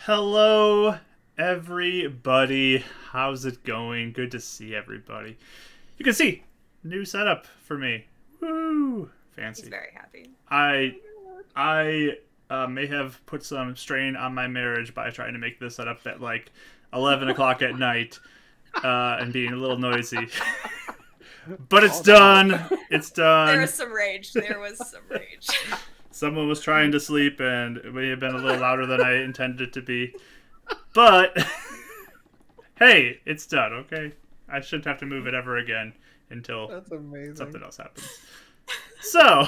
Hello, everybody. How's it going? Good to see everybody. You can see new setup for me. Woo! He's Fancy. very happy. I may have put some strain on my marriage by trying to make this setup at like 11 o'clock at night and being a little noisy. But it's done. It's There done. was some rage. There was some rage. Someone was trying to sleep and it may have been a little louder than I intended it to be. But hey, it's done, okay? I shouldn't have to move it ever again until That's amazing. something else happens. So,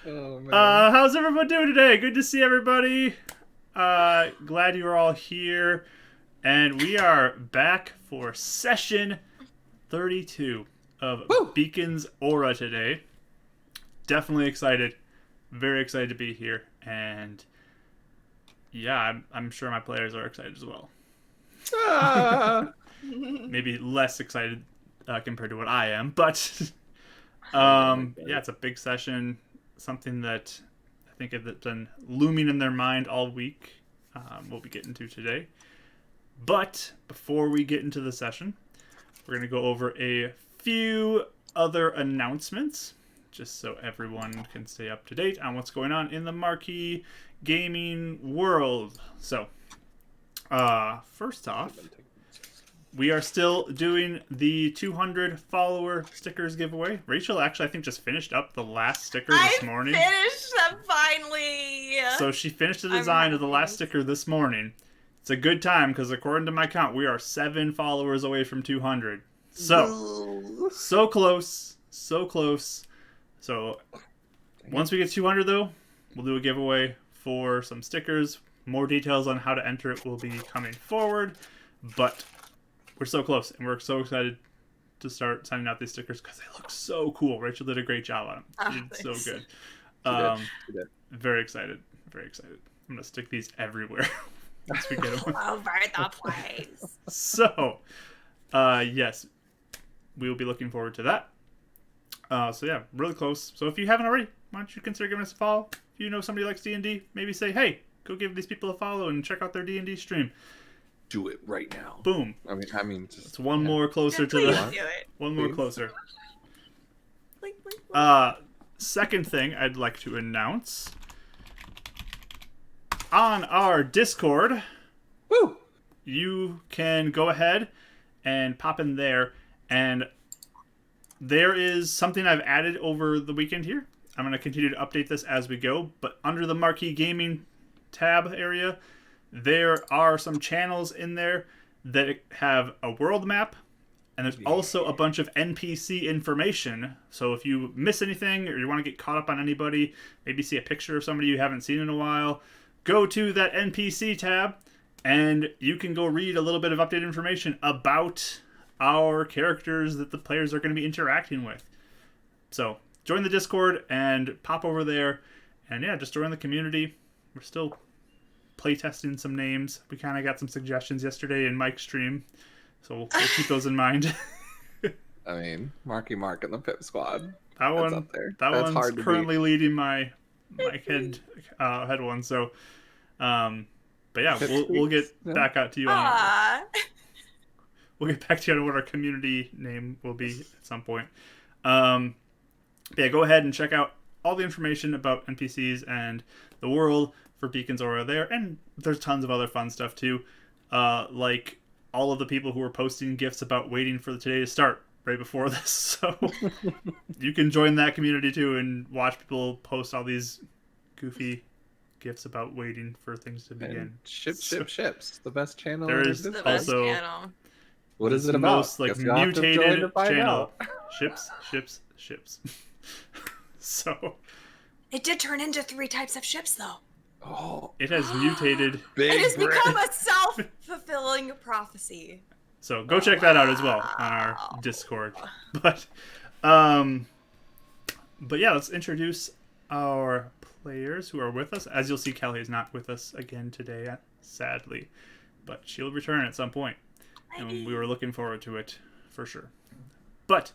Oh man. how's everyone doing today? Good to see everybody. Glad you're all here. And we are back for session 32 of Woo! Beacon's Aura today. Definitely excited. Very excited to be here. And yeah, I'm sure my players are excited as well. Ah! Maybe less excited compared to what I am, but yeah, it's a big session. Something that I think has been looming in their mind all week. We'll be getting to today. But before we get into the session, we're going to go over a few other announcements, just so everyone can stay up to date on what's going on in the marquee gaming world. So, first off, we are still doing the 200 follower stickers giveaway. Rachel actually, I think, just finished up the last sticker this morning. Finished them finally. So she finished the design of the last sticker this morning. It's a good time because according to my count, we are 7 followers away from 200. So close, so close. So once we get 200 though, we'll do a giveaway for some stickers. More details on how to enter it will be coming forward, but we're so close and we're so excited to start sending out these stickers because they look so cool. Rachel did a great job on them. She did so good. Very excited. Very excited. I'm going to stick these everywhere once we get them. Over the place. So, yes, we will be looking forward to that. So yeah, really close. So if you haven't already, why don't you consider giving us a follow? If you know somebody likes D&D, maybe say, hey, go give these people a follow and check out their D&D stream. Do it right now. Boom. I mean, just, It's one more closer to Please the... do it. One more Please. closer. Please. Second thing I'd like to announce. On our Discord, Woo! you can go ahead and pop in there, and there is something I've added over the weekend here. I'm going to continue to update this as we go, but under the Marquee Gaming tab area, there are some channels in there that have a world map, and there's also a bunch of NPC information. So if you miss anything or you want to get caught up on anybody, maybe see a picture of somebody you haven't seen in a while, go to that NPC tab, and you can go read a little bit of updated information about our characters that the players are going to be interacting with. So join the Discord and pop over there, and yeah, just join the community. We're still playtesting some names. We kind of got some suggestions yesterday in Mike's stream, so we'll keep those in mind. I mean, Marky Mark and the Pip Squad. That That's one, up there. that That's one's hard to currently leading my head one. So, but yeah, we'll get back out to you on. Aww. We'll get back to you on what our community name will be at some point. Yeah, go ahead and check out all the information about NPCs and the world for Beacon's Aura there, and there's tons of other fun stuff too, like all of the people who were posting gifts about waiting for today to start right before this. So you can join that community too and watch people post all these goofy gifts about waiting for things to begin. And ships. The best channel. There in is The existence. best also channel. What is the it about? most like Guess you'll have to join mutated to find channel. out. Ships. So It did turn into 3 types of ships, though. Oh, it has mutated. big It has Brit. become a self-fulfilling prophecy. So go check that out as well on our Discord. But yeah, let's introduce our players who are with us. As you'll see, Kelly is not with us again today, sadly, but she'll return at some point, and we were looking forward to it for sure. But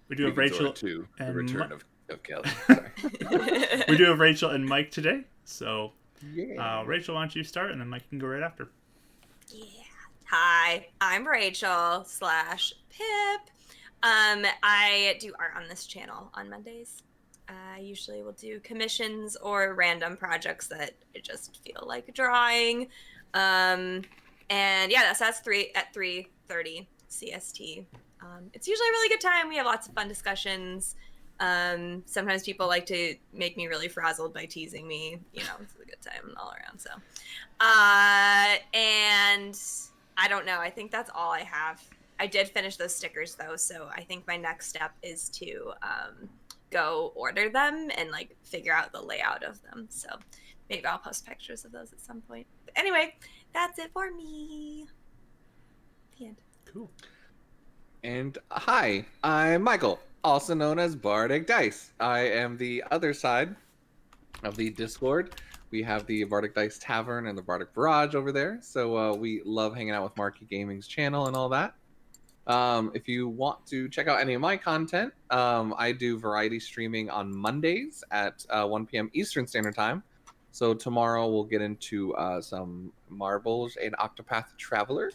we do have Rachel to the and return of Kelly. we do have Rachel and Mike today. So Yeah. Rachel, why don't you start, and then Mike can go right after. Yeah. Hi, I'm Rachel / Pip. I do art on this channel on Mondays. I usually will do commissions or random projects that I just feel like drawing. And yeah, that's 3:30 CST. It's usually a really good time. We have lots of fun discussions. Sometimes people like to make me really frazzled by teasing me. You know, it's a good time all around. So, and I don't know. I think that's all I have. I did finish those stickers though, so I think my next step is to go order them and like figure out the layout of them. So maybe I'll post pictures of those at some point. But anyway, that's it for me. The end. Cool. And hi, I'm Michael, also known as Bardic Dice. I am the other side of the Discord. We have the Bardic Dice Tavern and the Bardic Barrage over there. So we love hanging out with Marky Gaming's channel and all that. If you want to check out any of my content, I do variety streaming on Mondays at 1 p.m. Eastern Standard Time. So tomorrow we'll get into some Marbles and Octopath Traveler.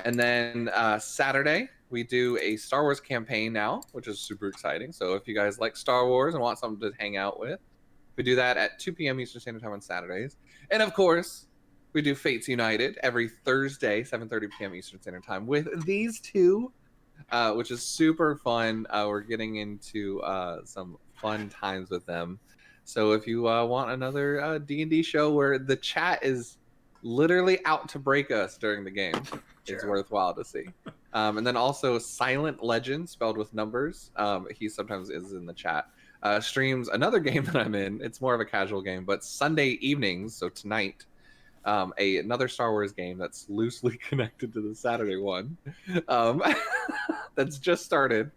And then Saturday, we do a Star Wars campaign now, which is super exciting. So if you guys like Star Wars and want something to hang out with, we do that at 2 p.m. Eastern Standard Time on Saturdays. And of course, we do Fates United every Thursday, 7:30 p.m. Eastern Standard Time with these two, which is super fun. We're getting into some fun times with them. So if you want another D&D show where the chat is literally out to break us during the game, it's worthwhile to see. And then also Silent Legend, spelled with numbers. He sometimes is in the chat. Streams another game that I'm in. It's more of a casual game, but Sunday evenings, so tonight, another Star Wars game that's loosely connected to the Saturday one. That's just started,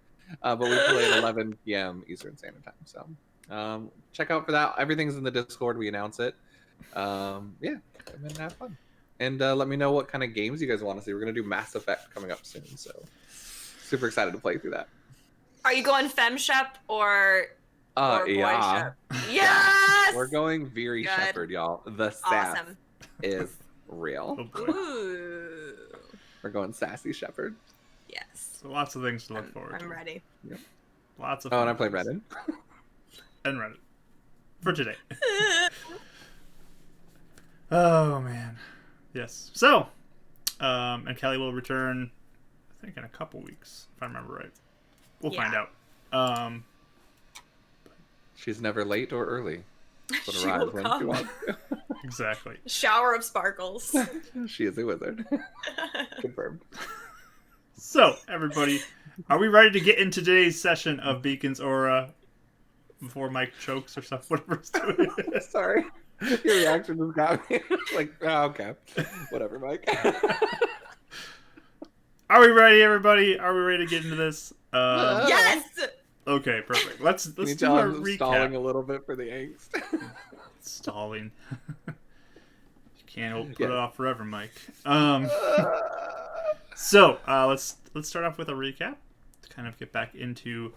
but we play at 11 p.m. Eastern Standard Time. So check out for that. Everything's in the Discord. We announce it. Yeah, and then have fun. And let me know what kind of games you guys want to see. We're gonna do Mass Effect coming up soon, so super excited to play through that. Are you going FemShep or boy Yeah. Shep? Yes! We're going Veery Good. Shepherd, y'all. The sass Awesome. is real. Oh boy. Ooh. We're going Sassy Shepherd. Yes. So lots of things to look forward to. I'm ready. Lots of Oh, fun and I played things. Reddit. And Reddit. For today. Oh, man. Yes. So, and Kelly will return, I think, in a couple weeks, if I remember right. We'll find out. She's never late or early. But She arrives will when she come. wants Exactly. Shower of sparkles. to. She is a wizard. Confirmed. So, everybody, are we ready to get into today's session of Beacon's Aura before Mike chokes or stuff? Whatever it's doing. Sorry. Your reaction just got me. Like, oh, okay. Whatever, Mike. Are we ready, everybody? Are we ready to get into this? Yes! Okay, perfect. Let's Can you do tell a I'm recap. stalling a little bit for the angst? Stalling. You can't put Yeah. it off forever, Mike. So let's start off with a recap to kind of get back into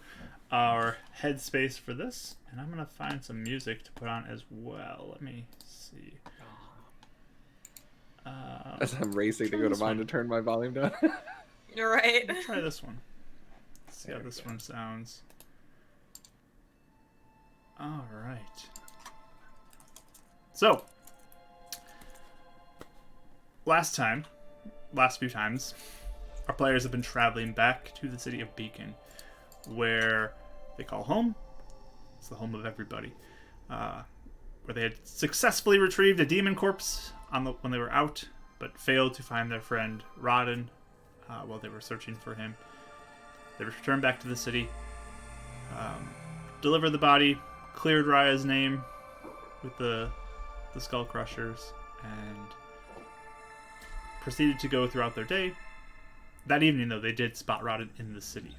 our headspace for this, and I'm gonna find some music to put on as well. Let me see. As I'm racing to go to this mine one. to turn my volume down. You're right. Let's try this one. Let's see how There we this go. one sounds. All right. So, last few times, our players have been traveling back to the city of Beacon, where they call home. It's the home of everybody. Where they had successfully retrieved a demon corpse when they were out, but failed to find their friend Rodden while they were searching for him. They returned back to the city, delivered the body, cleared Raya's name with the Skull Crushers, and proceeded to go throughout their day. That evening, though, they did spot Rodden in the city.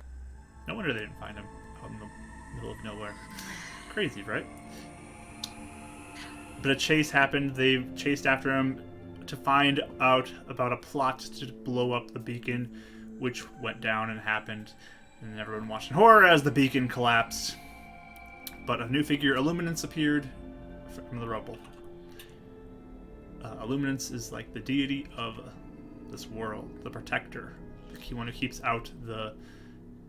No wonder they didn't find him out in the middle of nowhere. Crazy, right? But a chase happened. They chased after him to find out about a plot to blow up the beacon, which went down and happened. And everyone watched in horror as the beacon collapsed. But a new figure, Illuminance, appeared from the rubble. Illuminance is like the deity of this world, the protector, the one who keeps out the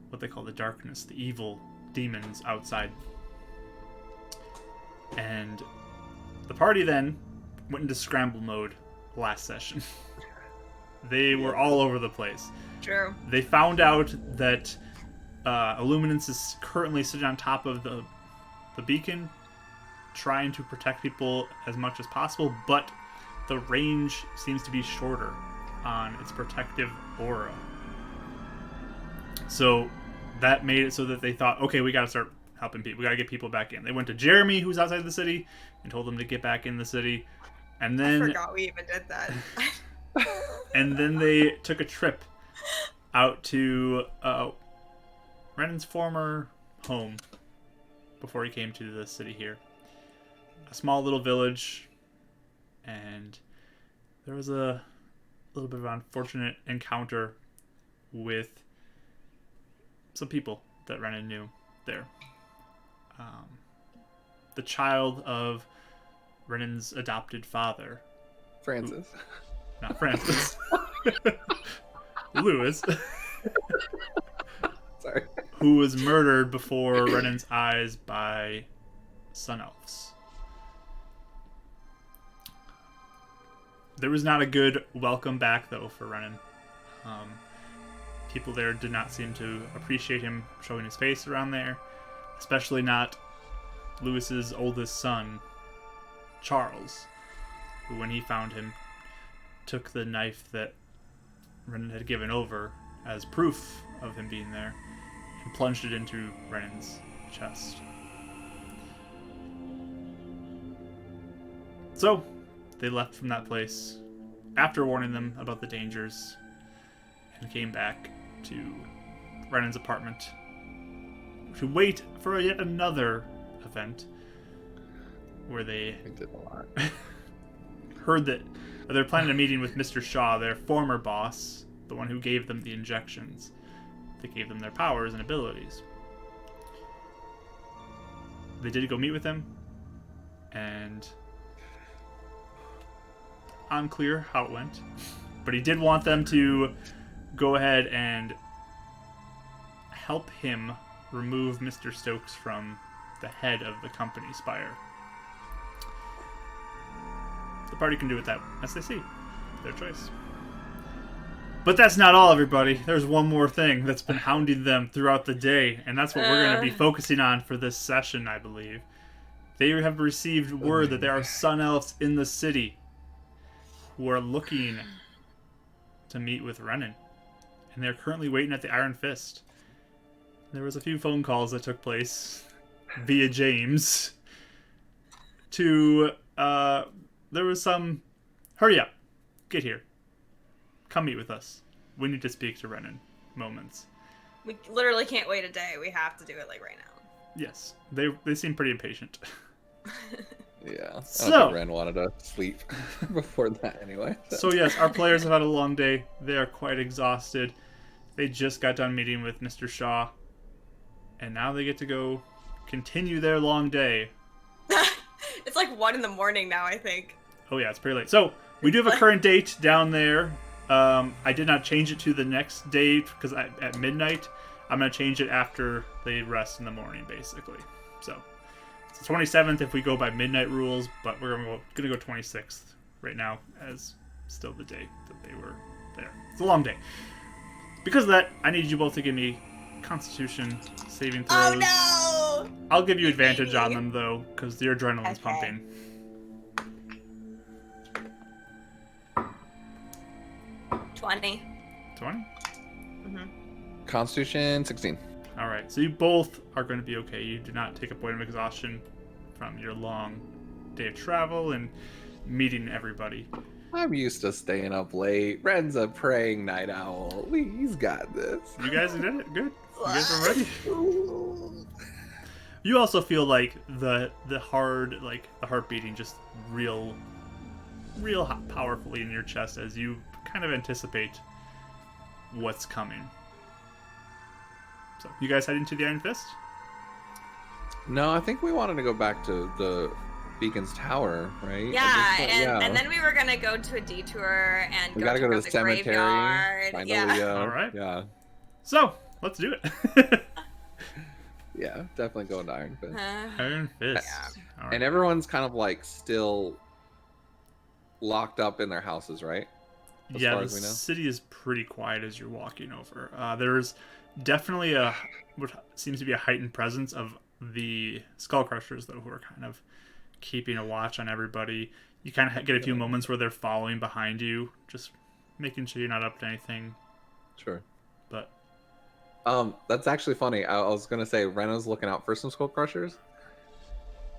what they call the darkness, the evil demons outside. And the party then went into scramble mode last session. They were all over the place. True. They found out that Illuminance is currently sitting on top of the beacon, trying to protect people as much as possible, but the range seems to be shorter on its protective aura. So that made it so that they thought, okay, we got to start helping people. We got to get people back in. They went to Jeremy, who's outside the city, and told him to get back in the city. And then I forgot we even did that. and then they took a trip out to Renan's former home before he came to the city here. A small little village, and there was a little bit of an unfortunate encounter with some people that Renan knew there. The child of Renan's adopted father. Francis. Not Francis. Lewis. Sorry. Who was murdered before Renan's eyes by Sun Elves. There was not a good welcome back, though, for Renan. People there did not seem to appreciate him showing his face around there, especially not Lewis's oldest son, Charles, who, when he found him, took the knife that Renan had given over as proof of him being there and plunged it into Renan's chest. So, they left from that place after warning them about the dangers and came back to Renan's apartment to wait for yet another event where they did a lot. heard that they're planning a meeting with Mr. Shaw, their former boss, the one who gave them the injections that gave them their powers and abilities. They did go meet with him, and unclear how it went, but he did want them to go ahead and help him remove Mr. Stokes from the head of the company, Spire. The party can do with that as they see. Their choice. But that's not all, everybody. There's one more thing that's been hounding them throughout the day, and that's what we're going to be focusing on for this session, I believe. They have received word that there are Sun Elves in the city who are looking to meet with Renan. And they're currently waiting at the Iron Fist. There was a few phone calls that took place via James to, there was some, hurry up, get here, come meet with us, we need to speak to Renan moments. We literally can't wait a day. We have to do it like right now. Yes, they seem pretty impatient. Yeah. I don't So- think Ren wanted to sleep before that anyway. So yes, our players have had a long day. They are quite exhausted. They just got done meeting with Mr. Shaw. And now they get to go continue their long day. It's like 1 a.m. now, I think. Oh yeah, it's pretty late. So we do have a current date down there. I did not change it to the next date because at midnight. I'm going to change it after they rest in the morning, basically. So it's the 27th if we go by midnight rules, but we're going to go 26th right now as still the day that they were there. It's a long day. Because of that, I need you both to give me Constitution saving throws. Oh no! I'll give you advantage on them, though, because your adrenaline's Okay. pumping. 20. 20? Constitution 16. Alright, so you both are going to be okay. You do not take a point of exhaustion from your long day of travel and meeting everybody. I'm used to staying up late. Ren's a praying night owl. He's got this. You guys did it. Good. You guys are ready. You also feel like the heart beating just real powerfully in your chest as you kind of anticipate what's coming. So, you guys head into the Iron Fist? No, I think we wanted to go back to the Beacon's Tower, right? Yeah, Yeah. and then we were gonna go to a detour and We go gotta check go to out the the cemetery. graveyard. Find Yeah. Aaliyah. All right. Yeah. So let's do it. Yeah, definitely going to Iron Fist. Iron Fist. Yeah. All right. And everyone's kind of like still locked up in their houses, right? As Yeah, far the as we know. city is pretty quiet as you're walking over. There's definitely what seems to be a heightened presence of the Skull Crushers, though, who are kind of keeping a watch on everybody. You kind of get a few moments where they're following behind you, just making sure you're not up to anything. Sure. But That's actually funny. I was gonna say Rena's looking out for some Skull Crushers.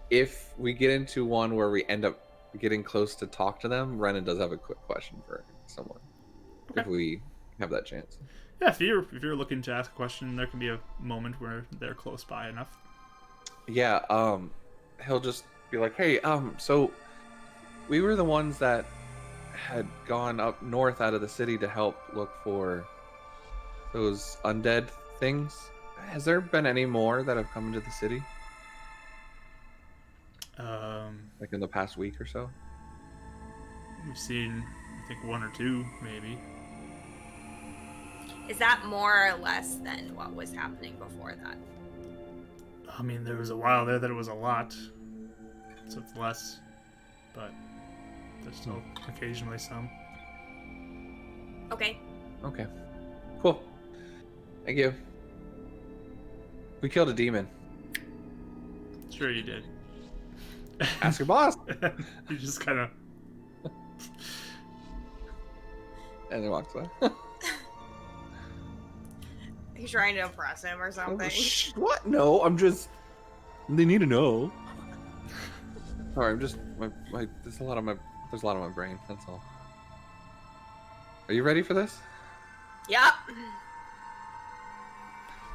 If we get into one where we end up getting close to talk to them, Renan does have a quick question for someone. Okay. If we have that chance. yeah, if you're looking to ask a question, there can be a moment where they're close by enough. Yeah, he'll just be like, "Hey, so we were the ones that had gone up north out of the city to help look for those undead things. Has there been any more that have come into the city, like in the past week or so?" We've seen, I think, one or two, maybe. Is that more or less than what was happening before that? I mean, there was a while there that it was a lot, so it's less, but there's still occasionally some. Okay. Okay, cool. Thank you. We killed a demon. Sure you did. Ask your boss. You just kind of... And then walks away. He's trying to impress him or something. What? No, I'm just. They need to know. Sorry, I'm just my. There's a lot on my brain. That's all. Are you ready for this? Yep.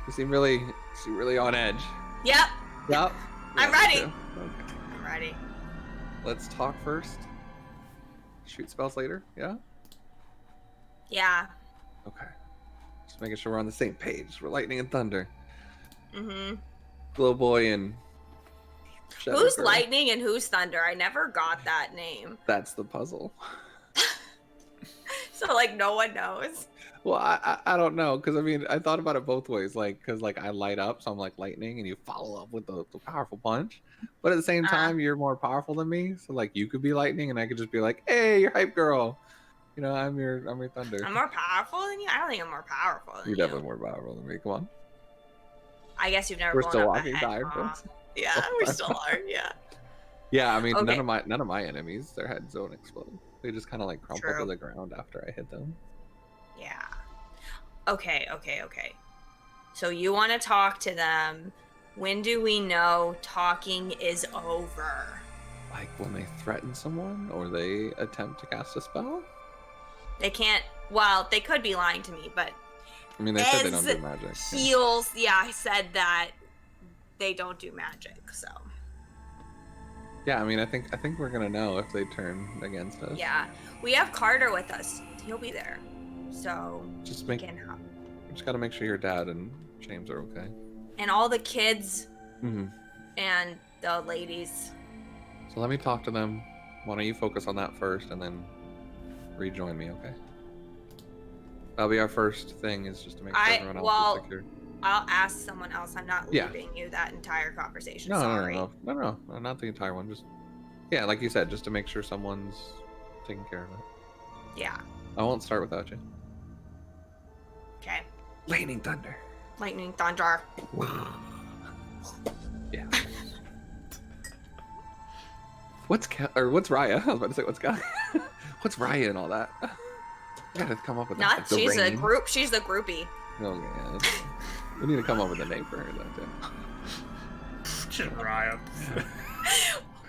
You seem really on edge. Yep. Yep. I'm Yeah, ready. me too. Okay. I'm ready. Let's talk first. Shoot spells later. Yeah. Yeah. Okay. Just making sure we're on the same page. We're lightning and thunder. Mm-hmm. Glow boy and. Shadow Who's Girl. lightning and who's thunder? I never got that name. That's the puzzle. So like no one knows. Well, I don't know, because I mean, I thought about it both ways, like, because like I light up, so I'm like lightning, and you follow up with the powerful punch, but at the same time, you're more powerful than me, so like you could be lightning, and I could just be like, hey, you're hype girl, you know, I'm your thunder. I'm more powerful than you? I don't think I'm more powerful than You're you. definitely more powerful than me. Come on, I guess you've never we're blown still up walking my head, tired. huh? Folks. Yeah, we still are. Yeah. Yeah, I mean, Okay. none of my enemies, their heads don't explode. They just kind of like crumple True. to the ground after I hit them. Yeah. Okay. So you want to talk to them. When do we know talking is over? Like when they threaten someone or they attempt to cast a spell. They can't. Well, they could be lying to me, but I mean, they said they don't As do magic. Yeah. heals. Yeah, I said that they don't do magic. So Yeah, I mean, I think we're gonna know if they turn against us. yeah, we have Carter with us. He'll be there. So Just we can help. just gotta make sure your dad and James are okay. And all the kids Mm-hmm. and the ladies. So let me talk to them. Why don't you focus on that first, and then rejoin me, okay? That'll be our first thing, is just to make sure everyone else is secure. I'll ask someone else. I'm not Yeah. leaving you that entire conversation. No, Sorry. no, not the entire one. Just like you said, just to make sure someone's taking care of it. Yeah. I won't start without you. Okay. Lightning thunder. Lightning thunder. Yeah. What's Raya? I was about to say what's what's Raya and all that. I gotta come up with Not. the She's a rain. group. She's the groupie. Oh, yeah. We need to come up with a name for her, though, too. Raya.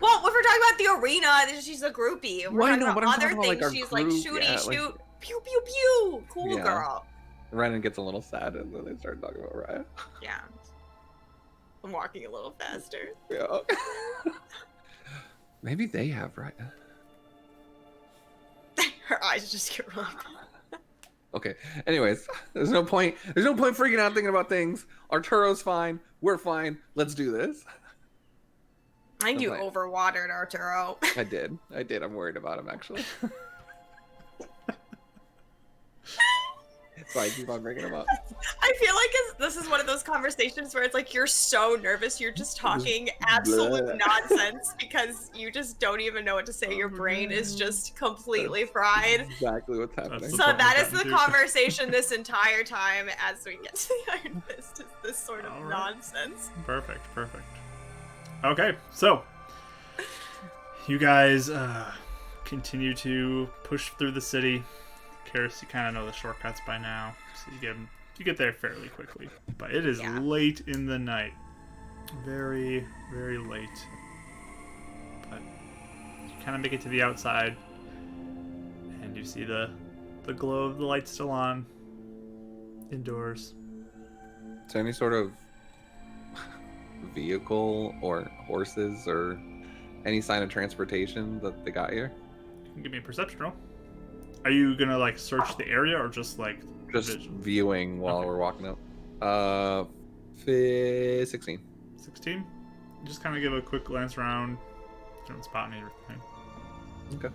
Well, if we're talking about the arena, then she's a groupie. If we're Well, I talking know, but about I'm other talking about, like, things, our she's like group, shooty yeah, shoot, like- pew pew pew. Cool Yeah. girl. Renan gets a little sad, and then they start talking about Raya. Yeah. I'm walking a little faster. Yeah. Maybe they have Raya. Her eyes just get really big. Okay. Anyways, there's no point freaking out thinking about things. Arturo's fine. We're fine. Let's do this. I think you Like- overwatered Arturo. I did. I'm worried about him, actually. So I keep on bringing him up. I feel like this is one of those conversations where it's like you're so nervous, you're just talking absolute Bleh. nonsense because you just don't even know what to say. Your brain is just completely fried. Exactly what's happening. That's So what that we've is the gotten to. conversation this entire time as we get to the Iron Fist, is this sort of All right. nonsense. Perfect. Okay, so you guys continue to push through the city. Karis, you kind of know the shortcuts by now, so you get there fairly quickly. But it is Yeah. late in the night, very, very late. But you kind of make it to the outside, and you see the glow of the light still on indoors. Is there any sort of vehicle or horses or any sign of transportation that they got here? You can give me a perception roll. Are you gonna like search the area or just like Just vision? viewing while Okay. we're walking up. 16. 16? Just kind of give a quick glance around. Don't spot anything. Okay.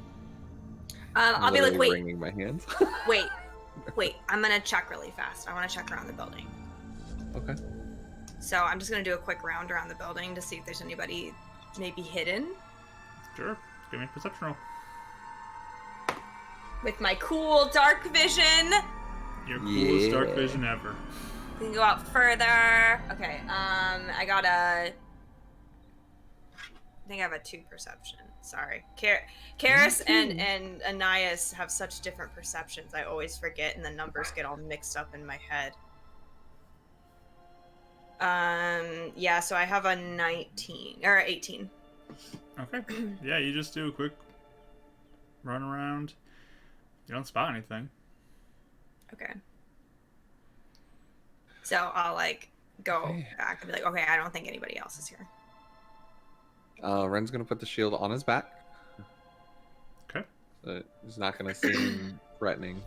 I'll be like, Literally wait, wringing my hands. wait, I'm gonna check really fast. I want to check around the building. Okay. So I'm just gonna do a quick round around the building to see if there's anybody maybe hidden. Sure. Give me a perception roll. With my cool dark vision, Your coolest dark Yeah. vision ever. we can go out further. Okay, I got I think I have a 2 perception. Sorry. Karis and Anais have such different perceptions. I always forget and the numbers get all mixed up in my head. Yeah, so I have a 19 or 18. Okay. Yeah, you just do a quick run around. You don't spot anything. Okay. So I'll like go Okay. back and be like, okay, I don't think anybody else is here. Ren's gonna put the shield on his back. Okay. So he's not gonna seem threatening,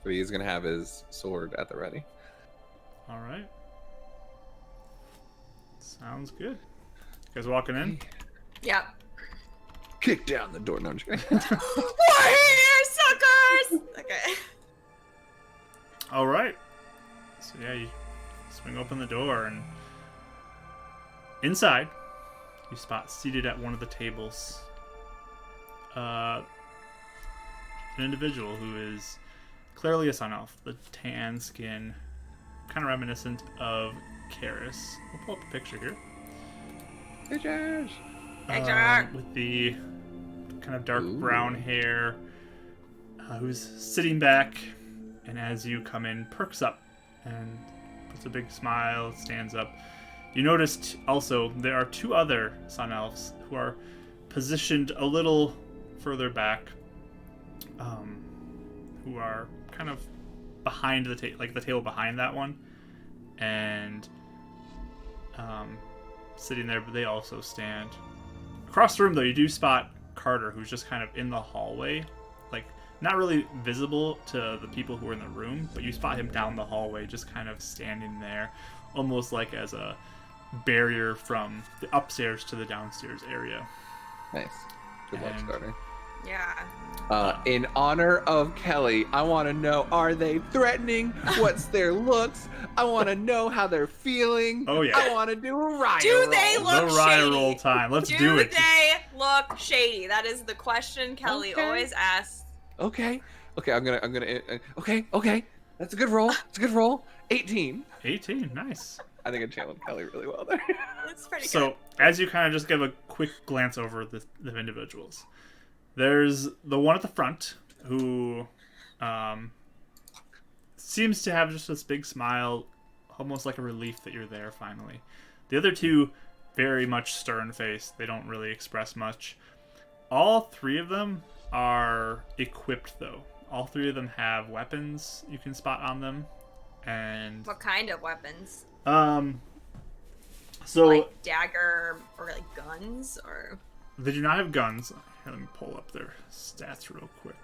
but he's gonna have his sword at the ready. All right. Sounds good. You guys walking in? Yep. Kick down the door. No, I'm just kidding. We're here, suckers! Okay. All right. So yeah, you swing open the door, and inside, you spot seated at one of the tables an individual who is clearly a Sun Elf. The tan skin, kind of reminiscent of Karis. We'll pull up a picture here. Pictures. Picture. With the kind of dark Ooh. brown hair, who's sitting back, and as you come in, perks up and puts a big smile, stands up. You noticed also there are 2 other Sun Elves who are positioned a little further back, who are kind of behind the table, like the table behind that one, and sitting there, but they also stand. Across the room, though, you do spot Carter, who's just kind of in the hallway, like not really visible to the people who are in the room, but you spot him down the hallway, just kind of standing there, almost like as a barrier from the upstairs to the downstairs area. Nice. Good luck, And- starter. Yeah. In honor of Kelly, I want to know: are they threatening? What's their looks? I want to know how they're feeling. Oh, yeah. I want to do a riot. Do they roll. look The riot shady? roll time. Let's Do do it. they look shady? That is the question Kelly Okay. always asks. Okay. I'm gonna. Okay. That's a good roll. It's a good roll. 18. 18. Nice. I think I channeled Kelly really well there. That's pretty So, as you kind of just give a quick glance over the individuals, there's the one at the front who seems to have just this big smile, almost like a relief that you're there finally. The other 2, very much stern-faced. They don't really express much. All 3 of them are equipped, though. All 3 of them have weapons you can spot on them, and What kind of weapons? so Like dagger or like guns or? they do not have guns. Here, let me pull up their stats real quick.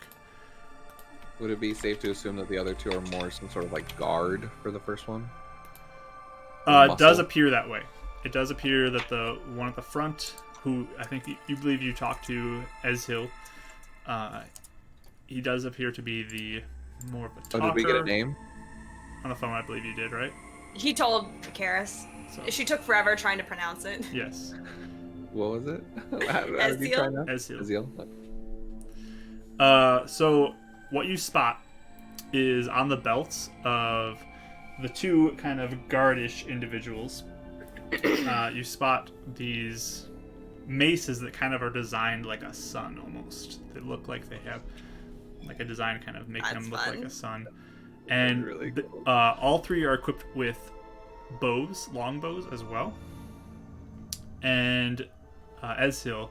Would it be safe to assume that the other 2 are more some sort of like guard for the first one? It does Muscle. appear that way. It does appear that the one at the front who I think you believe you talked to, Ezhil. He does appear to be the more of a talker. Oh, did we get a name? On the phone, I believe you did, right? He told Karis. So, She took forever trying to pronounce it. yes. What was it? How did you try now? Ezhil. Ezhil. So what you spot is on the belts of the two kind of guardish individuals. You spot these maces that kind of are designed like a sun almost. They look like they have like a design kind of make That's them look fun. like a sun. And Really cool. all three are equipped with bows, long bows as well. And Ezhil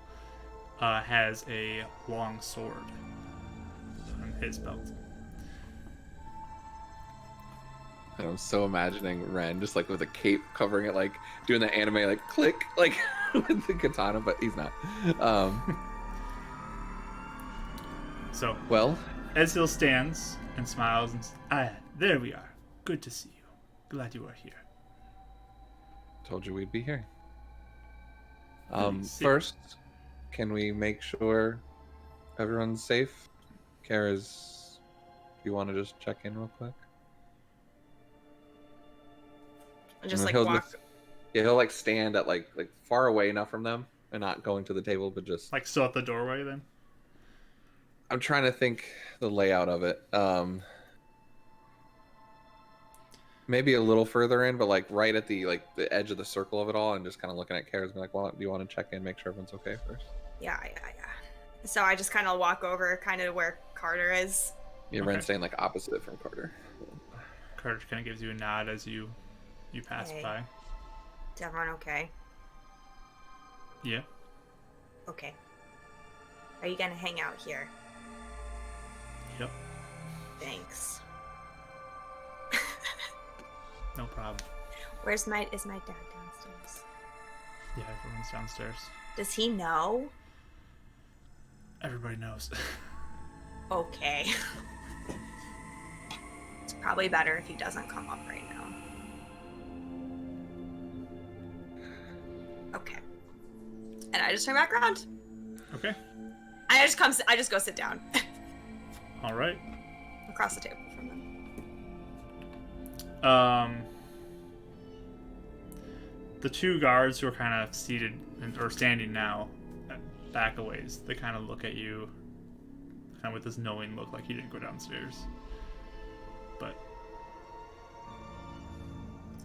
has a long sword on his belt. And I'm so imagining Ren just like with a cape covering it, like doing the anime like click, like with the katana, but he's not. So Well, Ezhil stands and smiles and says, "Ah, there we are. Good to see you. Glad you are here." told you we'd be here. Please sit. First, can we make sure everyone's safe? Kara's, do you want to just check in real quick? Just And like he'll walk. he'll like stand at like far away enough from them and not going to the table, but just Like still at the doorway then? I'm trying to think the layout of it. Maybe a little further in, but like right at the edge of the circle of it all, and just kind of looking at Kara's, be like, "Well, do you want to check in, make sure everyone's okay first?" Yeah. So I just kind of walk over, kind of where Carter is. Yeah, Okay. Ren's staying like opposite from Carter. Carter kind of gives you a nod as you pass Hey. by. Is everyone okay? Yeah. Okay. Are you gonna hang out here? Yep. Thanks. No problem. Is my dad downstairs? Yeah, everyone's downstairs. Does he know? Everybody knows. Okay. It's probably better if he doesn't come up right now. Okay. And I just turn back around. Okay. I just go sit down All right. across the table from them. The two guards who are kind of seated or standing now, back a ways. They kind of look at you, kind of with this knowing look, like he didn't go downstairs. But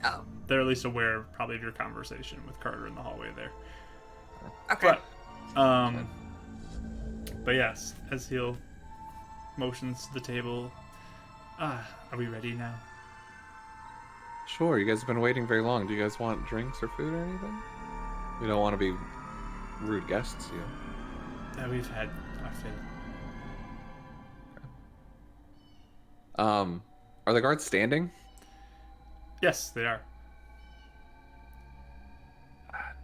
Oh. they're at least aware, probably, of your conversation with Carter in the hallway there. Okay. But yes, as he'll motions to the table. Are we ready now? Sure, you guys have been waiting very long. Do you guys want drinks or food or anything? We don't want to be rude guests, you know. We've had our fill. Are the guards standing? Yes, they are.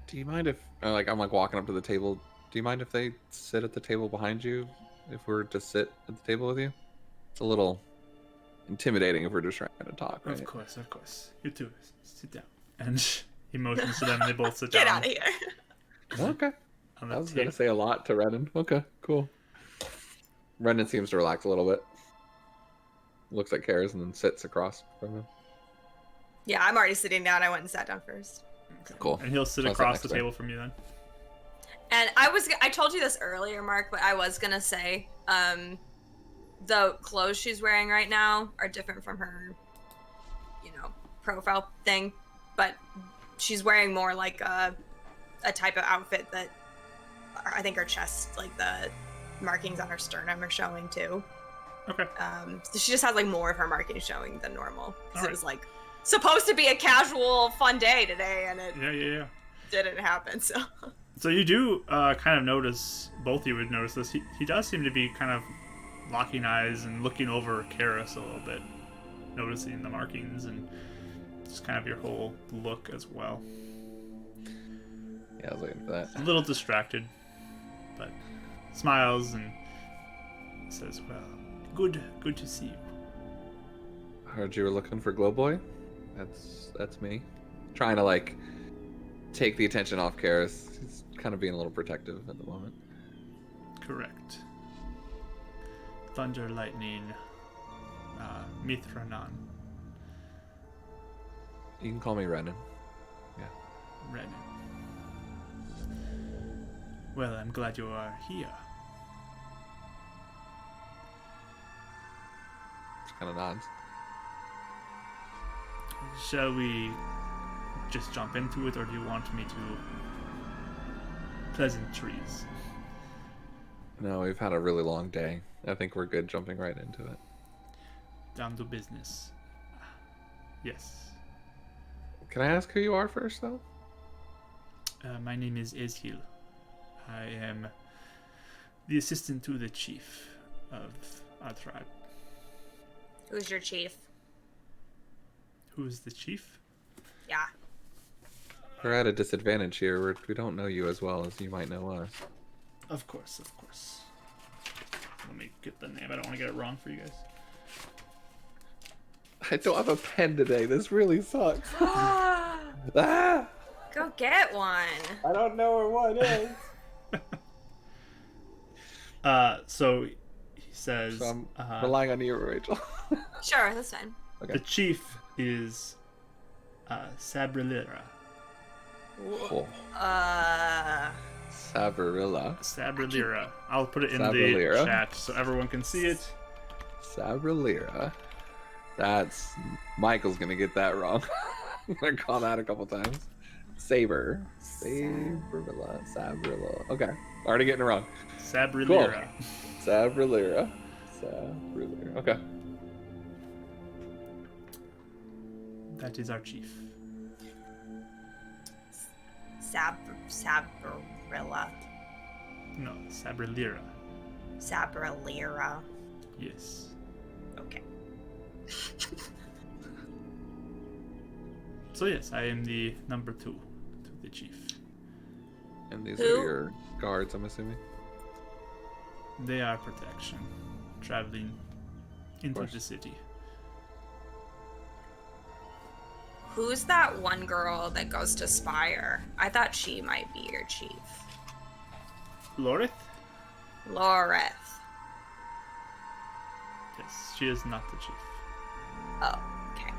Do you mind if, like, I'm like walking up to the table. Do you mind if they sit at the table behind you? If we're to sit at the table with you? It's a little intimidating if we're just trying to talk, right? Of course. You two, sit down. And he motions to them, and they both sit Get down. out of here. Okay. On I the was going table. to say a lot to Renan. Okay, cool. Renan seems to relax a little bit. Looks at Karis and then sits across from him. Yeah, I'm already sitting down. I went and sat down first. Cool. And he'll sit So I'll sit across next the to him. table from you then. And I told you this earlier, Mark, but I was gonna say, the clothes she's wearing right now are different from her, profile thing. But she's wearing more like a type of outfit that I think her chest, like the markings on her sternum, are showing too. Okay. So she just has like more of her markings showing than normal. Because Alright. it was like supposed to be a casual, fun day today, and it Yeah. didn't happen. So. So you do kind of notice, both of you would notice this, he does seem to be kind of locking eyes and looking over Karis a little bit, noticing the markings and just kind of your whole look as well. Yeah, I was waiting for that. A little distracted, but smiles and says, "Well, good to see you." Heard you were looking for Glow Boy. That's me. Trying to like take the attention off Karis. He's kind of being a little protective at the moment. Correct. Thunder, lightning, Mithranon, You can call me Renan. Yeah. Renan. Well, I'm glad you are here. Just kind of nods. Shall we just jump into it, or do you want me to pleasantries? No, we've had a really long day. I think we're good jumping right into it. Down to business. Yes. Can I ask who you are first, though? My name is Ezhil. I am the assistant to the chief of our tribe. Who's your chief? Who's the chief? Yeah. We're at a disadvantage here. We don't know you as well as you might know us. Of course, of course. Let me get the name. I don't want to get it wrong for you guys. I don't have a pen today. This really sucks. Ah! Go get one. I don't know where one is. So he says, So I'm relying on you, Rachel. Sure, that's fine. Okay. the chief is Sabrilira. Oh. Sabrilla. Sabrilira. I'll put it in Sabrilira. the chat so everyone can see it. Sabrilla. That's Michael's gonna get that wrong. I'm gonna call that a couple times. Sabrilla. Sabrilla. Okay. Already getting it wrong. Sabrilira. Sabrilla. Okay. That is our chief. Sabrilla. No, Sabrilira. Sabrillira. Yes. Okay. So yes, I am the number 2 to the chief. And these Who? are your guards, I'm assuming. They are protection, traveling into course. the city. Who's that one girl that goes to Spire? I thought she might be your chief. Lorith? Loreth. Yes, she is not the chief. Oh, okay.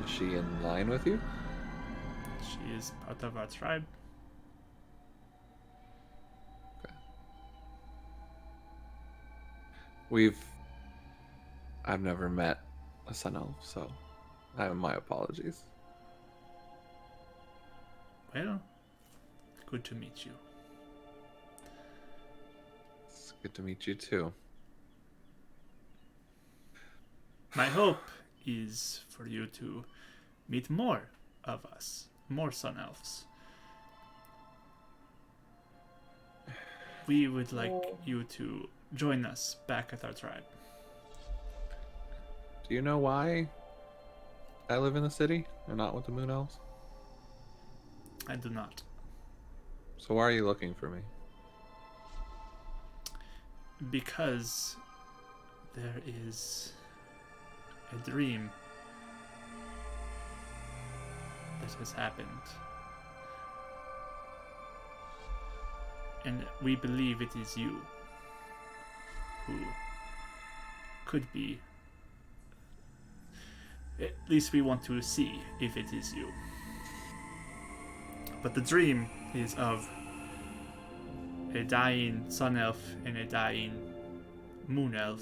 Is she in line with you? She is part of our tribe. I've never met a Sun Elf, so I have my apologies. Well, good to meet you. It's good to meet you too. My hope is for you to meet more of us, more Sun Elves. We would like you to join us back at our tribe. Do you know why I live in the city and not with the Moon Elves? I do not. So why are you looking for me? Because there is a dream that has happened. And we believe it is you who could be. At least we want to see if it is you. But the dream is of a dying Sun Elf and a dying Moon Elf,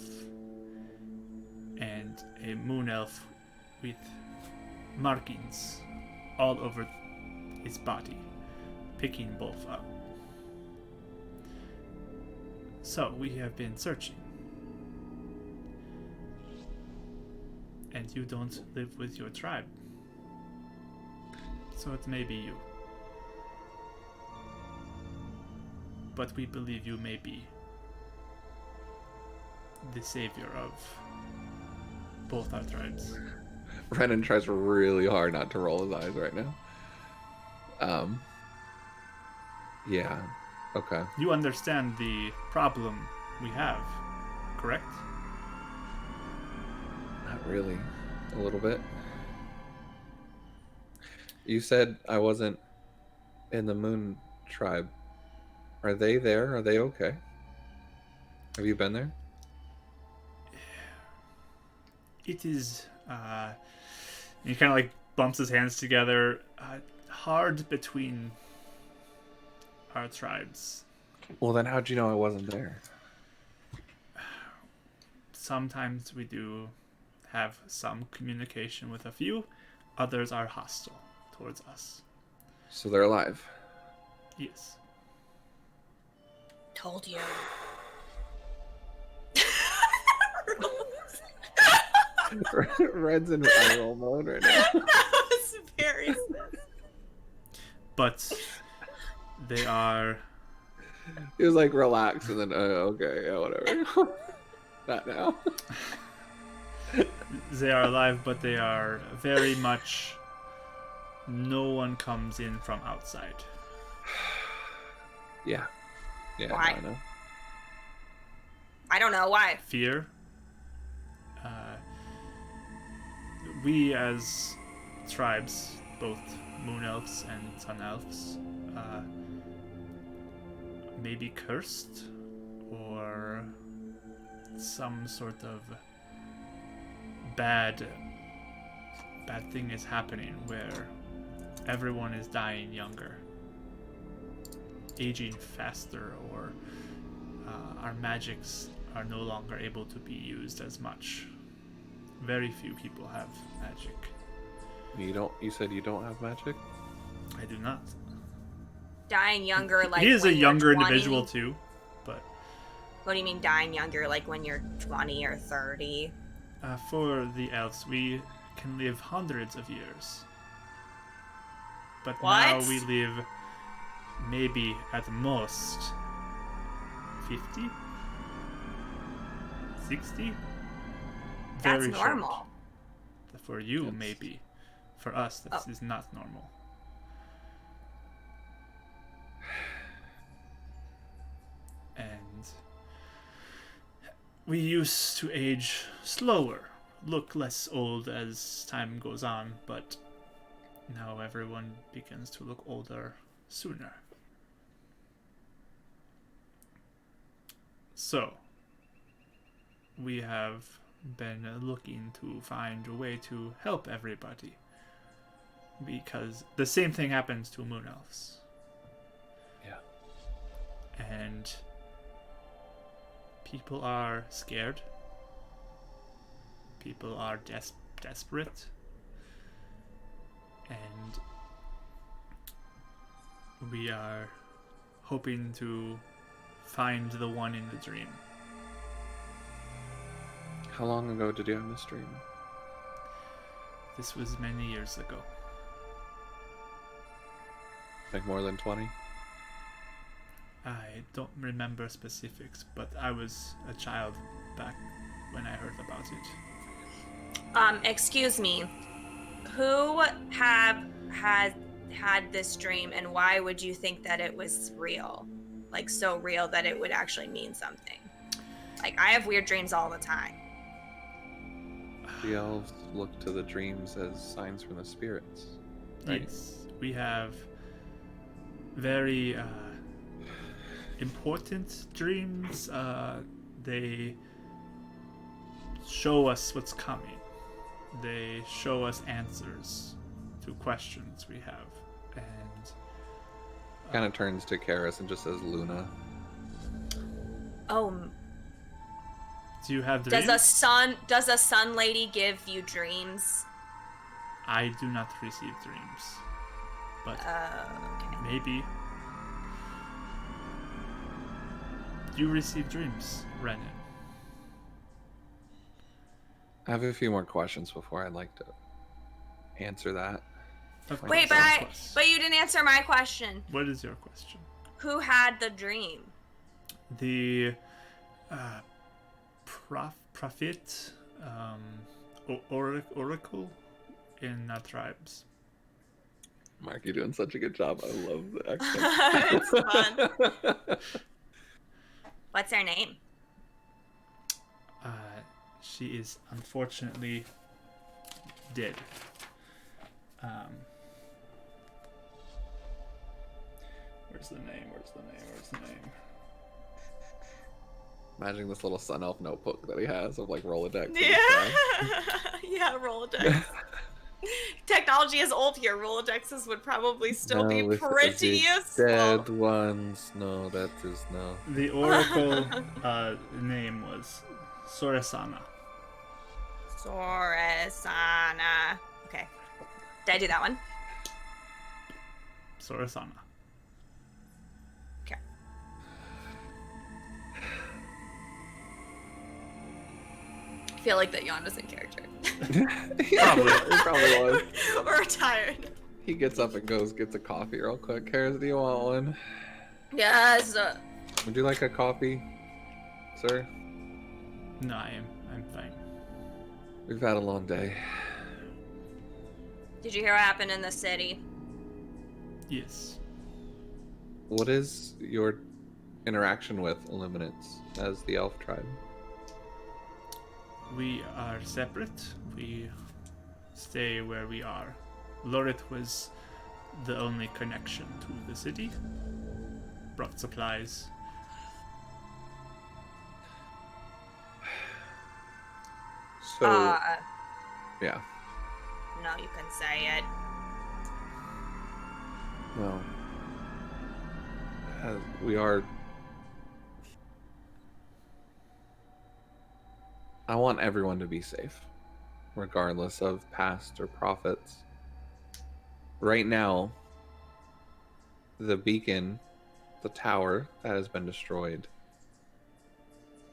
and a Moon Elf with markings all over his body, picking both up. So we have been searching. And you don't live with your tribe. So it may be you. But we believe you may be the savior of both our tribes. Renan tries really hard not to roll his eyes right now. Yeah. Okay. You understand the problem we have, correct? Not really. A little bit. You said I wasn't in the Moon Tribe. Are they there? Are they okay? Have you been there? It is, he kind of like bumps his hands together, hard between our tribes. Well, then how'd you know I wasn't there? Sometimes we do have some communication with a few, others are hostile towards us. So they're alive. Yes. Told you. Red's in eye roll mode right now. That was very sus. But they are. He was like, relax, and then, okay, yeah, whatever. Not now. They are alive, but they are very much. No one comes in from outside. Yeah. Yeah, Why? I know. I don't know why. Fear. We as tribes, both Moon Elves and Sun Elves, may be cursed or some sort of bad thing is happening where everyone is dying younger, aging faster, or our magics are no longer able to be used as much. Very few people have magic. You said you don't have magic? I do not. Dying younger, like He is a when you're younger 20? individual too, but What do you mean dying younger, like when you're 20 or 30? for the elves, we can live hundreds of years. But What? now we live maybe at most 50? 60? That's Very normal. short. For you, Yes. maybe. For us, this Oh. is not normal. And we used to age slower, look less old as time goes on, but now everyone begins to look older sooner. So, we have been looking to find a way to help everybody. Because the same thing happens to Moon Elves. Yeah. And people are scared. People are desperate. And we are hoping to find the one in the dream. How long ago did you have this dream? This was many years ago. Like more than 20? I don't remember specifics, but I was a child back when I heard about it. Excuse me. Who has had this dream, and why would you think that it was real? Like, so real that it would actually mean something? Like, I have weird dreams all the time. The elves look to the dreams as signs from the spirits. Right? Yes, we have very important dreams. They show us what's coming. They show us answers to questions we have. And Kind of turns to Karis and just says Luna. Oh, do you have dreams? does a sun lady give you dreams? I do not receive dreams, but Okay. maybe. You receive dreams, Renan. I have a few more questions before I'd like to answer that. Of course, Wait, of but course. but you didn't answer my question. What is your question? Who had the dream? The prophet, oracle in tribes. Mark, you're doing such a good job. I love the accent. It's fun. What's her name? She is unfortunately dead. Where's the name? Imagine this little Sun Elf notebook that he has of like Rolodex. Yeah. Yeah, Rolodex. Technology is old here. Rolodexes would probably still be pretty useful. Dead ones. No, that is no. The oracle name was Soresana. Soresana. Okay. Did I do that one? Soresana. Okay. I feel like that yawn was in character. He probably was. We're tired. He gets up and goes, gets a coffee real quick. Karis, do you want one? Yes. Would you like a coffee, sir? No, I'm fine. We've had a long day. Did you hear what happened in the city? Yes. What is your interaction with Illuminates as the elf tribe? We are separate. We stay where we are. Lorit was the only connection to the city. Brought supplies. So, yeah. No, you can say it. Well, we are. I want everyone to be safe, regardless of past or profits. Right now, the beacon, the tower that has been destroyed,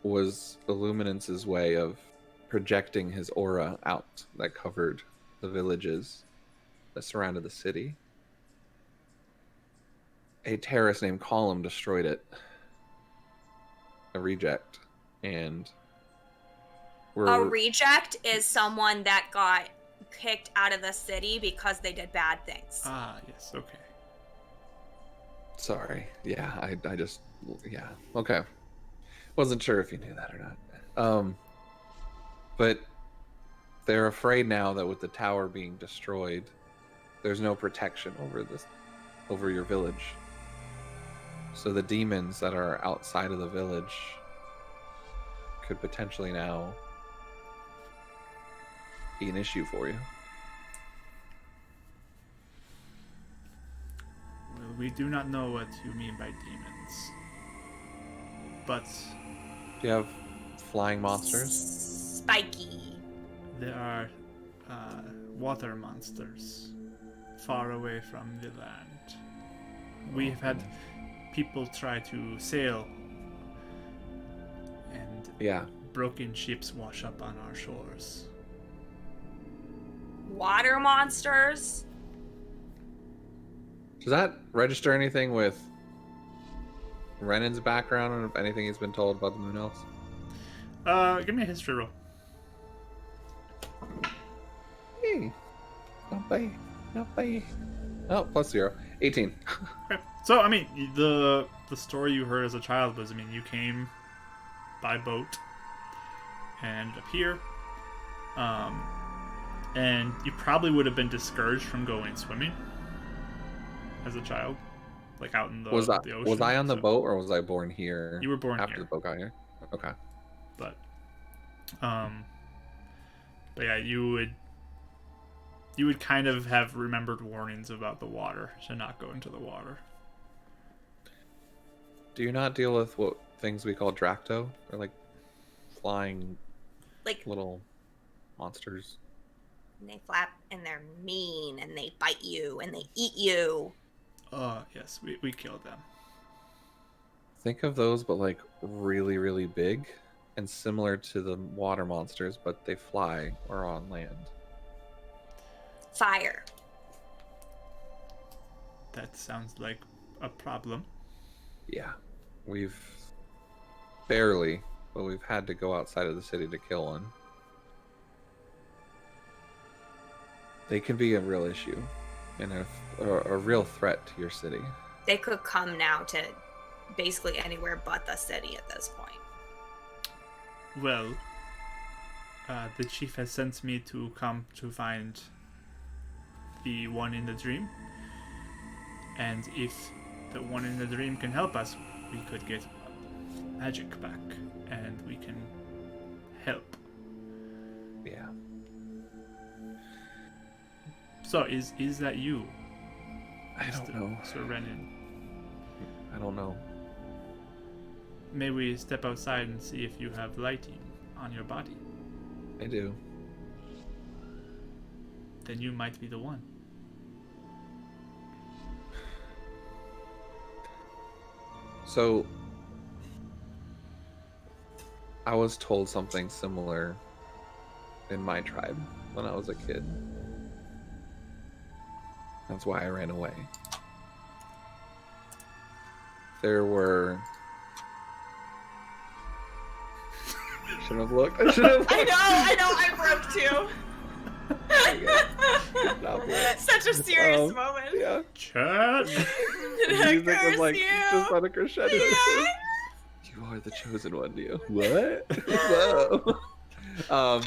was Illuminance's way of projecting his aura out that covered the villages that surrounded the city. A terrorist named Column destroyed it. A reject. And a reject is someone that got kicked out of the city because they did bad things. Ah, yes, okay. Sorry. Yeah, I just... Yeah. Okay. Wasn't sure if you knew that or not. But they're afraid now that with the tower being destroyed, there's no protection over your village. So the demons that are outside of the village could potentially now be an issue for you. Well, we do not know what you mean by demons. But Do you have flying monsters? Spiky. there are water monsters far away from the land. We have had people try to sail, and Yeah. broken ships wash up on our shores. Water monsters. Does that register anything with Renan's background and anything he's been told about the Moon Elves? Give me a history roll. Hey. Not bad. Not bad. Oh, plus 0. 18. Okay. So, I mean, the story you heard as a child was, I mean, you came by boat and up here, and you probably would have been discouraged from going swimming as a child, like out in the ocean. Was I on the so- boat or was I born here? You were born after here. the boat got here. Okay. But yeah, you would kind of have remembered warnings about the water to not go into the water. Do you not deal with what things we call Dracto? Or like flying Like, little monsters? they flap and they're mean and they bite you and they eat you. Yes, we killed them. Think of those, but like really, really big and similar to the water monsters, but they fly or on land. Fire. That sounds like a problem. Yeah. We've barely, but we've had to go outside of the city to kill one. They can be a real issue and a real threat to your city. They could come now to basically anywhere but the city at this point. Well, the chief has sent me to come to find the one in the dream. And if the one in the dream can help us, we could get magic back, and we can help. Yeah. So, is that you? I don't know. Sir Renan. I don't know. May we step outside and see if you have lighting on your body? I do. Then you might be the one. So, I was told something similar in my tribe when I was a kid. That's why I ran away. There were... I should have looked. I should have looked. I know, I broke too. Good job, Liz. Such a serious moment. Yeah. Chat! The music was Curse like you. just on a crescendo. Yeah. You are the chosen one, do you? What? Whoa.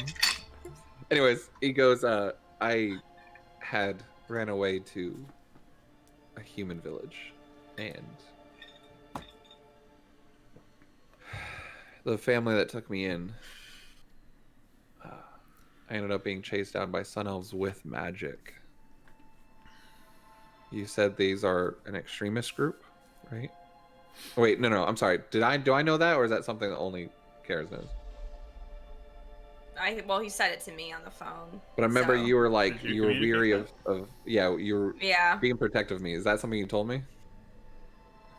Anyways, he goes, I had ran away to a human village, and the family that took me in, I ended up being chased down by Sun Elves with magic. You said these are an extremist group, right? Wait, no, I'm sorry. Do I know that, or is that something that only Karis knows? Well, he said it to me on the phone. But I remember so- you were like, Did you you were weary communicate of yeah, you were Yeah. being protective of me. Is that something you told me?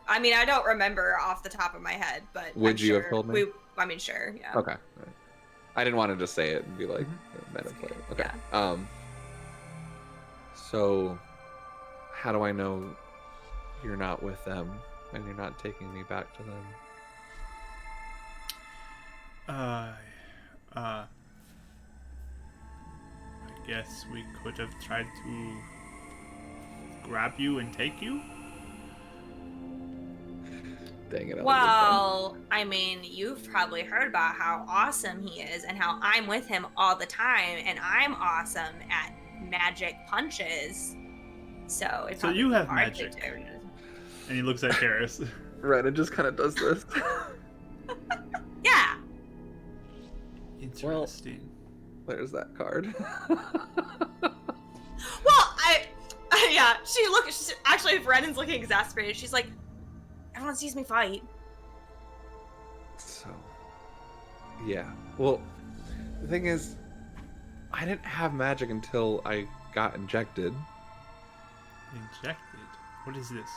I mean, I don't remember off the top of my head, but Would I'm you have sure told me? Sure, yeah. Okay. All right. I didn't want to just say it and be like, Mhm. meta play. Okay. So how do I know you're not with them and you're not taking me back to them? I guess we could have tried to grab you and take you. Dang it. Well, I mean, you've probably heard about how awesome he is and how I'm with him all the time, and I'm awesome at magic punches. So it's So you have magic. And he looks at Karis. Right, it just kind of does this. Yeah. Interesting. There's that card. Well, yeah. Actually, if Brennan's looking exasperated, she's like, everyone sees me fight. So, yeah. Well, the thing is, I didn't have magic until I got injected. Injected? What is this?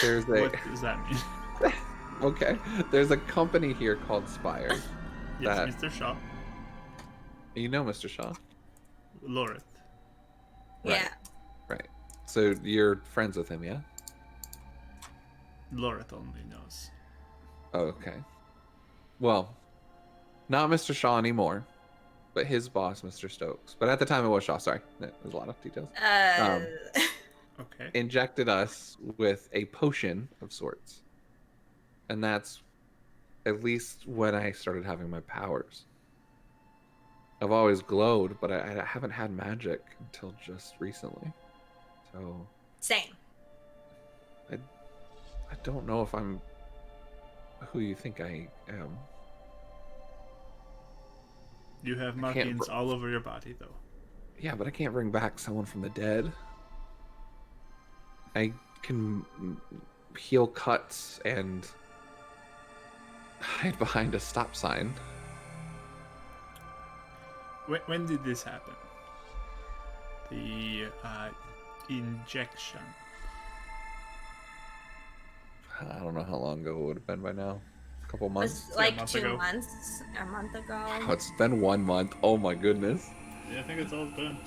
There's a What does that mean? okay. There's a company here called Spire. Yes, That- Mr. Shaw. You know Mr. Shaw, Loreth. Yeah. right? So you're friends with him, yeah? Loreth only knows. Oh, okay. Well, not Mr. Shaw anymore, but his boss, Mr. Stokes. But at the time it was Shaw. Sorry, there's a lot of details. Okay. Injected us with a potion of sorts, and that's at least when I started having my powers. I've always glowed, but I haven't had magic until just recently. So Same. I don't know if I'm who you think I am. You have I can't markings all over your body, though. Yeah, but I can't bring back someone from the dead. I can heal cuts and hide behind a stop sign. When did this happen? The injection. I don't know how long ago it would have been by now. A couple It months. was like month 2 ago. months, a month ago. Oh, it's been 1 month. Oh my goodness. Yeah, I think it's all done.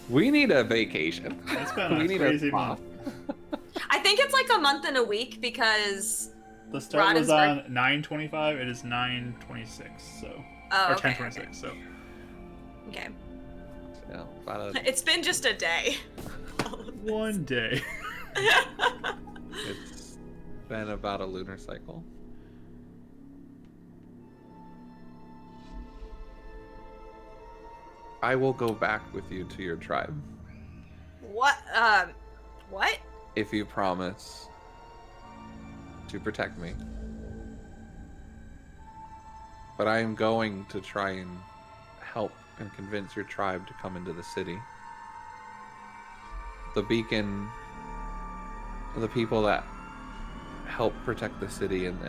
We need a vacation. It's been We a need crazy spa. month. I think it's like a month and a week because. The start was Rodden's on 9:25. It is 9:26. So Oh, or okay. 10:26. So Okay. Yeah, about a, It's been just a day. one day. it's been about a lunar cycle. I will go back with you to your tribe. What? What? if you promise to protect me. But I am going to try and help and convince your tribe to come into the city. The beacon, the people that help protect the city and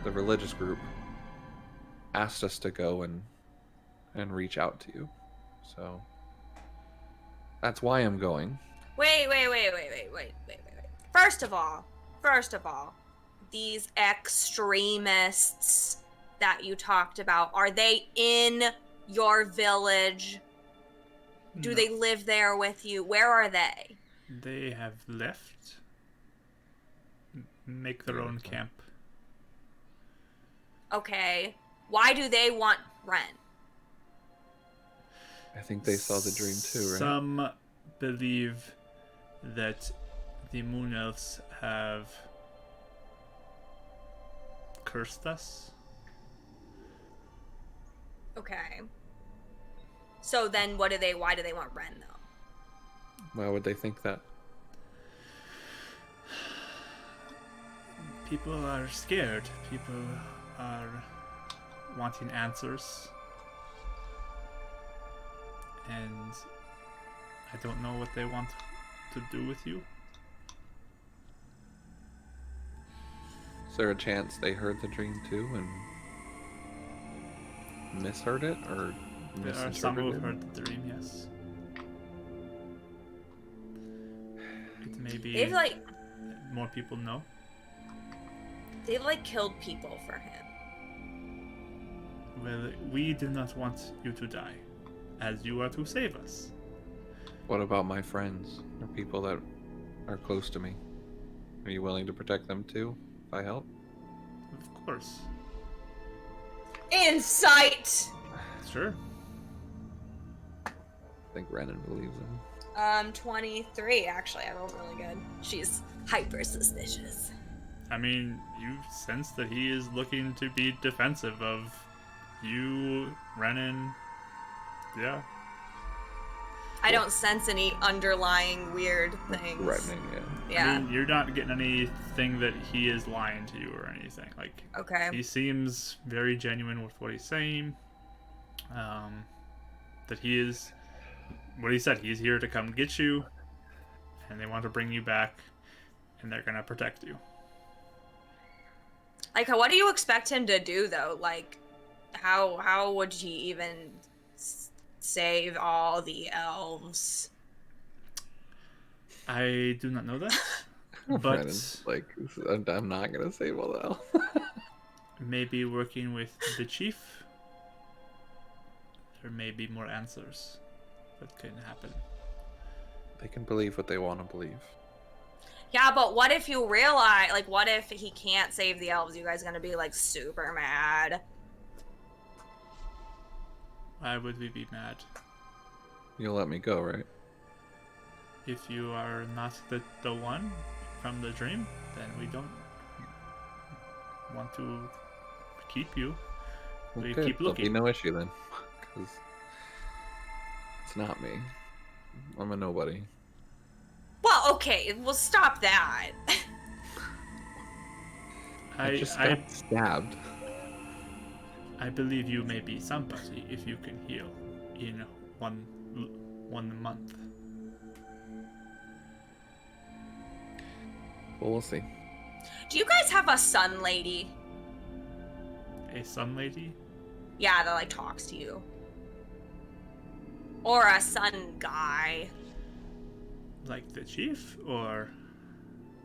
the religious group asked us to go and reach out to you. So that's why I'm going. Wait. First of all, these extremists that you talked about, are they in your village? Do No. they live there with you? Where are they? They have left. Make their own camp. Okay. Why do they want Ren? I think they saw the dream too, right? Some believe that the Moon Elves have cursed us. Okay. So then why do they want Ren though? Why would they think that? People are scared. People are wanting answers. And I don't know what they want to do with you. Is there a chance they heard the dream too and misheard it or There are some who have misinterpreted it? heard the dream, yes. It may be They've like more people know. killed people for him. Well, we do not want you to die, as you are to save us. What about my friends or people that are close to me? Are you willing to protect them too, if I help? Of course. Insight! Sure. I think Renan believes him. 23 actually. I rolled really good. She's hyper suspicious. I mean, you sense that he is looking to be defensive of you, Renan. Yeah. I don't sense any underlying weird things. Threatening, yeah. Yeah. I mean, you're not getting anything that he is lying to you or anything. Like, Okay. he seems very genuine with what he's saying. That he is, what he said, he's here to come get you, and they want to bring you back, and they're gonna protect you. Like, what do you expect him to do, though? Like, how would he even save all the elves? I do not know that, but Renan's like, I'm not gonna save all the elves. maybe working with the chief, there may be more answers that can happen. They can believe what they want to believe. Yeah, but what if you realize, like, what if he can't save the elves? You guys gonna be, like, super mad? Why would we be mad? You'll let me go, right? If you are not the one from the dream, then we don't want to keep you. We Okay, keep there'll be looking. no issue then. Because it's not me. I'm a nobody. Well, okay, well, stop that. I just got stabbed. I believe you may be somebody if you can heal in one month. Well, we'll see. Do you guys have a sun lady? A sun lady? Yeah, that, like, talks to you. Or a sun guy. Like the chief, or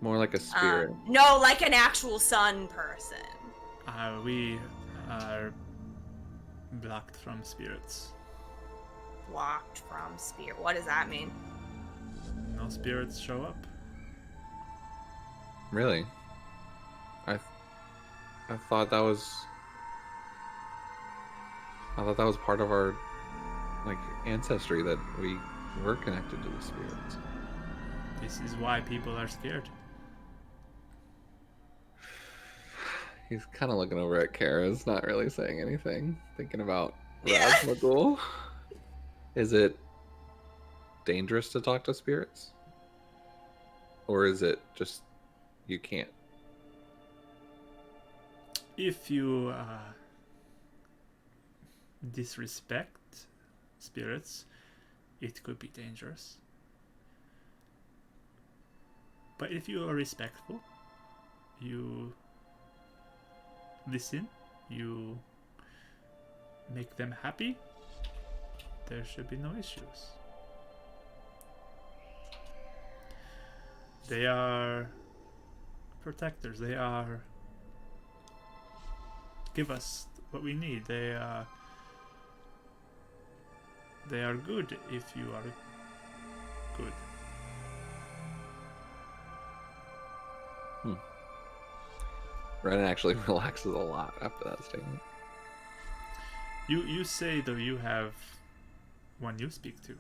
More like a spirit. No, like an actual sun person. we are blocked from spirits. Blocked from spirit. What does that mean? No spirits show up. Really? I thought that was. I thought that was part of our, like, ancestry, that we were connected to the spirits. This is why people are scared. He's kind of looking over at Kara's, not really saying anything. Thinking about Yeah. Razmagul. Is it dangerous to talk to spirits? Or is it just you can't? If you disrespect spirits, it could be dangerous. But if you are respectful, you listen, you make them happy, there should be no issues. They are protectors. They are give us what we need. They are good if you are good. Renan actually relaxes a lot after that statement. You say though you have one you speak to.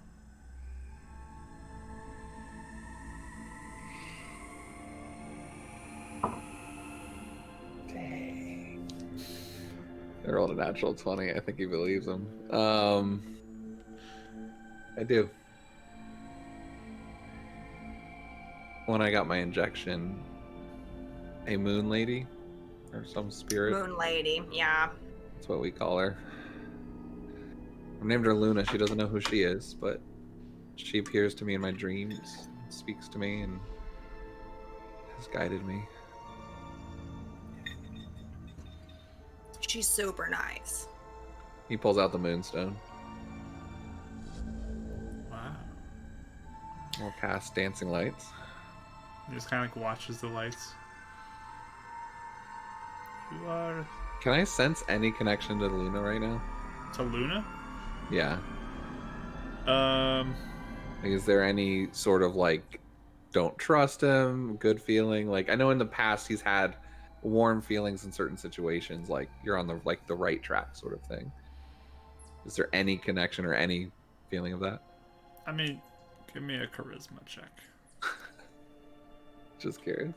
Dang. I rolled a natural 20. I think he believes him. I do. When I got my injection, a moon lady or some spirit. Moon lady, yeah. That's what we call her. I named her Luna. She doesn't know who she is, but she appears to me in my dreams, speaks to me, and has guided me. She's super nice. He pulls out the moonstone. Wow. We'll cast dancing lights. He just kind of like watches the lights. You are Can I sense any connection to Luna right now? to Luna? Yeah. Like, Is there any sort of like, don't trust him, good feeling? Like, I know in the past he's had warm feelings in certain situations, like you're on the right track sort of thing. Is there any connection or any feeling of that? I mean, give me a charisma check. Just curious.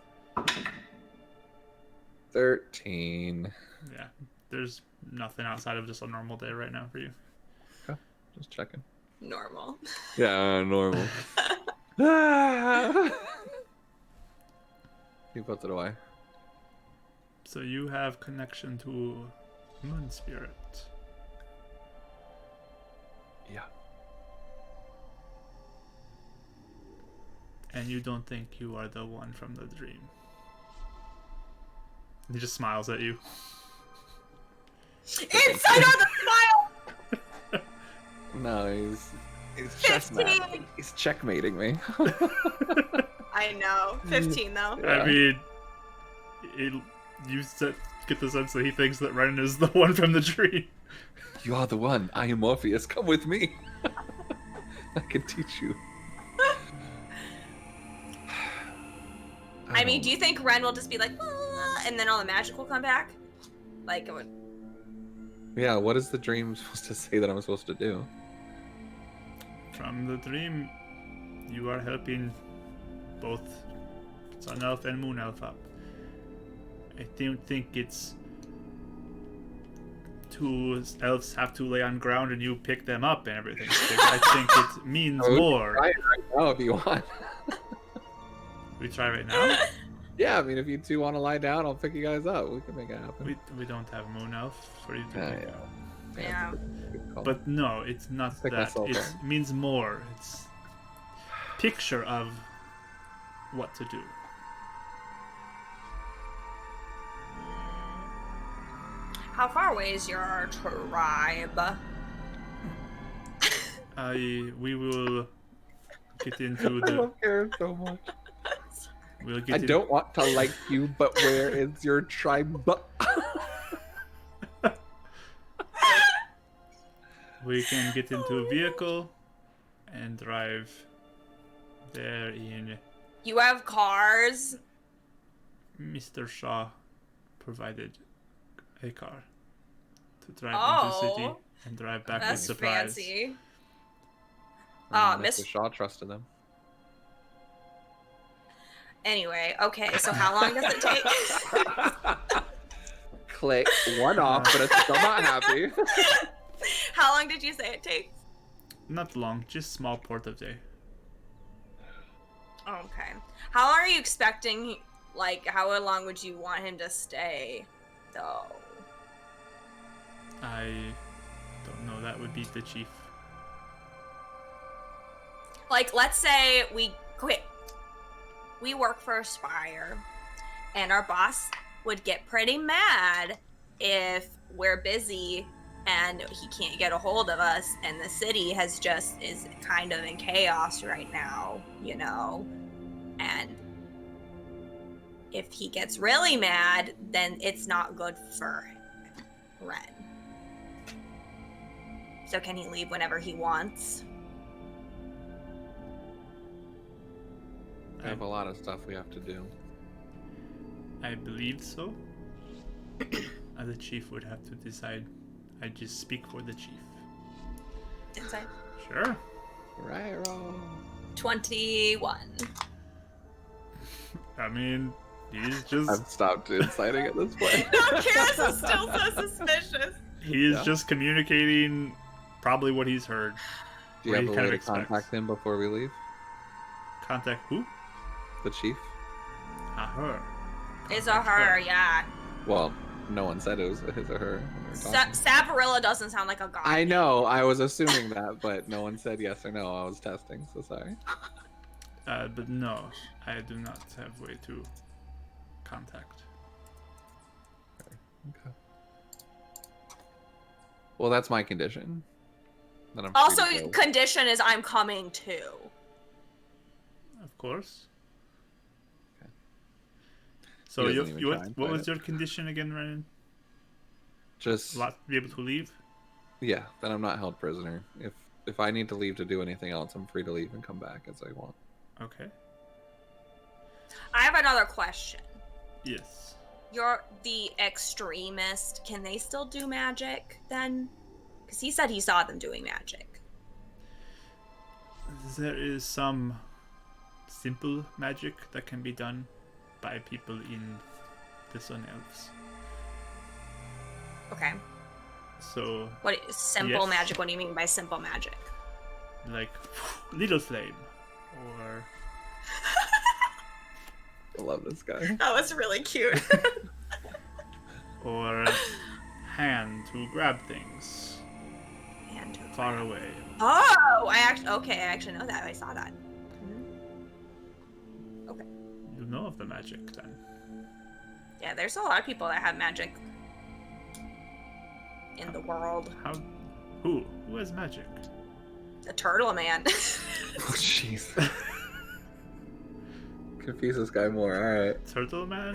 13. Yeah, there's nothing outside of just a normal day right now for you. Okay, just checking. Normal. Yeah, normal. He puts it away. So you have connection to moon spirit. Yeah. And you don't think you are the one from the dream. He just smiles at you. Inside on the smile! No, he's 15! He's checkmating me. I know. 15 though. Yeah. I mean, get the sense that he thinks that Renan is the one from the dream. You are the one. I am Morpheus. Come with me. I can teach you. I mean, do you think Ren will just be like, "Ah," and then all the magic will come back? Like, it would... Yeah, what is the dream supposed to say that I'm supposed to do? From the dream, you are helping both Sun Elf and Moon Elf up. I don't think it's two elves have to lay on ground and you pick them up and everything. I think it means more. Try it right now if you want. We try right now? Yeah, I mean, if you two want to lie down, I'll pick you guys up. We can make it happen. We don't have Moon Elf for you to pick up. Yeah. Good call. But no, it's not Pick that. myself It up. means more. It's picture of what to do. How far away is your tribe? We will get into I the. love Karen so much. We'll get I don't want to like you, but where is your tribe? We can get into a vehicle and drive there in. You have cars? Mr. Shaw provided a car to drive into the city Oh, and drive back with that's supplies. fancy. Mr. Miss... Shaw trusted them. Anyway, okay, so how long does it take? Click one off, but it's still not happy. How long did you say it takes? Not long, just small port of day. Okay. How are you expecting, like, how long would you want him to stay, though? I don't know. That would be the chief. Like, let's say we quit. We work for Aspire, and our boss would get pretty mad if we're busy and he can't get a hold of us, and the city is kind of in chaos right now, you know? And if he gets really mad, then it's not good for Ren. So can he leave whenever he wants? I have a lot of stuff we have to do. I believe so. The chief would have to decide. I just speak for the chief. Inside. Sure. Right, roll. 21. I mean, he's just I've stopped inciting at this point. No, Karis is still so suspicious. he's just communicating probably what he's heard. Do you What have he a kind way of to contact expects. him before we leave? Contact who? The chief? Her. It's a her, yeah. Well, no one said it was his or her when we were talking. Savarilla doesn't sound like a god. I know, I was assuming that, but no one said yes or no. I was testing, so sorry. But no, I do not have way to contact. Okay. Well, that's my condition. That I'm free Also, to go. condition is I'm coming too. Of course. Okay. So He you, doesn't even you try and what fight was it. your condition again, Ryan? Just Be able to leave? yeah, that I'm not held prisoner. If I need to leave to do anything else, I'm free to leave and come back as I want. Okay. I have another question. Yes. You're the extremist. Can they still do magic then? Because he said he saw them doing magic. There is some simple magic that can be done by people in the Sun Elves. Okay. So, What simple Yes. magic? What do you mean by simple magic? like, little flame, or I love this guy. That was really cute. or hand to grab things And far away. oh, I actually know that. I saw that. You know of the magic then. Yeah, there's a lot of people that have magic in the world. How? Who? Who has magic? The turtle man. Oh, jeez. Confuse this guy more. All right. Turtle Man?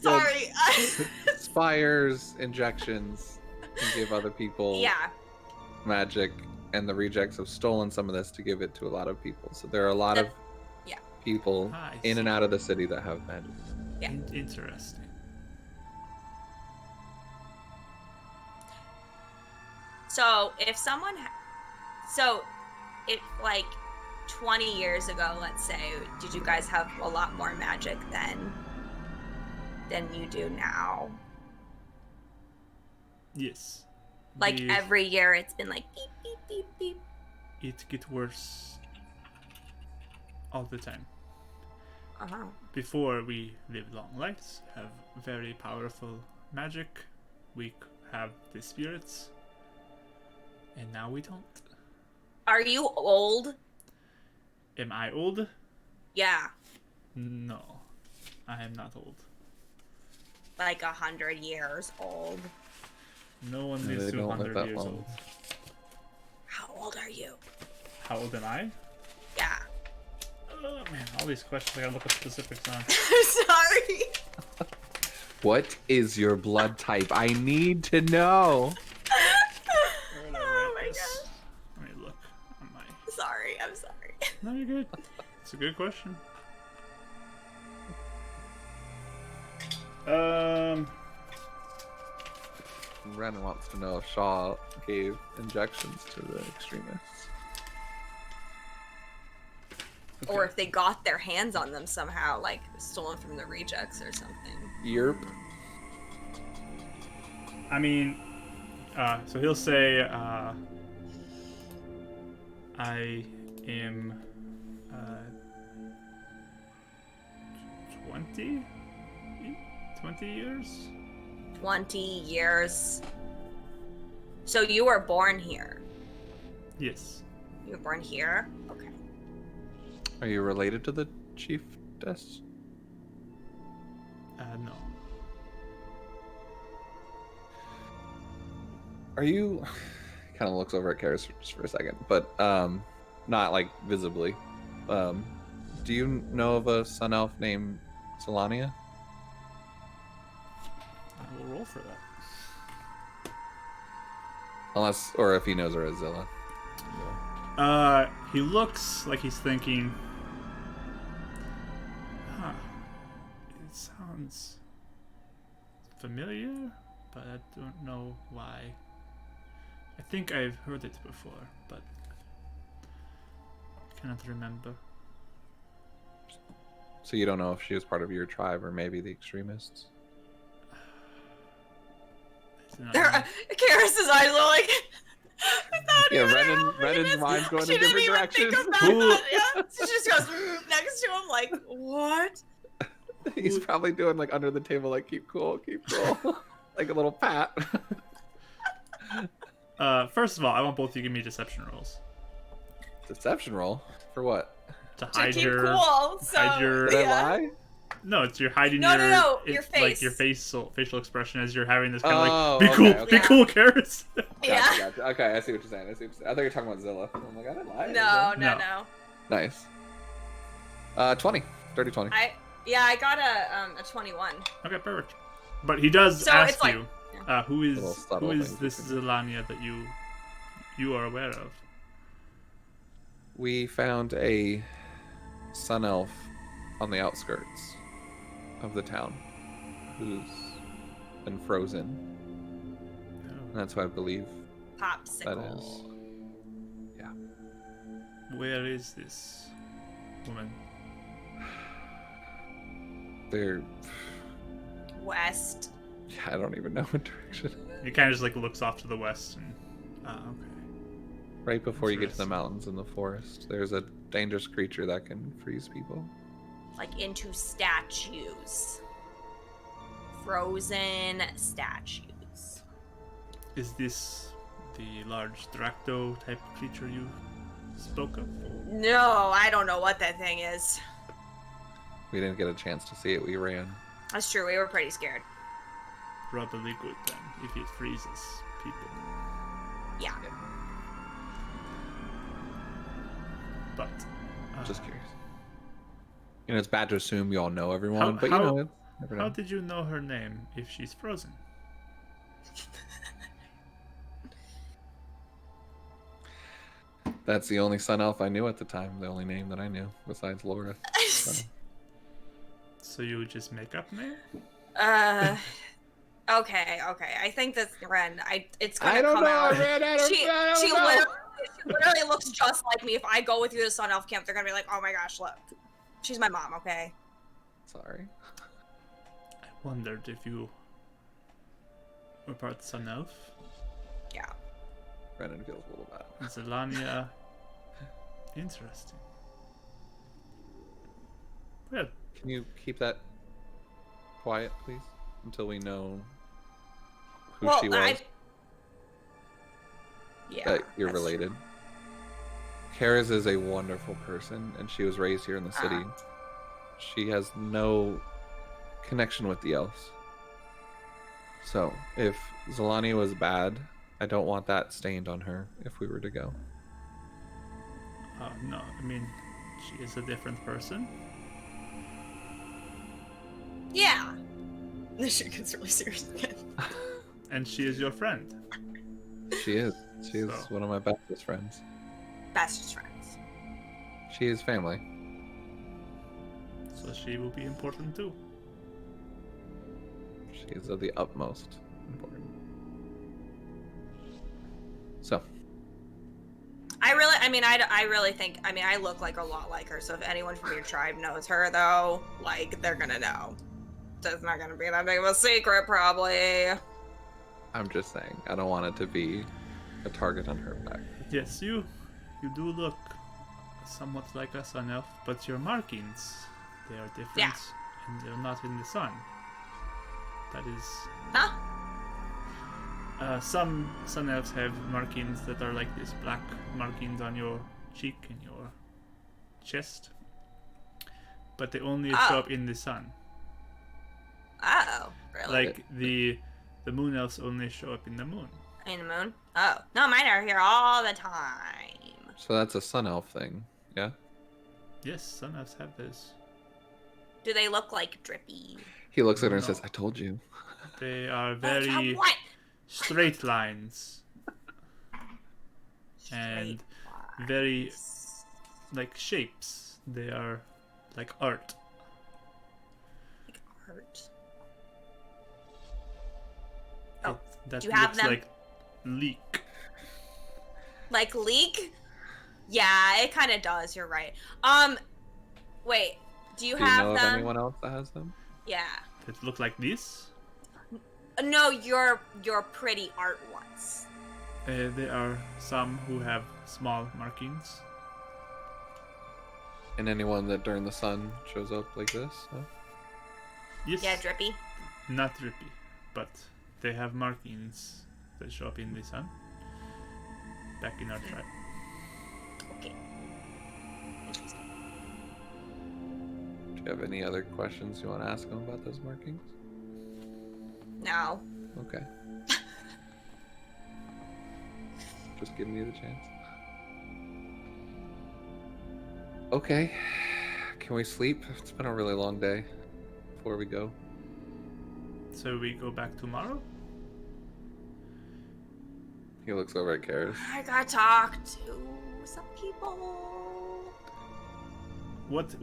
Sorry. Spires injections can give other people Yeah. magic, and the rejects have stolen some of this to give it to a lot of people. So there are a lot of Yeah. people Ah, I in and see. out of the city that have magic. Yeah. Interesting. So if someone, if like 20 years ago, let's say, did you guys have a lot more magic then than you do now? Yes. Like The- every year, it's been like beep beep beep beep. It gets worse all the time. Uh-huh. Before we live long lives, have very powerful magic, we have the spirits, and now we don't. Are you old? Am I old? Yeah, No, I am not old. like 100 years old. No one No, lives they to don't live 100 that years long. old. How old are you? How old am I? Yeah. Oh man, all these questions I gotta look up specifics on. Sorry. What is your blood type? I need to know. Where would I Oh write my this? gosh. Let me look on my. Sorry. I'm sorry. No, you're good. It's a good question. Ren wants to know if Shaw gave injections to the extremists. Or if they got their hands on them somehow, like stolen from the rejects or something. Yerp. I mean, so he'll say, I am 20? 20 years? 20 years. So you were born here? Yes. You were born here? Okay. Are you related to the chiefess? No. Are you? Kind of looks over at Karis just for a second, but not like visibly. Do you know of a sun elf named Solania? I will roll for that. Unless, or if he knows her as Zilla. He looks like he's thinking. Huh. It sounds familiar, but I don't know why. I think I've heard it before, but I cannot remember. So you don't know if she was part of your tribe or maybe the extremists? Karis's eyes are like. Yeah, Renan's mind's going in different directions. Yeah. So she just goes next to him like, what? He's probably doing like under the table, like keep cool, like a little pat. First of all, I want both of you to give me deception rolls. Deception roll for what? To To hide keep your. cool. So hide your. Did yeah. I lie? No, it's you're hiding No, your your like your face. facial expression as you're having this kind of Oh, like be cool, okay. be cool, Karis. Yeah. Gotcha. Okay, I see what you're saying. I thought you were talking about Zilla. I'm like, I didn't lie. No. Nice. 20. Dirty 20. I got a 21. Okay, perfect. But he does So ask it's like- you, who is Little subtle this things you can- Zelania that you are aware of? We found a sun elf on the outskirts of the town who's been frozen. And that's who I believe Popsicle. that is. Yeah. Where is this woman? They're. West. I don't even know what direction. He kind of just like looks off to the west and okay. Right before you get to the Interesting. mountains in the forest, there's a dangerous creature that can freeze people. Like into statues. Frozen statues. Is this the large Dracto type creature you spoke of? No, I don't know what that thing is. We didn't get a chance to see it. We ran. That's true. We were pretty scared. Probably good then, if it freezes people. Yeah. But Just curious. You know, it's bad to assume you all know everyone, How- but how- you know, it's never how know. did you know her name if she's frozen? That's the only sun elf I knew at the time. The only name that I knew besides Laura. So you would just make up name? Okay. I think that's Ren. It's gonna I don't come know, out. Ren. I don't She know. literally looks just like me. If I go with you to Sun Elf camp, they're gonna be like, "Oh my gosh, look, she's my mom." Okay. Sorry. I wondered if you were part Sun Elf. Yeah. Brennan feels a little bad. Zelania. Interesting. Well, Can you keep that quiet, please, until we know who she was? Yeah. That you're that's related. Karis is a wonderful person, and she was raised here in the city. She has no connection with the elves. So, if Zelania was bad, I don't want that stained on her if we were to go. no, I mean, she is a different person. Yeah. This shit gets really serious again. And she is your friend. She is. She is So- one of my bestest friends. Bestest friends. She is family. So she will be important too. She is of the utmost important. So, I really think, I look like a lot like her, so if anyone from your tribe knows her, though, like, they're gonna know. That's not gonna be that big of a secret, probably. I'm just saying, I don't want it to be a target on her back. Yes, you do look somewhat like a Sun Elf, but your markings, they are different. Yeah. and they're not in the sun. That is. Huh? Some Sun Elves have markings that are like this black markings on your cheek and your chest, but they only show up in the sun. Oh, really? Like the Moon Elves only show up in the moon. In the moon? Oh. No, mine are here all the time. So that's a Sun Elf thing, yeah? Yes, Sun Elves have this. Do they look like Drippy? He looks at her and No. says, I told you. They are Yeah, very what? straight lines and Straight very lines. like shapes. They are like art. Like art. Oh, That do you have looks them? like leek. Like leek? Yeah, it kind of does. You're right. Wait. Do you Do you have know them? of anyone else that has them? Yeah. That look like this. No, your pretty art ones. There are some who have small markings. And anyone that during the sun shows up like this? Huh? Yes, Yeah, Drippy. not drippy, but they have markings that show up in the sun. Back in our tribe. Okay. Interesting. Do you have any other questions you want to ask them about those markings? No. Okay. Just giving you the chance. Okay. Can we sleep? It's been a really long day before we go. So we go back tomorrow? He looks over at Karis. I gotta talk to some people. What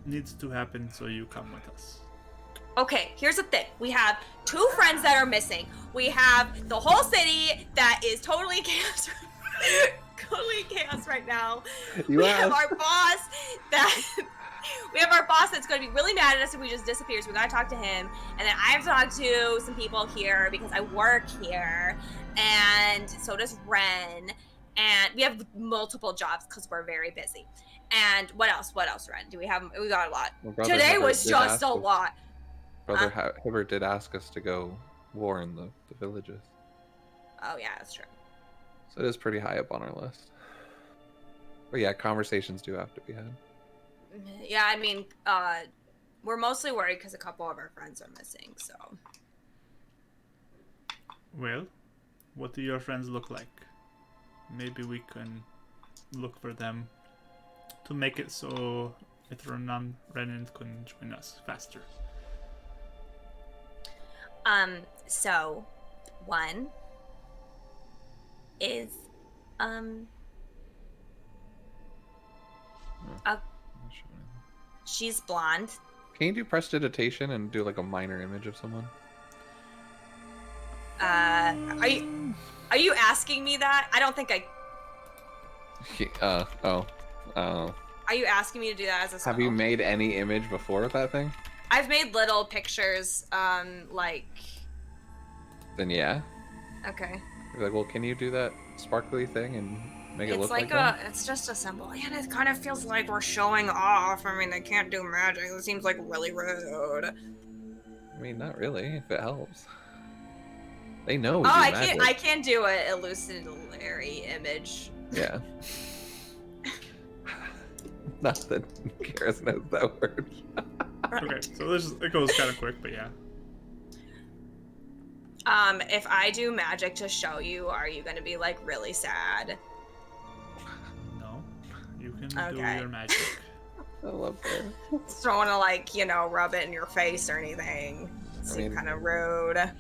needs to happen so you come with us? Okay, here's the thing. We have 2 friends that are missing. We have the whole city that is totally chaos. Totally chaos right now. We have our boss that we have our boss that's going to be really mad at us if we just disappear. So we got to talk to him, and then I have to talk to some people here because I work here, and so does Ren. And we have multiple jobs because we're very busy. And what else? What else, Ren? We got a lot. My brother Today Hibbert was did just ask a us- lot. Brother Hibbert did ask us to go war in the villages. Oh yeah, that's true. So it is pretty high up on our list. But yeah, conversations do have to be had. Yeah, I mean, we're mostly worried because a couple of our friends are missing. So Well, what do your friends look like? Maybe we can look for them to make it so Renan can join us faster. So one is she's blonde. Can you do prestidigitation and do like a minor image of someone? Are you asking me that? I don't think I. Are you asking me to do that as a spell? Have you made any image before with that thing? I've made little pictures, like. Then yeah. Okay. You're like, well, can you do that sparkly thing and make it It's look like that? it's just a symbol, and it kind of feels like we're showing off. I mean, they can't do magic. It seems like really rude. I mean, not really. If it helps, they know. We Oh, do I magic. can't do an illusionary image. Yeah. Not that Karis knows that word. Okay, so it goes kind of quick, but yeah. If I do magic to show you, are you gonna be like really sad? No, you can Okay. do your magic. I love that. Just don't want to like rub it in your face or anything. Seem mean- kind of rude. I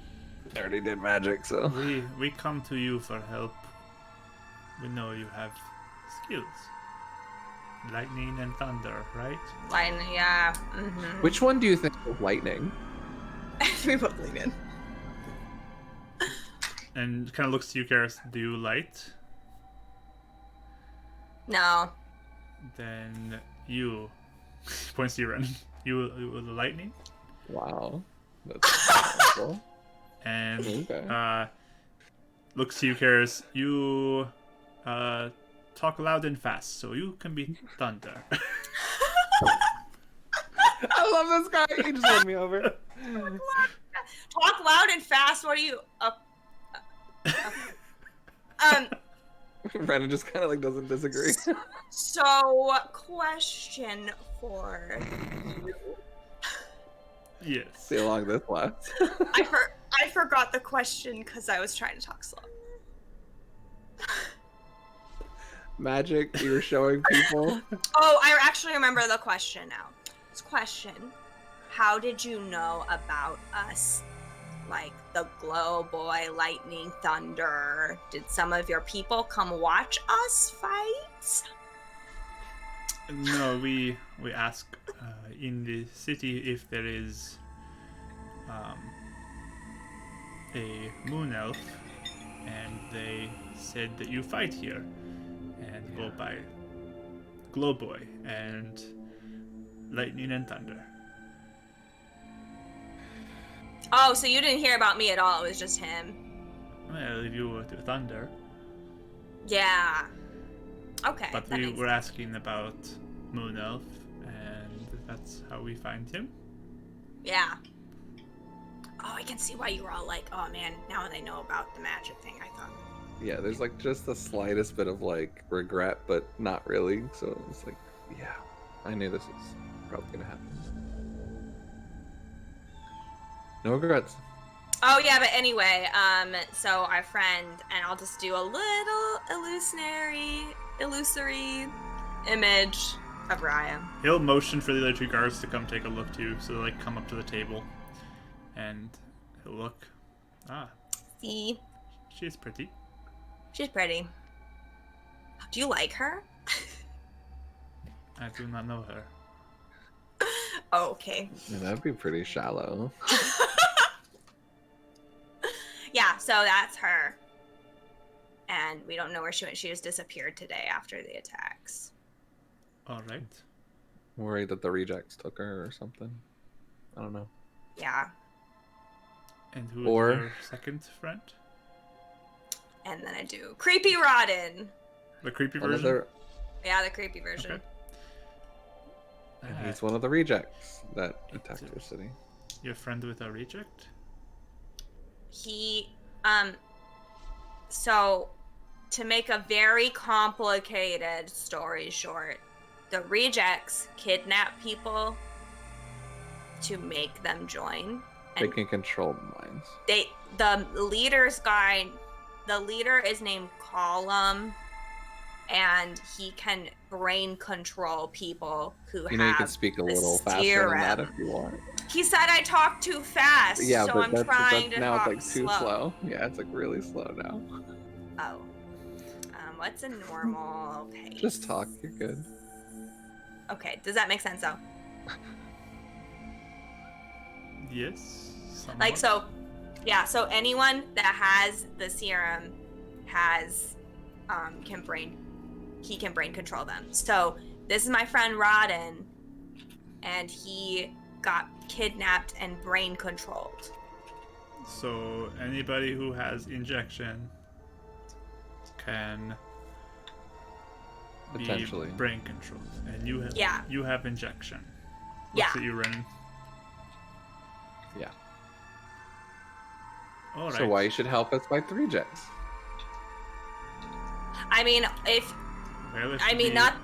already did magic, so. We come to you for help. We know you have skills. Lightning and thunder, right? Lightning, yeah. Mm-hmm. Which one do you think is lightning? We both lean in. And kind of looks to you, Karis. Do you light? No. Then you points to you, Ren. You the lightning, Wow. That's powerful. and Okay. looks to you, Karis. You talk loud and fast, so you can be thunder. I love this guy. He just won me over. Talk loud and fast. What are you? Okay. Brennan just kind of like doesn't disagree. So, question for you. Yes. See how long this lasts. I forgot the question because I was trying to talk slow. Magic, you were showing people. Oh, I actually remember the question now. This question: how did you know about us? Like the Glow Boy, Lightning, Thunder. Did some of your people come watch us fight? No, we ask in the city if there is a moon elf, and they said that you fight here and go by Glowboy and Lightning and Thunder. Oh, so you didn't hear about me at all. It was just him. Well, if you were to Thunder, Yeah. Okay. but that we makes were sense. asking about Moon Elf, and that's how we find him. Yeah. Oh, I can see why you were all like, oh man, now they know about the magic thing. I thought. Yeah, there's like just the slightest bit of like regret, but not really. So it's like, yeah, I knew this was probably gonna happen. No regrets. Oh yeah, but anyway, so our friend, and I'll just do a little illusory image of Raya. He'll motion for the other two guards to come take a look too, so they like come up to the table, and he'll look. Ah, See, she's pretty. she's pretty. Do you like her? I do not know her. Oh, okay. Yeah, that'd be pretty shallow. Yeah, so that's her. And we don't know where she went. She just disappeared today after the attacks. All right. Worried that the rejects took her or something. I don't know. Yeah. And who Or- is your second friend? And then I do Creepy Rodden. The creepy One of version. the, Yeah, the creepy version. Okay. and he's one of the rejects that attacked It's- your city. Your friend with a reject? He, so to make a very complicated story short, the rejects kidnap people to make them join. They And can control minds. the leader is named Column, and he can brain control people who You know, you have can speak a the little faster than that serum. if you want. He said I talk too fast, Yeah, so but I'm that's trying to now talk it's like too slow. Yeah, it's like really slow now. Oh. What's a normal pace? Just talk. You're good. Okay, does that make sense though? Yes. Like somewhat. so anyone that has the serum has can brain control them. So this is my friend Rodden, and he got kidnapped and brain controlled. So anybody who has injection can be Potentially. brain controlled, and you have Yeah. you have injection. Yeah. Looks at you, Renan. Yeah. All right. So why you should help us fight the rejects? I mean, if Well, if I mean the, not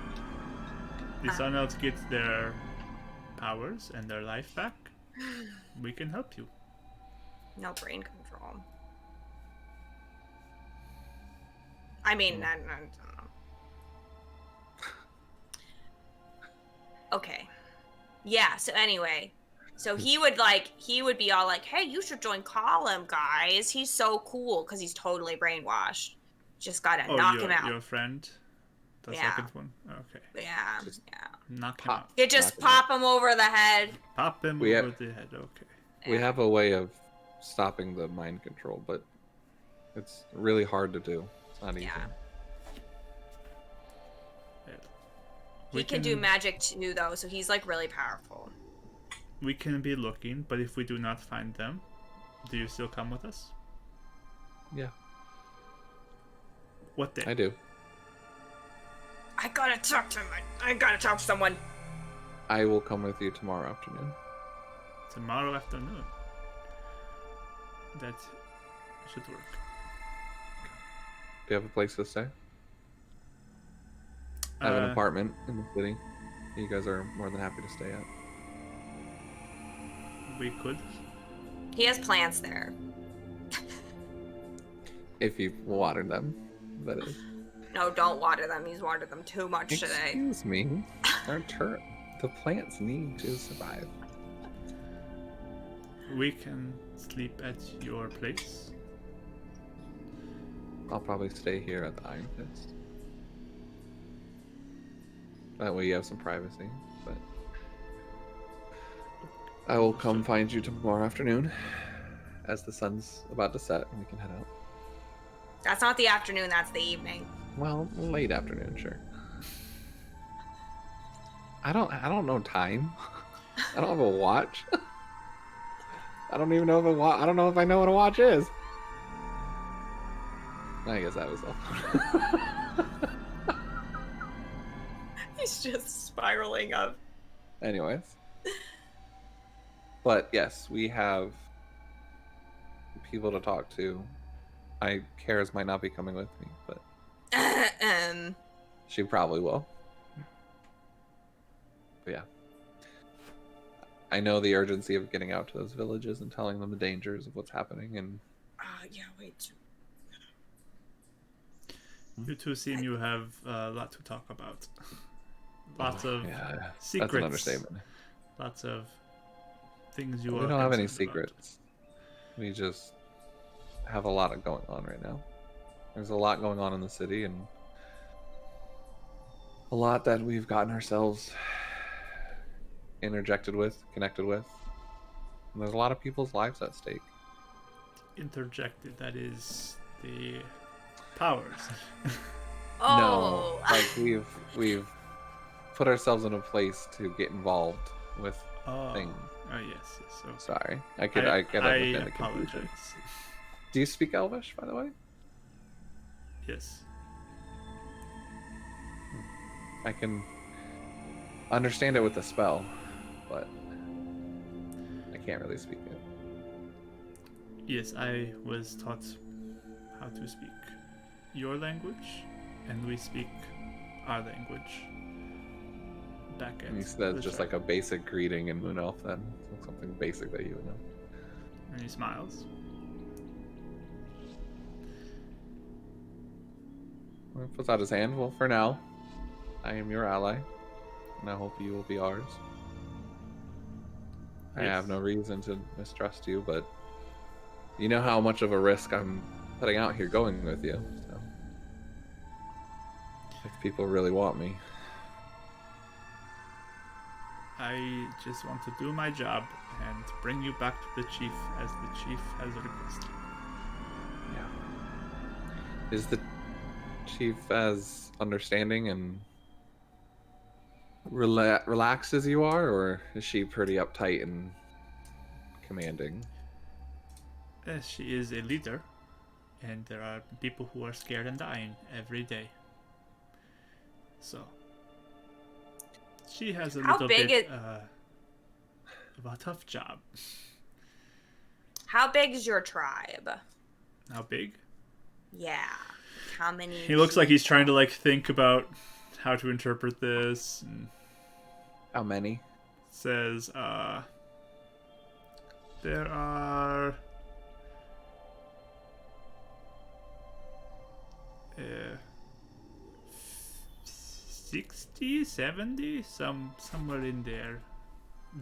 the Sun Elves get their powers and their life back, we can help you. no brain control. I mean, I don't know. Okay. Yeah, so anyway. So he would be all like, hey, you should join Column, guys. He's so cool because he's totally brainwashed. Just gotta knock him out. Your friend, the Yeah. second one. Okay, Yeah, Just yeah. knock him pop. out. You just Knock him pop him over the head. Pop him We over have- the head. Okay. We have a way of stopping the mind control, but it's really hard to do. It's not easy. Yeah. Yeah. He can do magic too, though, so he's like really powerful. We can be looking, but if we do not find them, do you still come with us? Yeah, What day? I do. I gotta talk to him. I gotta talk to someone. I will come with you tomorrow afternoon. Tomorrow afternoon. That should work. Do you have a place to stay? I have an apartment in the city. You guys are more than happy to stay at. We could. He has plants there. If you watered them, that is. No, don't water them. He's watered them too much today. Excuse me. The plants need to survive. We can sleep at your place. I'll probably stay here at the Iron Fist. That way you have some privacy, but I will come find you tomorrow afternoon as the sun's about to set and we can head out. That's not the afternoon, that's the evening. Well, late afternoon, sure. I don't know time. I don't have a watch. I don't even know if I don't know if I know what a watch is. I guess that was all. He's just spiraling up. Anyways. But yes, we have people to talk to. Karis might not be coming with me, but she probably will. But yeah. I know the urgency of getting out to those villages and telling them the dangers of what's happening, and yeah, wait. You two seem you have a lot to talk about. Lots of secrets. That's an understatement. Lots of things you We don't have any secrets. We just have a lot going on right now. There's a lot going on in the city, and a lot that we've gotten ourselves interjected with, connected with. And there's a lot of people's lives at stake. Interjected, that is the powers. Oh. No, like we've put ourselves in a place to get involved with things. Oh yes. So sorry, I understand the confusion. apologize. Do you speak Elvish, by the way? Yes. I can understand it with the spell, but I can't really speak it. Yes, I was taught how to speak your language, and we speak our language. Back at And you said just like a basic greeting in Moon Elf, then something basic that you would know. And he smiles. Well, puts out his hand. Well, for now, I am your ally, and I hope you will be ours. I Yes. have no reason to mistrust you, but you know how much of a risk I'm putting out here going with you. So, if people really want me, I just want to do my job and bring you back to the chief as the chief has requested. yeah. Is the chief as understanding and relaxed as you are, or is she pretty uptight and commanding? She is a leader, and there are people who are scared and dying every day. So, she has a How little big bit of a tough job. How big is your tribe? How big? Yeah. How many? He looks like he's trying to like think about how to interpret this, and How many? says there are 60, 70, somewhere in there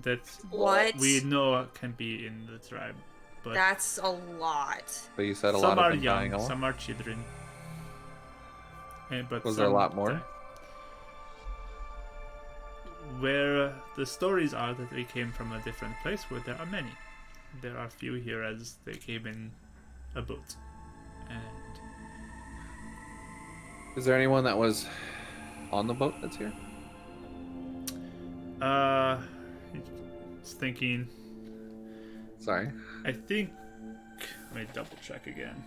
that What? we know can be in the tribe. But That's a lot. But you said a some lot are of them dying young, off. some are children. But Was there a some lot more? die. Where the stories are that they came from a different place, where there are many. There are few here as they came in a boat. And Is there anyone that was on the boat that's here? he's thinking. Sorry. I think. Let me double check again.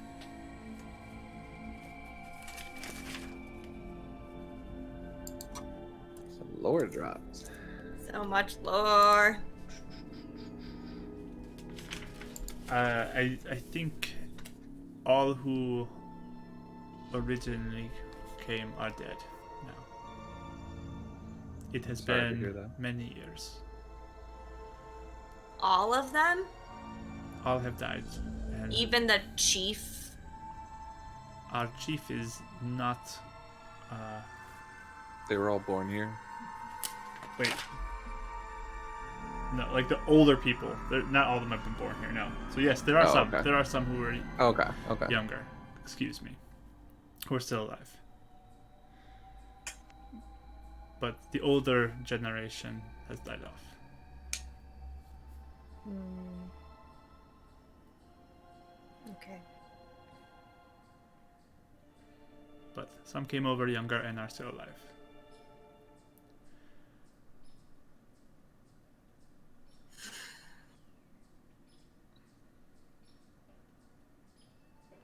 Some lore drops. So much lore. I think all who originally came are dead now. It has Sorry to hear been that. many years. All of them? All have died. And Even the chief? our chief is not... They were all born here. wait. No, like the older people. Not all of them have been born here, no. So yes, there are Oh, some. okay. There are some who are Okay. younger. Excuse me. Who are still alive. But the older generation has died off. Okay. But some came over younger and are still alive.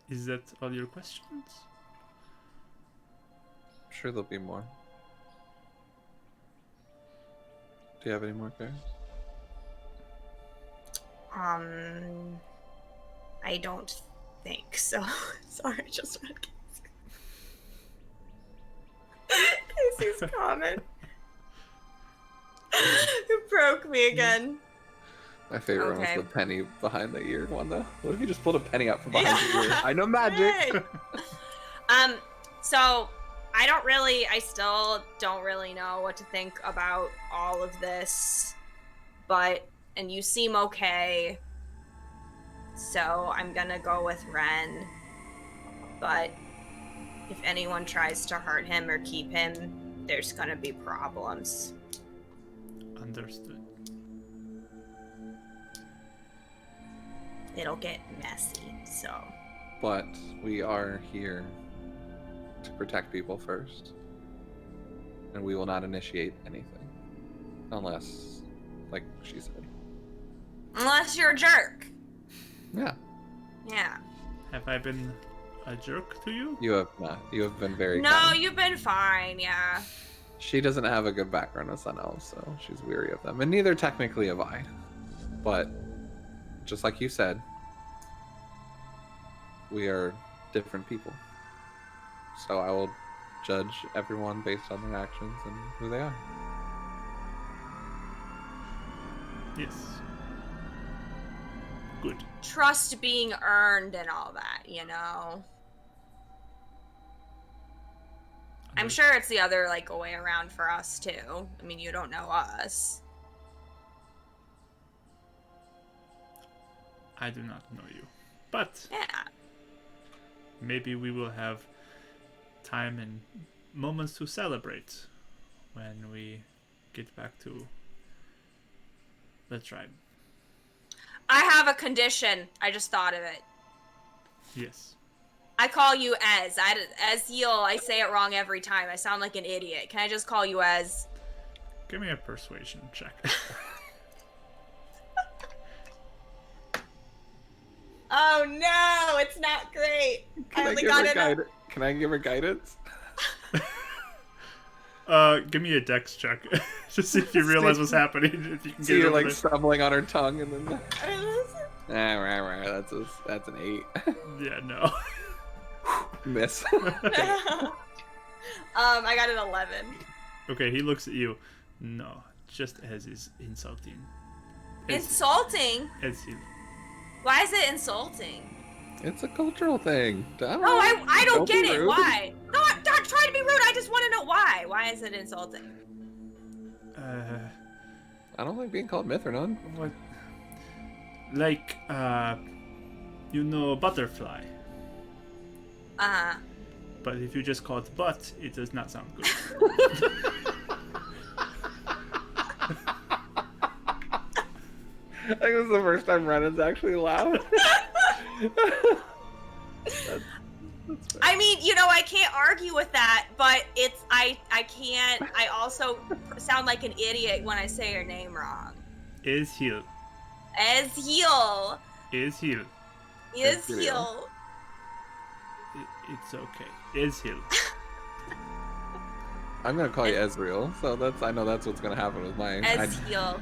Is that all your questions? I'm sure there'll be more. Do you have any more, Claire? I don't think so. Sorry, just read Casey's comment. It broke me again. My favorite one Okay. was the penny behind the ear one, though. What if you just pulled a penny out from behind your ear? I know magic. Right. So I still don't really know what to think about all of this, and you seem okay, so I'm gonna go with Ren, but if anyone tries to hurt him or keep him, there's gonna be problems. Understood. It'll get messy, so. But we are here to protect people first. And we will not initiate anything. Unless, like she said. Unless you're a jerk. Yeah. Yeah. Have I been a jerk to you? You have not. You have been very No, kind. you've been fine, yeah. She doesn't have a good background with Sun Elves, so she's weary of them. And neither technically have I. But, just like you said, we are different people. So I will judge everyone based on their actions and who they are. Yes. Good. Trust being earned and all that, you know? I'm sure it's the other, like, way around for us, too. I mean, you don't know us. I do not know you. But Yeah. maybe we will have time and moments to celebrate when we get back to the tribe. I have a condition. I just thought of it. Yes. I call you Ez. Ezeal, I say it wrong every time. I sound like an idiot. Can I just call you Ez? Give me a persuasion check. Oh no, it's not great. Can I give her guidance? Give me a dex check. Just see if you realize what's happening. If you can See get it her over like there. stumbling on her tongue and then that's an 8. Yeah, no. Miss. I got an 11. Okay, he looks at you. No, just as is insulting. Insulting? As he, Why is it insulting? It's a cultural thing. Oh, I don't get be it. rude. Why? No, I'm not trying to be rude. I just want to know why. Why is it insulting? I don't like being called Mithranon. what? Like, you know, butterfly. Uh-huh. But if you just call it butt, it does not sound good. I think this is the first time Renan's actually laughed. I mean, you know, I can't argue with that, but I can't. I also sound like an idiot when I say your name wrong. Is heal. Ezeal. Is heal. Ezeal. It's okay. Is heal. I'm gonna call you Ezreal, so I know that's what's gonna happen with mine. Ezreal.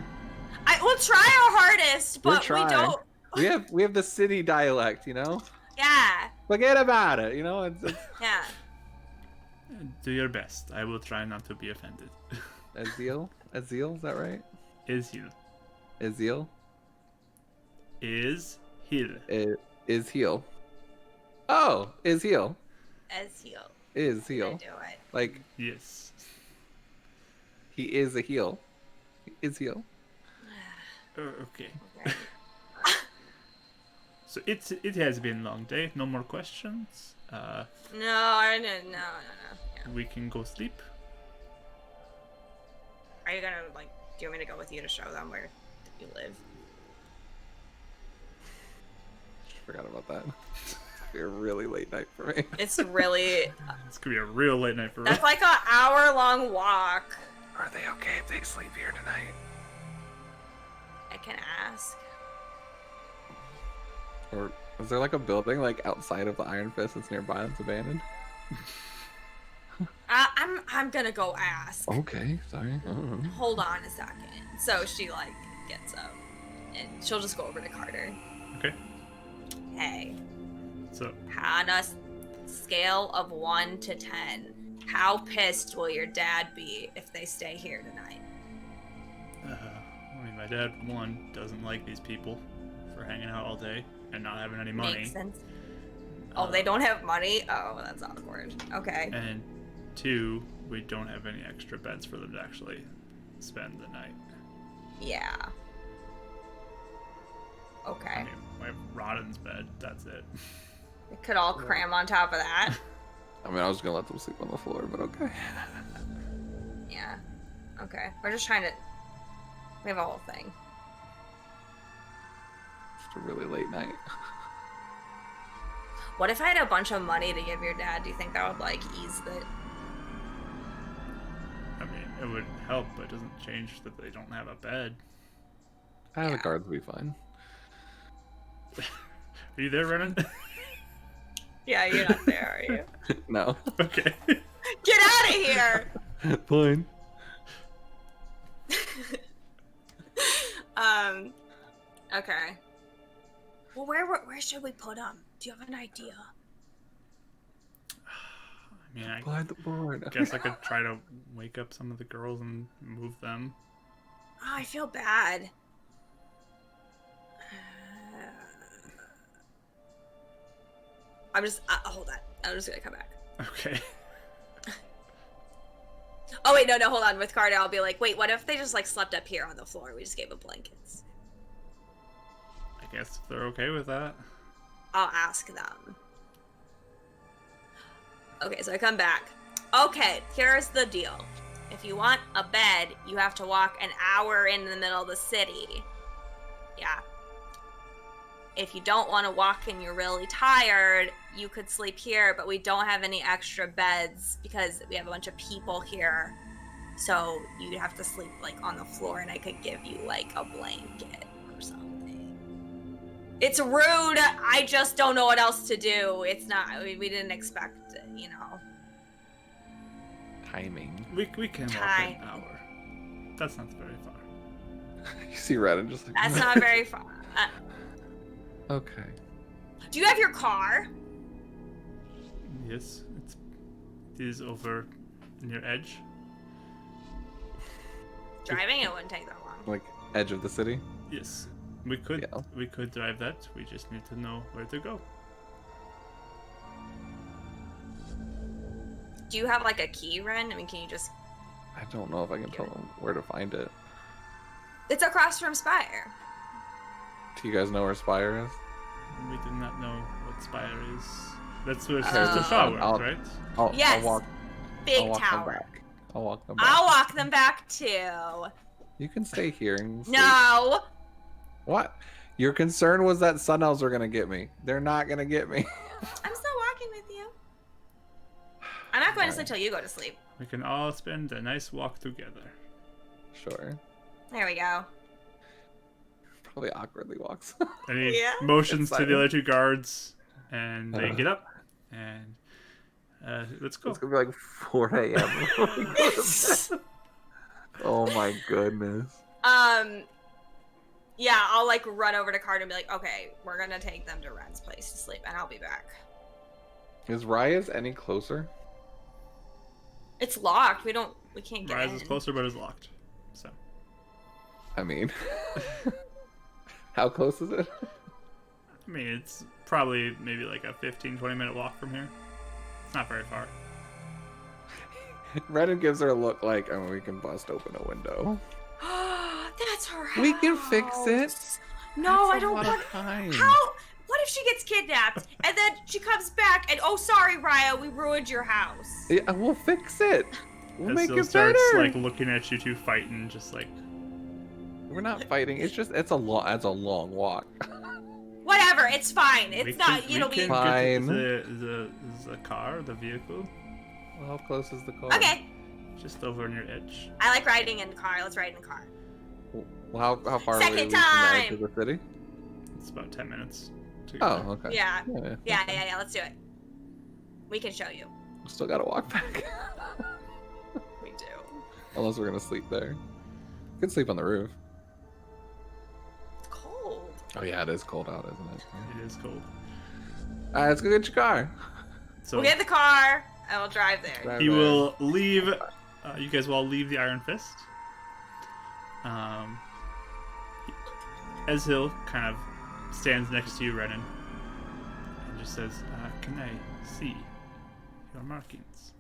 I will try our hardest, We're but we trying. don't. We have the city dialect, you know. Yeah. Forget about it, you know. It's Yeah. Do your best. I will try not to be offended. Ezreal, is that right? Is heal. Ezreal Is heal. is heal. Oh, is heal. Ezreal. Is I heal. do it. Like Yes. he is a heel. Is heal. Okay. Okay. So it has been a long day. No more questions. No. Yeah. We can go sleep. Are you gonna like? Do you want me to go with you to show them where you live? Forgot about that. It's gonna be a really late night for me. It's really. It's gonna be a real late night for us. That's like an hour-long walk. Are they okay if they sleep here tonight? I can ask. Or is there like a building like outside of the Iron Fist that's nearby that's abandoned? I'm gonna go ask. Okay, sorry. Hold on a second. So she like gets up, and she'll just go over to Carter. Okay. Hey, So on a scale of 1 to 10, how pissed will your dad be if they stay here tonight? I mean, my dad doesn't like these people for hanging out all day and not having any money. Makes sense. Oh, they don't have money? Oh, that's awkward. Okay. And 2, we don't have any extra beds for them to actually spend the night. Yeah. I Okay. mean, we have Rodden's bed. That's it. We could all cram on top of that. I mean, I was gonna let them sleep on the floor, but okay. Yeah. Okay. We're just trying to. We have a whole thing. Just a really late night. What if I had a bunch of money to give your dad? Do you think that would like ease the? I mean, it would help, but it doesn't change that they don't have a bed. The Yeah. guards will be fine. Are you there, Brennan? Yeah, you're not there, are you? No. Okay. Get out of here! Fine. Okay. Well, where should we put them? Do you have an idea? I mean, I By the board. guess I could try to wake up some of the girls and move them. Oh, I feel bad. I'm just hold on. I'm just gonna come back. Okay. Oh wait, no, hold on. With Carter, I'll be like, wait, what if they just like slept up here on the floor? We just gave them blankets. I guess if they're okay with that. I'll ask them. Okay, so I come back. Okay, here's the deal. If you want a bed, you have to walk an hour in the middle of the city. Yeah. If you don't want to walk and you're really tired, you could sleep here, but we don't have any extra beds because we have a bunch of people here. So you'd have to sleep like on the floor, and I could give you like a blanket or something. It's rude. I just don't know what else to do. It's not, we didn't expect it, you know. Timing. We can walk Time. an hour. That's not very far. You see Radin just like. That's not very far. Okay. Do you have your car? Yes, it is over near Edge. Driving it wouldn't take that long. Like edge of the city. Yes, we could. Yeah. We could drive that. We just need to know where to go. Do you have like a key, Ren? I mean, can you just? I don't know if I can tell them where to find it. It's across from Spire. Do you guys know where Spire is? We did not know what Spire is. That's where Oh. the tower, I'll- right? Yes. I'll walk Big them tower. back. I'll walk them back. I'll walk them back too. You can stay here and sleep. No. What? Your concern was that Sun Elves are gonna get me. They're not gonna get me. I'm still walking with you. I'm not going to sleep till you go to sleep. We can all spend a nice walk together. Sure. There we go. Probably awkwardly walks. And he Yeah. motions to the Exciting. other 2 guards, and they get up, and Let's go. It's gonna be like 4 a.m. when we go to bed. Oh my goodness. Yeah, I'll like run over to Carter and be like, okay, we're gonna take them to Ren's place to sleep, and I'll be back. Is Raya's any closer? It's locked. We can't get Rise in. is closer, but is locked. So. I mean, how close is it? I mean, it's probably maybe like a 15-20 minute walk from here. It's not very far. Renan gives her a look like, oh, we can bust open a window. That's her house. We can fix it. No, That's I a don't lot want. of time. How? What if she gets kidnapped and then she comes back and oh, sorry, Raya, we ruined your house. Yeah, we'll fix it. We'll make Ezil it starts better. like looking at you two fighting, just like. We're not fighting. It's a long walk. Whatever, it's fine. It's not. We It'll can be Fine. get the car, the vehicle, Well, how close is the car? okay. just over near edge. I like riding in the car. Let's ride in the car. Well, how far Second away are we from the edge time. of the city? It's about 10 minutes. To get Oh, there. okay. Yeah. Yeah. Yeah. Let's do it. We can show you. Still gotta walk back. We do. Unless we're gonna sleep there. We can sleep on the roof. It's cold. Oh yeah, it is cold out, isn't it? It is cold. Alright, let's go get your car. So We'll get the car and we'll drive there. Drive he there. will leave. You guys will all leave the Iron Fist. Ezil kind of stands next to you, Renan, and just says, "Can I see your markings?"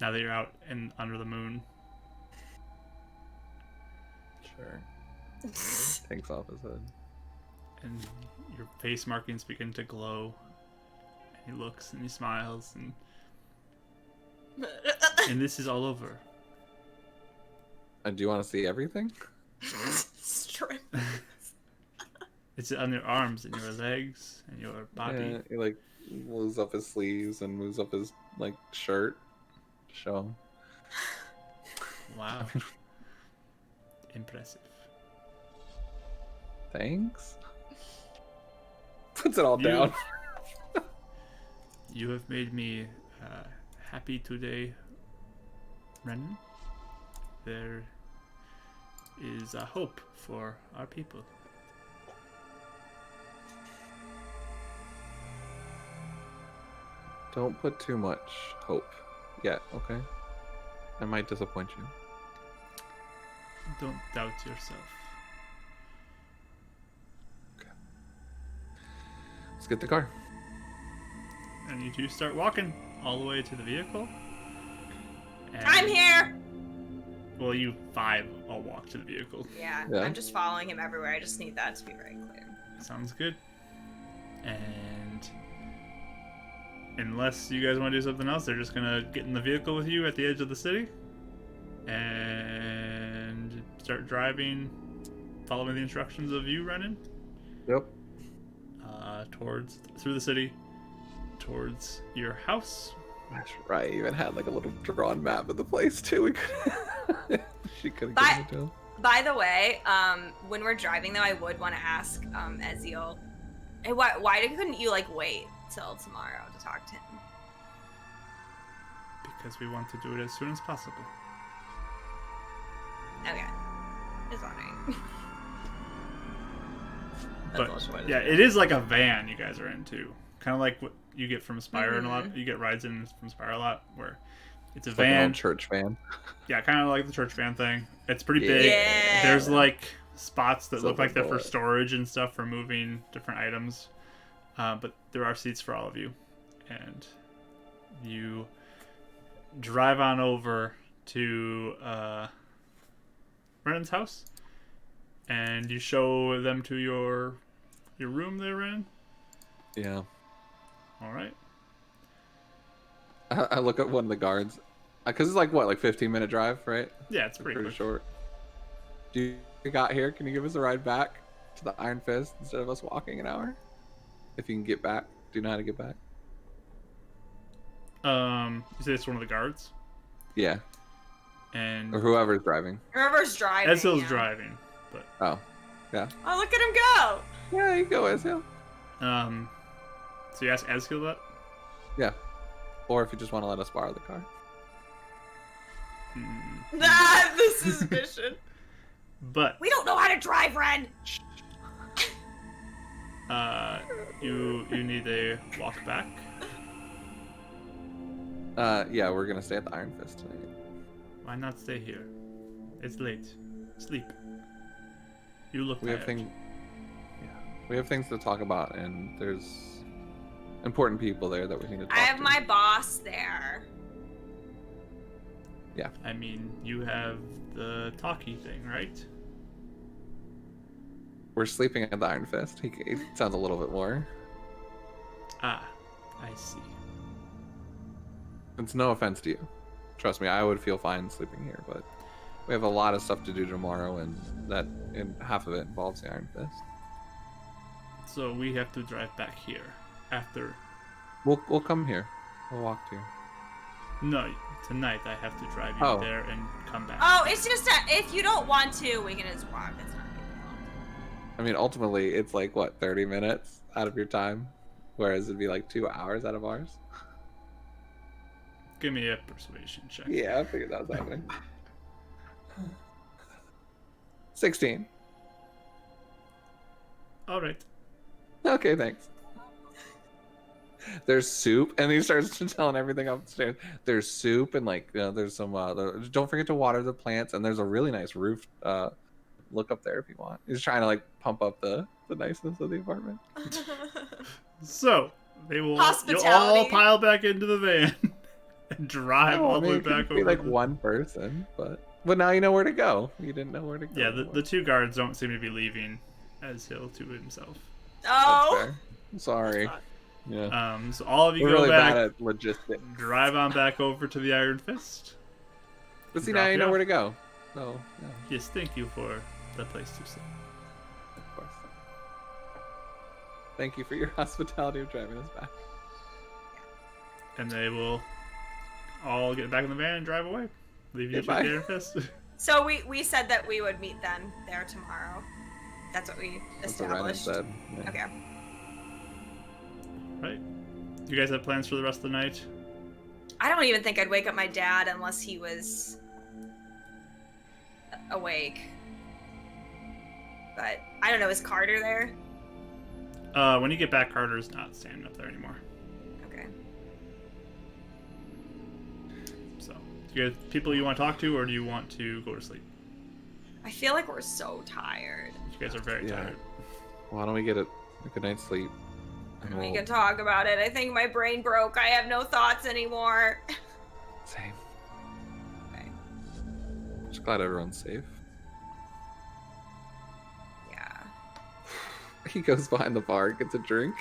Now that you're out and under the moon. Sure. Takes off his hood. And your face markings begin to glow. And he looks and he smiles, and this is all over. And do you want to see everything? Strip. It's on your arms and your legs and your body. Yeah, he like moves up his sleeves and moves up his like shirt. To show him. Wow. Impressive. Thanks. Puts it all You- down. You have made me happy today, Renan. There is a hope for our people. Don't put too much hope yet, okay? I might disappoint you. Don't doubt yourself. Let's get the car. And you two start walking all the way to the vehicle. And, I'm here. Well, you five all walk to the vehicle. Yeah, Yeah. I'm just following him everywhere. I just need that to be very clear. Sounds good. And unless you guys want to do something else, they're just gonna get in the vehicle with you at the edge of the city and start driving, following the instructions of you, Renan, Yep. through the city, towards your house. That's right. Even had like a little drawn map of the place too. We could. She could have Bye. given it to him. By the way, when we're driving though, I would want to ask Ezreal, hey, why couldn't you like wait till tomorrow to talk to him? Because we want to do it as soon as possible. Okay, just wondering. But yeah, it is like a van you guys are in too. Kind of like what you get from Spire and a lot. You get rides in from Spire a lot, where it's a It's like an van. old church van. Yeah, kind of like the church van thing. It's pretty Yeah. big. Yeah. There's like spots that look Silver like they're for bullet. storage and stuff for moving different items. But there are seats for all of you, and you drive on over to Renan's house, and you show them to your room there, Renan. Yeah. All right. I look at one of the guards, because it's like what, like 15-minute drive, right? Yeah, it's pretty quick. short. Do you got here? Can you give us a ride back to the Iron Fist instead of us walking an hour? If you can get back. Do you know how to get back? You say it's one of the guards, Yeah. and Or whoever's driving. Whoever's driving. Ezil's yeah. driving, but Oh. Yeah. Oh, look at him go! Yeah, you go, Ezreal. so you ask Ezreal that? Yeah. Or if you just want to let us borrow the car. Nah, the suspicion. But We don't know how to drive, Ren. you need a walk back. Yeah, we're gonna stay at the Iron Fist tonight. Why not stay here? It's late. Sleep. You look We tired. have things. Yeah, we have things to talk about, and there's important people there that we need to talk I have to. my boss there. Yeah. I mean, you have the talkie thing, right? We're sleeping at the Iron Fist. He sounds a little bit more. Ah, I see. It's no offense to you. Trust me, I would feel fine sleeping here, but we have a lot of stuff to do tomorrow, and half of it involves the Iron Fist. So we have to drive back here after. We'll come here. We'll walk to you. No, tonight I have to drive you Oh. there and come back. Oh, it's just that if you don't want to, we can just walk. It's not gonna I mean, ultimately, it's like, what, 30 minutes out of your time? Whereas it'd be like 2 hours out of ours? Give me a persuasion check. Yeah, I figured that was happening. 16. All right. Okay, thanks. There's soup, and he starts telling everything upstairs. There's soup, and like, there's some. Don't forget to water the plants, and there's a really nice roof. Look up there if you want. He's trying to like pump up the niceness of the apartment. So they will. You'll Hospitality. all pile back into the van and drive all the way it could back be over. like one person, but now you know where to go. You didn't know where to go. Yeah, before. the two guards don't seem to be leaving as he'll to himself. That's Oh. fair. I'm sorry. Yeah. So all of you We're go really back, bad at logistics. drive on back over to the Iron Fist. But see, Drop now you you know off. where to go. So, yeah, Yes, thank you for the place to stay. of course. Thank you for your hospitality of driving us back. And they will all get back in the van and drive away. Leave you to the Goodbye. Iron Fist. So we said that we would meet them there tomorrow. That's what we That's what Ryan established. said. Yeah. Okay. Right. You guys have plans for the rest of the night? I don't even think I'd wake up my dad unless he was awake. But I don't know. Is Carter there? When you get back, Carter's not standing up there anymore. Okay. So, do you guys people you want to talk to, or do you want to go to sleep? I feel like we're so tired. You guys are very Yeah. tired. Why don't we get a good night's sleep? And We we'll- can talk about it. I think my brain broke. I have no thoughts anymore. Same. Okay. Just glad everyone's safe. Yeah. He goes behind the bar, gets a drink.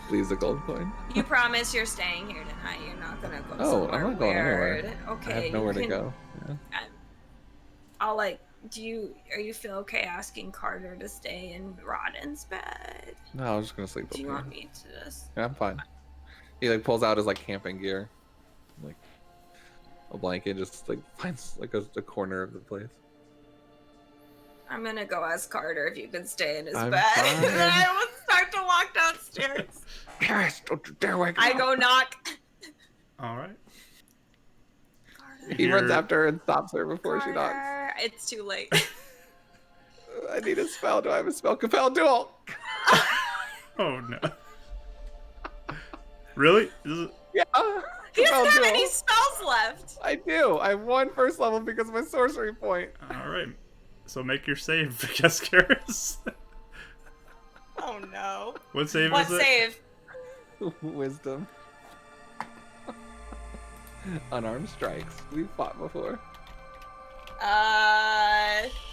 Leaves a gold coin. You promise you're staying here tonight. You're not gonna go Oh, somewhere I'm not going weird. anywhere. Okay. I have nowhere you to can- go. Yeah. I'll are you feel okay asking Carter to stay in Rodden's bed? No, I was just gonna sleep up Do you here. want me to just Yeah, I'm fine. He like pulls out his like camping gear, like a blanket, just like finds like a corner of the place. I'm gonna go ask Carter if you could stay in his I'm bed. And then fine. I will start to walk downstairs. Karis, don't you dare wake I up. go knock. All right. Carter. He runs You're- after her and stops her before she knocks. Carter. It's too late. I need a spell. Do I have a spell? Compel duel. Oh no. Really? Is it... He Compel doesn't have duel. any spells left. I do. I have one first level because of my sorcery point. All right. So make your save, I guess, Karis. Oh no. What save What is it? save? Wisdom. Unarmed strikes. We've fought before.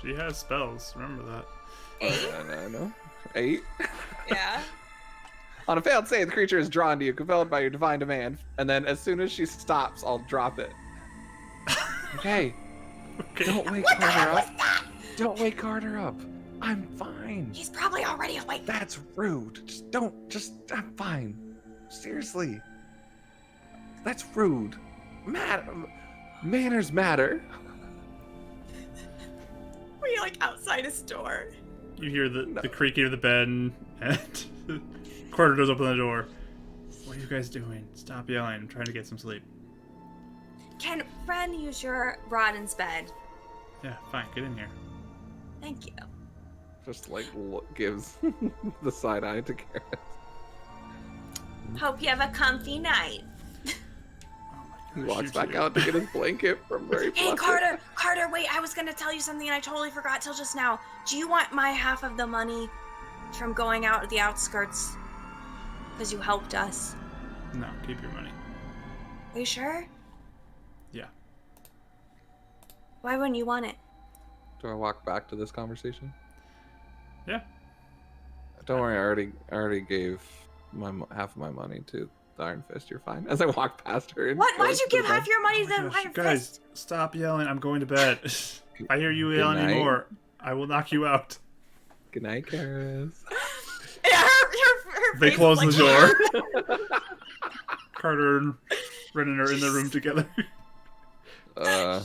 She has spells. Remember that. 8? I know. 8. Yeah. On a failed save, the creature is drawn to you, compelled by your divine demand. And then as soon as she stops, I'll drop it. Okay. Okay. Don't wake Carter up. Don't wake Carter up. I'm fine. He's probably already awake. That's rude. I'm fine. Seriously. That's rude. Manners matter. We're like outside his door. You hear the creaking of the bed, and Carter does open the door. What are you guys doing? Stop yelling. I'm trying to get some sleep. Can Ren use your Rodden's bed? Yeah, fine. Get in here. Thank you. Just like gives the side eye to Garrus. Hope you have a comfy night. Oh He my gosh, walks you back two. out to get his blanket from where he Hey, left it. Carter, wait, I was gonna tell you something and I totally forgot till just now. Do you want my half of the money from going out at the outskirts? Because you helped us. No, keep your money. Are you sure? Yeah. Why wouldn't you want it? Do I walk back to this conversation? Yeah. Don't worry, I already gave half of my money to the Iron Fist. You're fine. As I walk past her. And What? go Why'd you to give the half bed. your money Oh to my the gosh, Iron guys, Fist? stop yelling. I'm going to bed. If I hear you Good yell night. anymore, I will knock you out. Good night, Karis. Yeah, her They face close is the like- door. Carter and Renan are in the room together.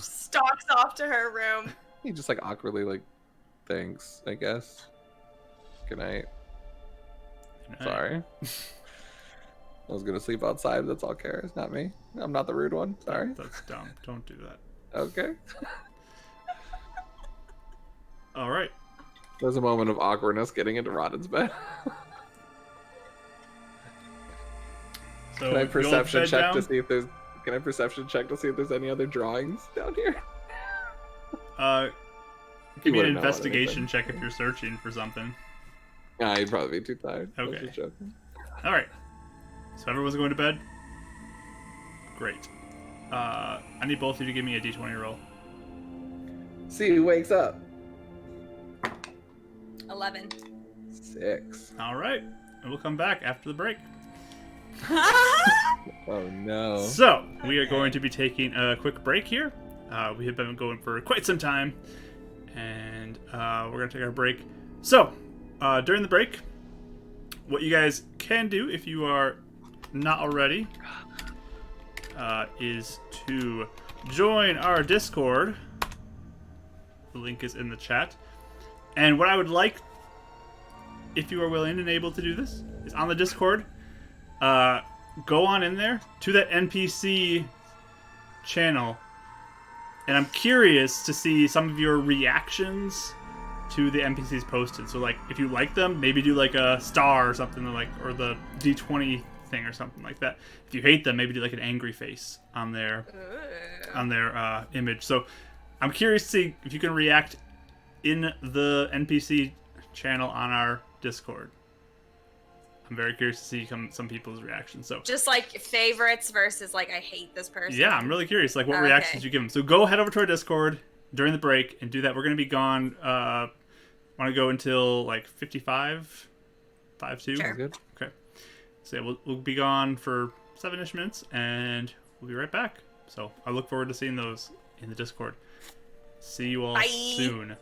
Stalks off to her room. He just like awkwardly like, thanks, I guess. Good night. Sorry. I was gonna sleep outside. That's all Karis, not me. I'm not the rude one. Sorry. That's dumb. Don't do that. Okay. All right. There's a moment of awkwardness getting into Rodden's bed. So Can I you all perception bed check down? to see if there's? Can I perception check to see if there's any other drawings down here? Give me an wouldn't know about investigation anything. check if you're searching for something. Nah, you'd probably be too tired. I was Okay. just joking. All right. So everyone's going to bed. Great. I need both of you to give me a d20 roll. See who wakes up. 11. 6. All right. And we'll come back after the break. Oh no. So, we are going to be taking a quick break here. We have been going for quite some time, and we're going to take our break. So, during the break, what you guys can do, if you are not already, is to join our Discord. The link is in the chat. And what I would like, if you are willing and able to do this, is on the Discord, go on in there to that NPC channel, and I'm curious to see some of your reactions to the NPCs posted. So, like, if you like them, maybe do like a star or something, or the D20 thing or something like that. If you hate them, maybe do like an angry face on their image. So, I'm curious to see if you can react in the NPC channel on our Discord. I'm very curious to see some people's reactions. So Just like favorites versus like I hate this person. yeah, I'm really curious. Like, what Okay. reactions you give them. So go head over to our Discord during the break and do that. We're gonna be gone. Want to go until like 55, 5-2. Sure. Good. Okay. So yeah, we'll be gone for 7-ish minutes, and we'll be right back. So I look forward to seeing those in the Discord. See you all Bye. soon.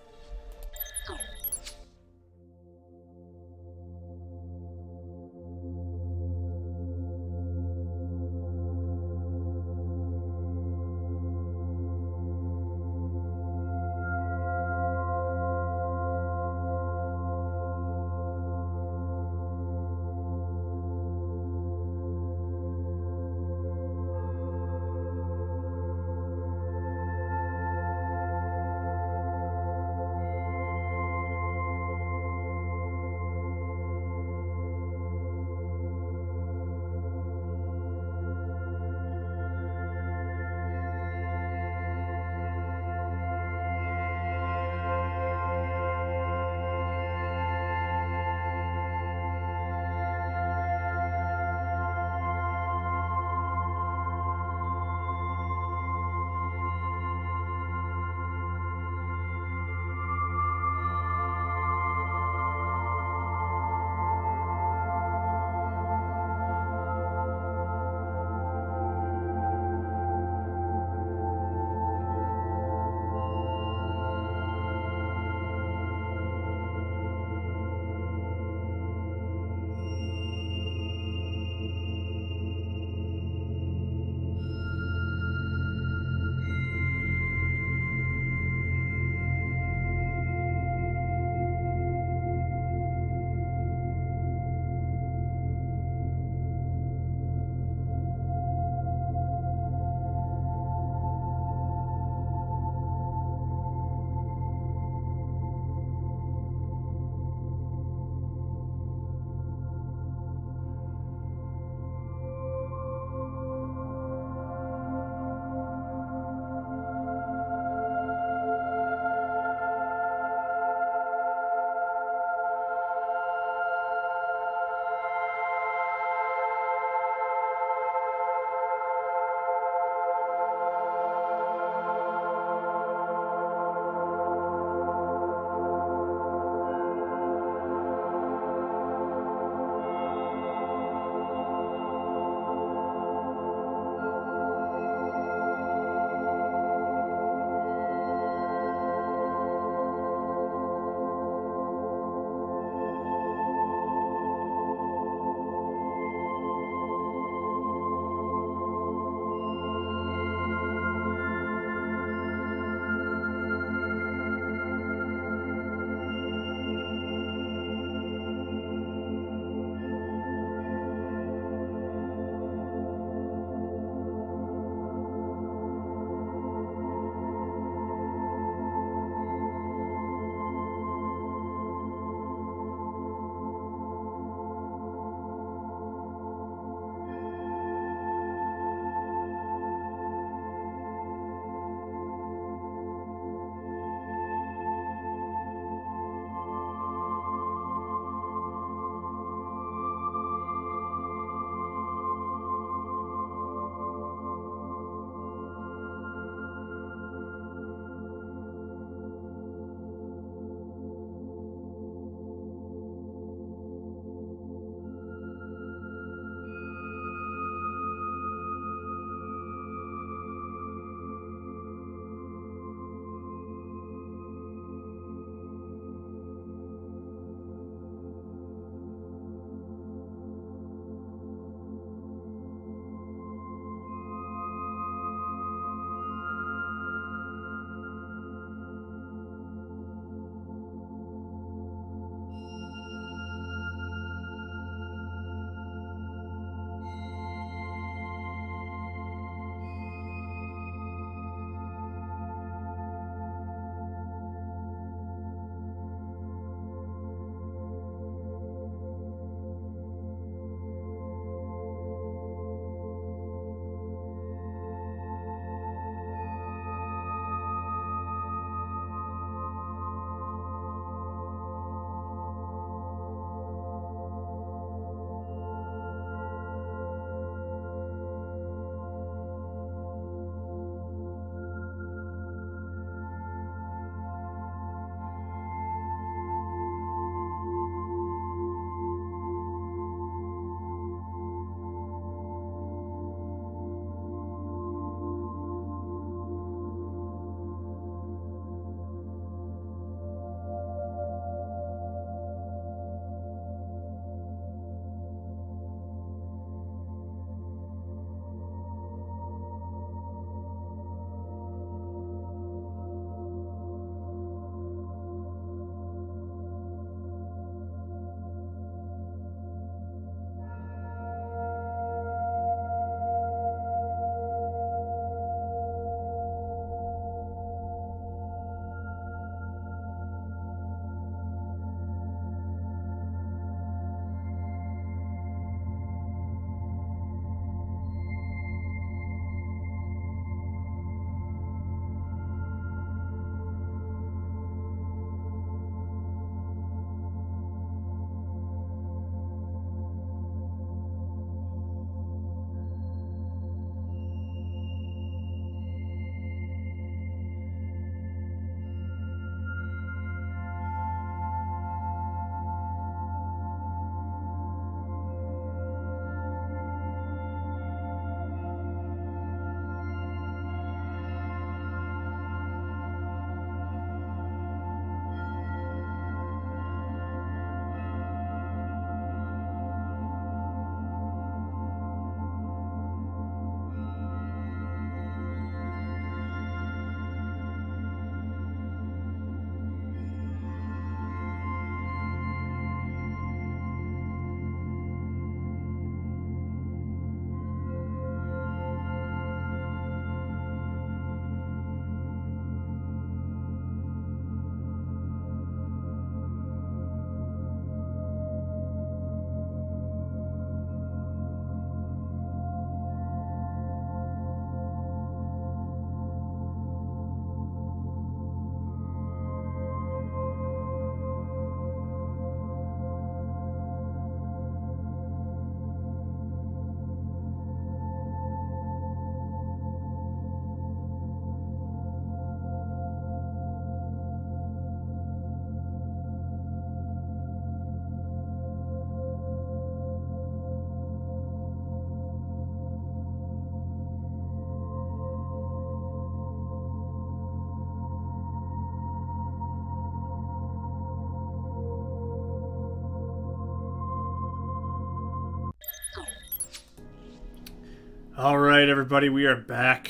All right, everybody, we are back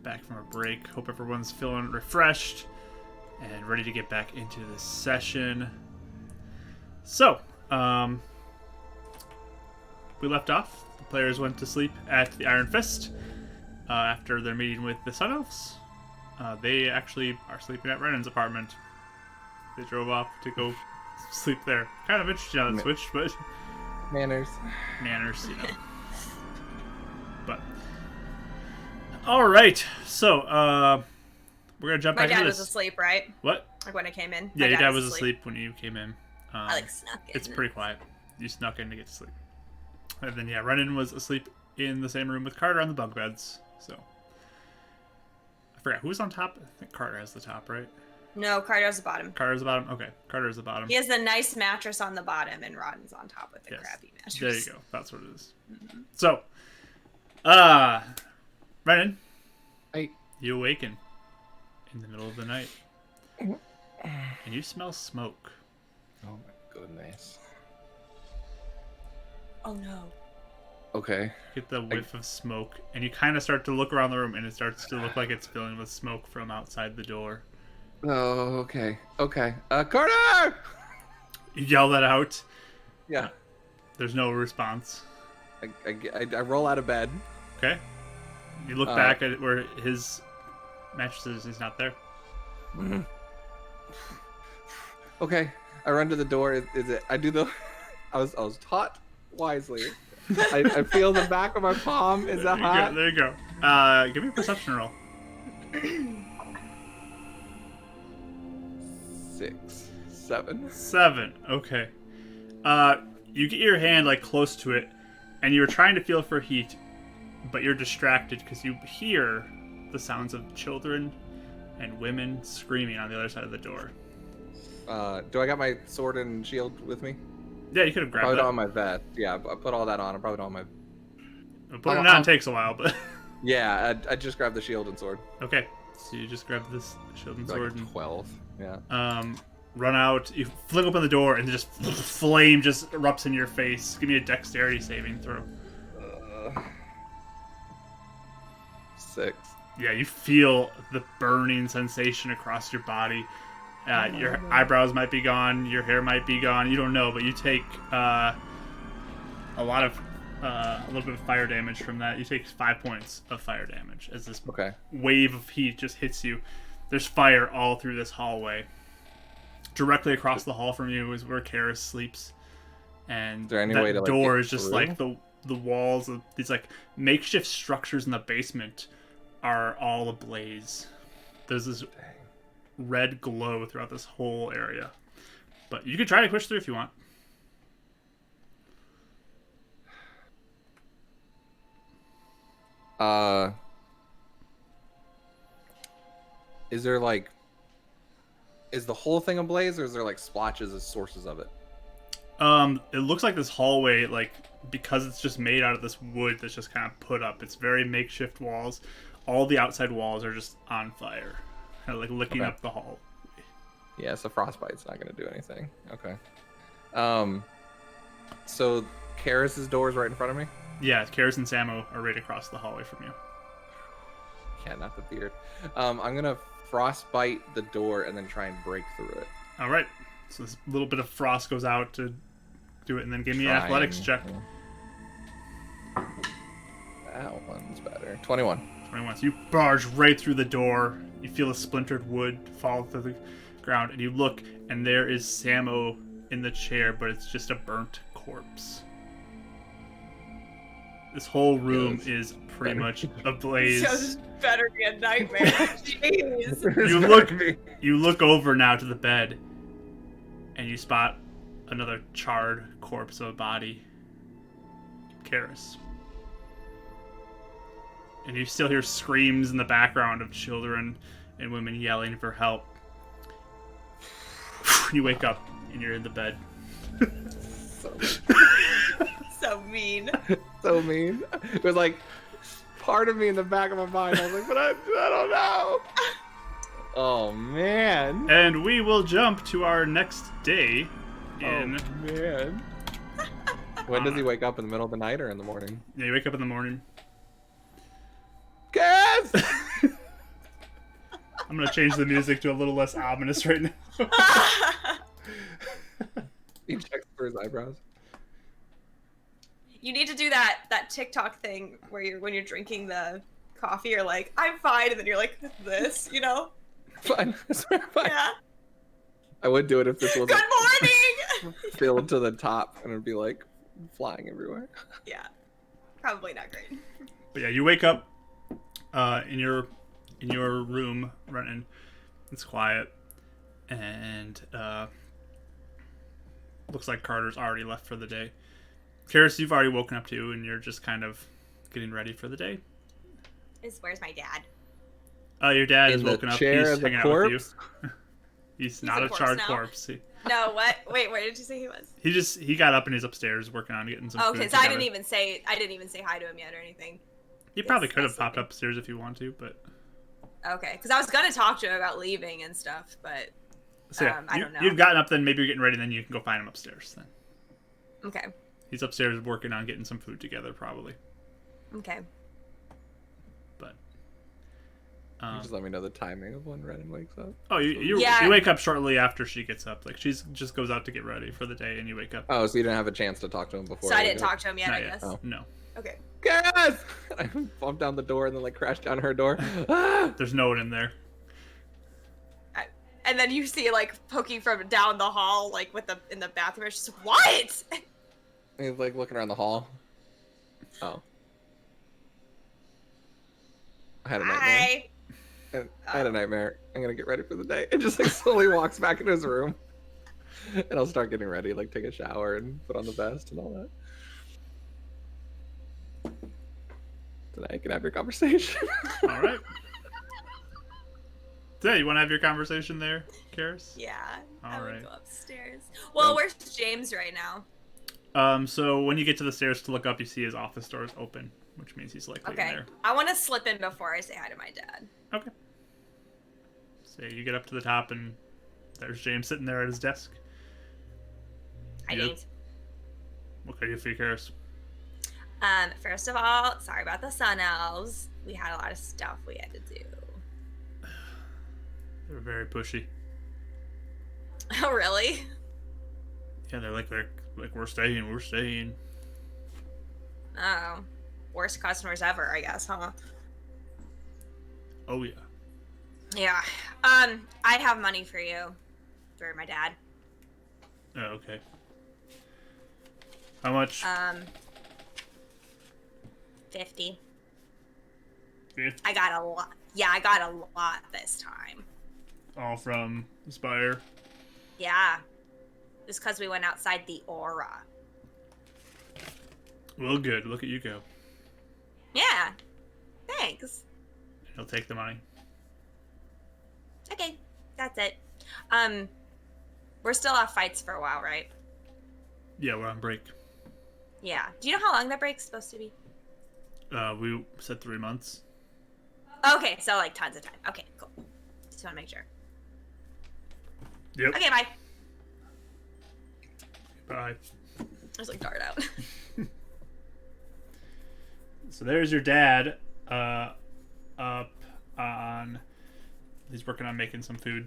from a break. Hope everyone's feeling refreshed and ready to get back into this session. So, we left off. The players went to sleep at the Iron Fist after their meeting with the Sun Elves. They actually are sleeping at Renan's apartment. They drove off to go sleep there. Kind of interesting how that switched, but Manners, you know. But all right, so we're gonna jump My back into dad this. was asleep, right? What? Like when I came in. Yeah, My your dad was asleep. asleep when you came in. I like snuck in. It's pretty quiet. You snuck in to get to sleep, and then Renan was asleep in the same room with Carter on the bunk beds. So I forgot who was on top. I think Carter has the top, right? No, Carter's the bottom. Carter's the bottom. Okay, Carter's the bottom. He has the nice mattress on the bottom, and Rodden's on top with the Yes. crappy mattress. There you go. That's what it is. So, Renan, Hey. you awaken in the middle of the night, and you smell smoke. Oh my goodness. Oh no. Okay. Get the whiff of smoke, and you kind of start to look around the room, and it starts to look like it's filling with smoke from outside the door. Oh, okay. Okay. Carter! You yell that out. Yeah. There's no response. I roll out of bed. Okay. You look back at where his mattress is. He's not there. Okay. I run to the door. Is it? I do the. I was taught wisely. I feel the back of my palm. Is that hot? There you go. Give me a perception roll. 6, 7. 7. Okay. You get your hand like close to it, and you're trying to feel for heat, but you're distracted because you hear the sounds of children and women screaming on the other side of the door. Do I got my sword and shield with me? Yeah, you could have grabbed Probably that. not on my vest. Yeah, I put all that on. I probably don't have my. Putting it on takes a while, but Yeah, I just grabbed the shield and sword. okay. So you just grab this shield and Like sword a and 12. Yeah. run out. You fling open the door, and just flame just erupts in your face. Give me a dexterity saving throw. 6. Yeah, you feel the burning sensation across your body. Your eyebrows might be gone. Your hair might be gone. You don't know, but you take a little bit of fire damage from that. You take 5 points of fire damage as this wave of heat just hits you. There's fire all through this hallway. Directly across the hall from you is where Karis sleeps, and Is there any that way to, like, door get is just through? like the walls of these like makeshift structures in the basement are all ablaze. There's this red glow throughout this whole area, but you can try to push through if you want. Is there like, is the whole thing ablaze, or is there like splotches as sources of it? It looks like this hallway, like, because it's just made out of this wood that's just kind of put up. It's very makeshift walls. All the outside walls are just on fire, kind of like licking up the hall. Yeah, so frostbite's not gonna do anything. Okay. So Karis's door is right in front of me. Yeah, Karis and Samo are right across the hallway from you. Yeah, not the beard. I'm gonna frostbite the door and then try and break through it. All right. So this little bit of frost goes out to do it, and then give me an athletics check. That one's better. 21. 21. So you barge right through the door. You feel the splintered wood fall to the ground, and you look, and there is Samo in the chair, but it's just a burnt corpse. This whole room is pretty much ablaze. This better be a nightmare. Jeez. You look over now to the bed, and you spot another charred corpse of a body. Karis. And you still hear screams in the background of children and women yelling for help. You wake up and you're in the bed. So mean. So mean. It was like part of me in the back of my mind. I was like, but I don't know. Oh man. And we will jump to our next day in. Oh man. When does he wake up, in the middle of the night or in the morning? Yeah, you wake up in the morning. Yes! I'm gonna change the music to a little less ominous right now. He checks for his eyebrows. You need to do that TikTok thing where when you're drinking the coffee, you're like, I'm fine, and then you're like this, you know? Fine. Fine. Yeah. I would do it if this wasn't Good morning. filled to the top and it'd be like flying everywhere. Yeah. Probably not great. But yeah, you wake up in your room, Renton. It's quiet, and looks like Carter's already left for the day. Karis, you've already woken up too, and you're just kind of getting ready for the day. Where's my dad? Your dad In is the woken up. chair He's of the hanging out with corpse? you. He's He's not a a corpse charred now? corpse. No, what? Wait, where did you say he was? He got up and he's upstairs working on getting some food Okay, so I together. didn't even say hi to him yet or anything. He probably Yes, could have yes, popped he did. upstairs if you want to, but Okay, because I was gonna talk to him about leaving and stuff, but so yeah, I don't know. You've gotten up, then maybe you're getting ready, then you can go find him upstairs. Then Okay, he's upstairs working on getting some food together, probably. okay. But Just let me know the timing of when Renan wakes up. oh, you Yeah. wake up shortly after she gets up. Like she's just goes out to get ready for the day, and you wake up. Oh, so you didn't have a chance to talk to him before? So I you didn't woke talk to him yet, Not I yet. guess. Oh. No, Okay. Yes! I bumped down the door and then like crashed down her door. Ah! there's no one in there. And then you see like poking from down the hall, like in the bathroom. It's just what? He's like looking around the hall. Oh. I had a nightmare. Hi. I had a nightmare. I'm gonna get ready for the day. And just like slowly walks back into his room. And I'll start getting ready, like take a shower and put on the vest and all that. Then I can have your conversation. All right. So you want to have your conversation there, Karis? Yeah. I All would right. go upstairs. Well, where's James right now? So when you get to the stairs to look up, you see his office door is open, which means he's likely in Okay. there. I want to slip in before I say hi to my dad. Okay. So you get up to the top, and there's James sitting there at his desk. Hi, Yep. James. What can I do for you, Karis? First of all, sorry about the Sun Elves. We had a lot of stuff we had to do. They're very pushy. Oh, really? Yeah, they're like we're staying. Oh. Worst customers ever, I guess, huh? Oh yeah. Yeah. I have money for you. For my dad. Oh, okay. How much? 50. 50? I got a lot. Yeah, I got a lot this time. All from Spire. Yeah. Just because we went outside the aura. Well, good. Look at you go. Yeah. Thanks. He'll take the money. Okay. That's it. We're still off fights for a while, right? Yeah, we're on break. Yeah. Do you know how long that break's supposed to be? We said 3 months. Okay, so like tons of time. Okay, cool. Just want to make sure. Yep. Okay, bye. Bye. I was like dart out. So there's your dad, up on. He's working on making some food,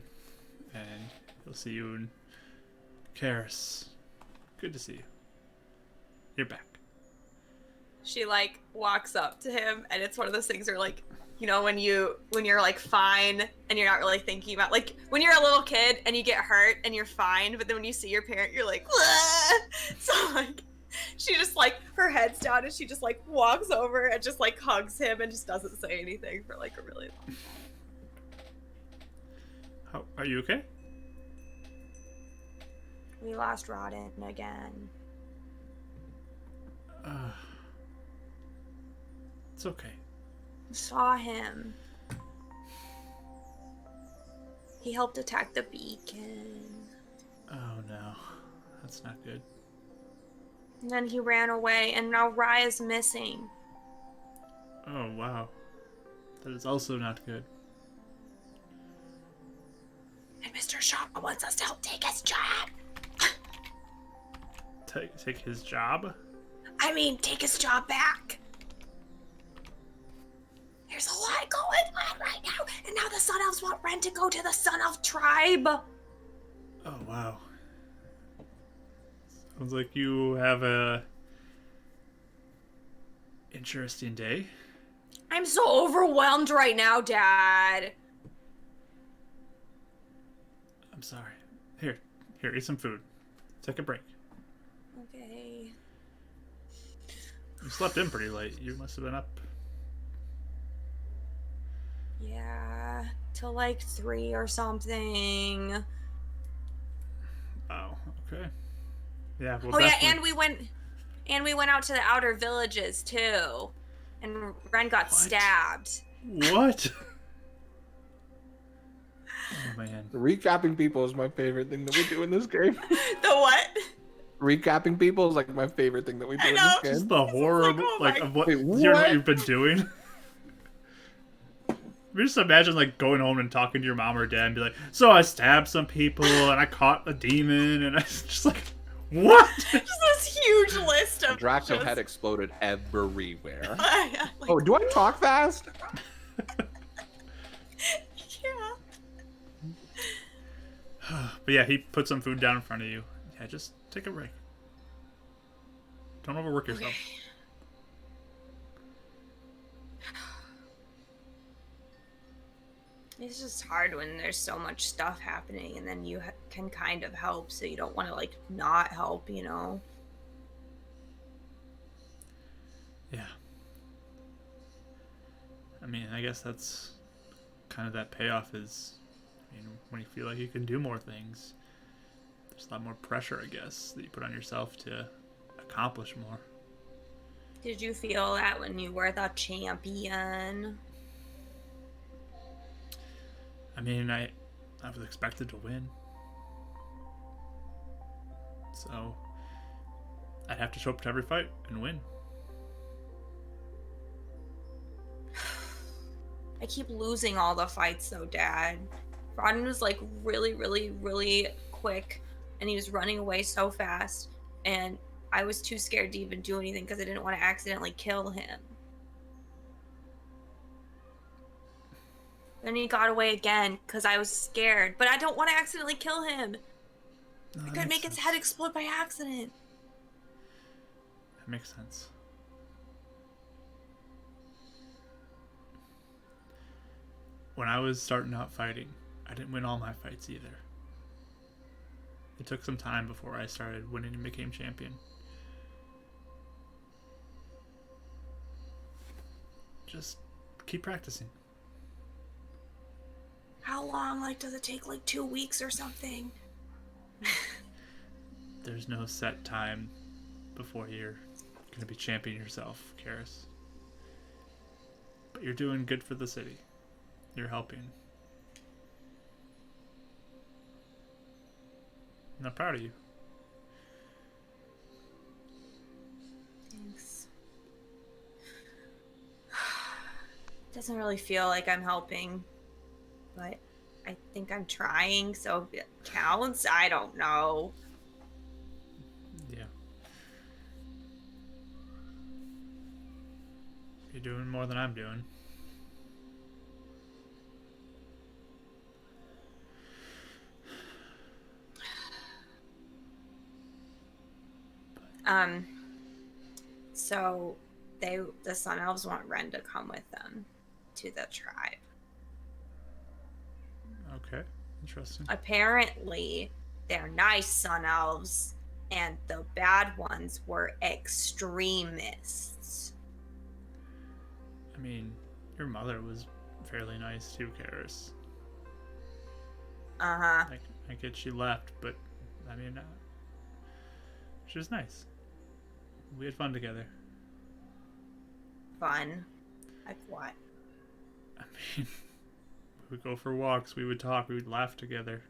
and he'll see you in Karis. Good to see you. You're back. She like walks up to him, and it's one of those things where like, you know, when you're like fine and you're not really thinking about, like when you're a little kid and you get hurt and you're fine, but then when you see your parent you're like, "Wah!" So like she just like her head's down and she just like walks over and just like hugs him and just doesn't say anything for like a really long time. How are you okay? We lost Rodden again. It's okay. Saw him. He helped attack the beacon. Oh no, that's not good. And then he ran away, and now Raya's missing. Oh wow, that is also not good. And Mr. Shaw wants us to help take his job. Take his job? I mean, take his job back. There's a lot now the Sun Elves want Ren to go to the Sun Elf tribe. Oh, wow. Sounds like you have a interesting day. I'm so overwhelmed right now, Dad. I'm sorry. Here, eat some food. Take a break. Okay. You slept in pretty late. You must have been up. Yeah, till like 3 or something. Oh, okay. Yeah. Well, Oh yeah, definitely... and we went out to the outer villages too, and Ren got stabbed. What? Oh man. Recapping people is my favorite thing that we do in this game. The what? Recapping people is like my favorite thing that we do in this game. Just the horrible, like, oh of what, Wait, hearing what what? you've been doing. Just imagine like going home and talking to your mom or dad and be like, so I stabbed some people and I caught a demon and I was just like, what? Just this huge list of Draco just... head exploded everywhere. like, Oh, do I talk fast? yeah. But yeah, he put some food down in front of you. Yeah, just take a break. Don't overwork yourself. Okay. It's just hard when there's so much stuff happening and then you can kind of help, so you don't want to like not help, you know? Yeah. I mean, I guess that's kind of that payoff is, I mean, when you feel like you can do more things, there's a lot more pressure, I guess, that you put on yourself to accomplish more. Did you feel that when you were the champion? I mean, I was expected to win. So, I'd have to show up to every fight and win. I keep losing all the fights though, Dad. Rodden was like really, really, really quick, and he was running away so fast, and I was too scared to even do anything because I didn't want to accidentally kill him. Then he got away again because I was scared, but I don't want to accidentally kill him. No, I could make his head explode by accident. That makes sense. When I was starting out fighting, I didn't win all my fights either. It took some time before I started winning and became champion. Just keep practicing. How long? Like, does it take like 2 weeks or something? There's no set time before you're going to be champion yourself, Karis. But you're doing good for the city. You're helping. And I'm proud of you. Thanks. Doesn't really feel like I'm helping, but I think I'm trying, so if it counts. I don't know. Yeah. You're doing more than I'm doing. So the Sun Elves want Ren to come with them to the tribe. Okay, interesting. Apparently, they're nice Sun Elves, and the bad ones were extremists. I mean, your mother was fairly nice too, Karis. Uh-huh. I get she left, but I mean, she was nice. We had fun together. Fun? Like what? I mean, we would go for walks, we would talk, we would laugh together.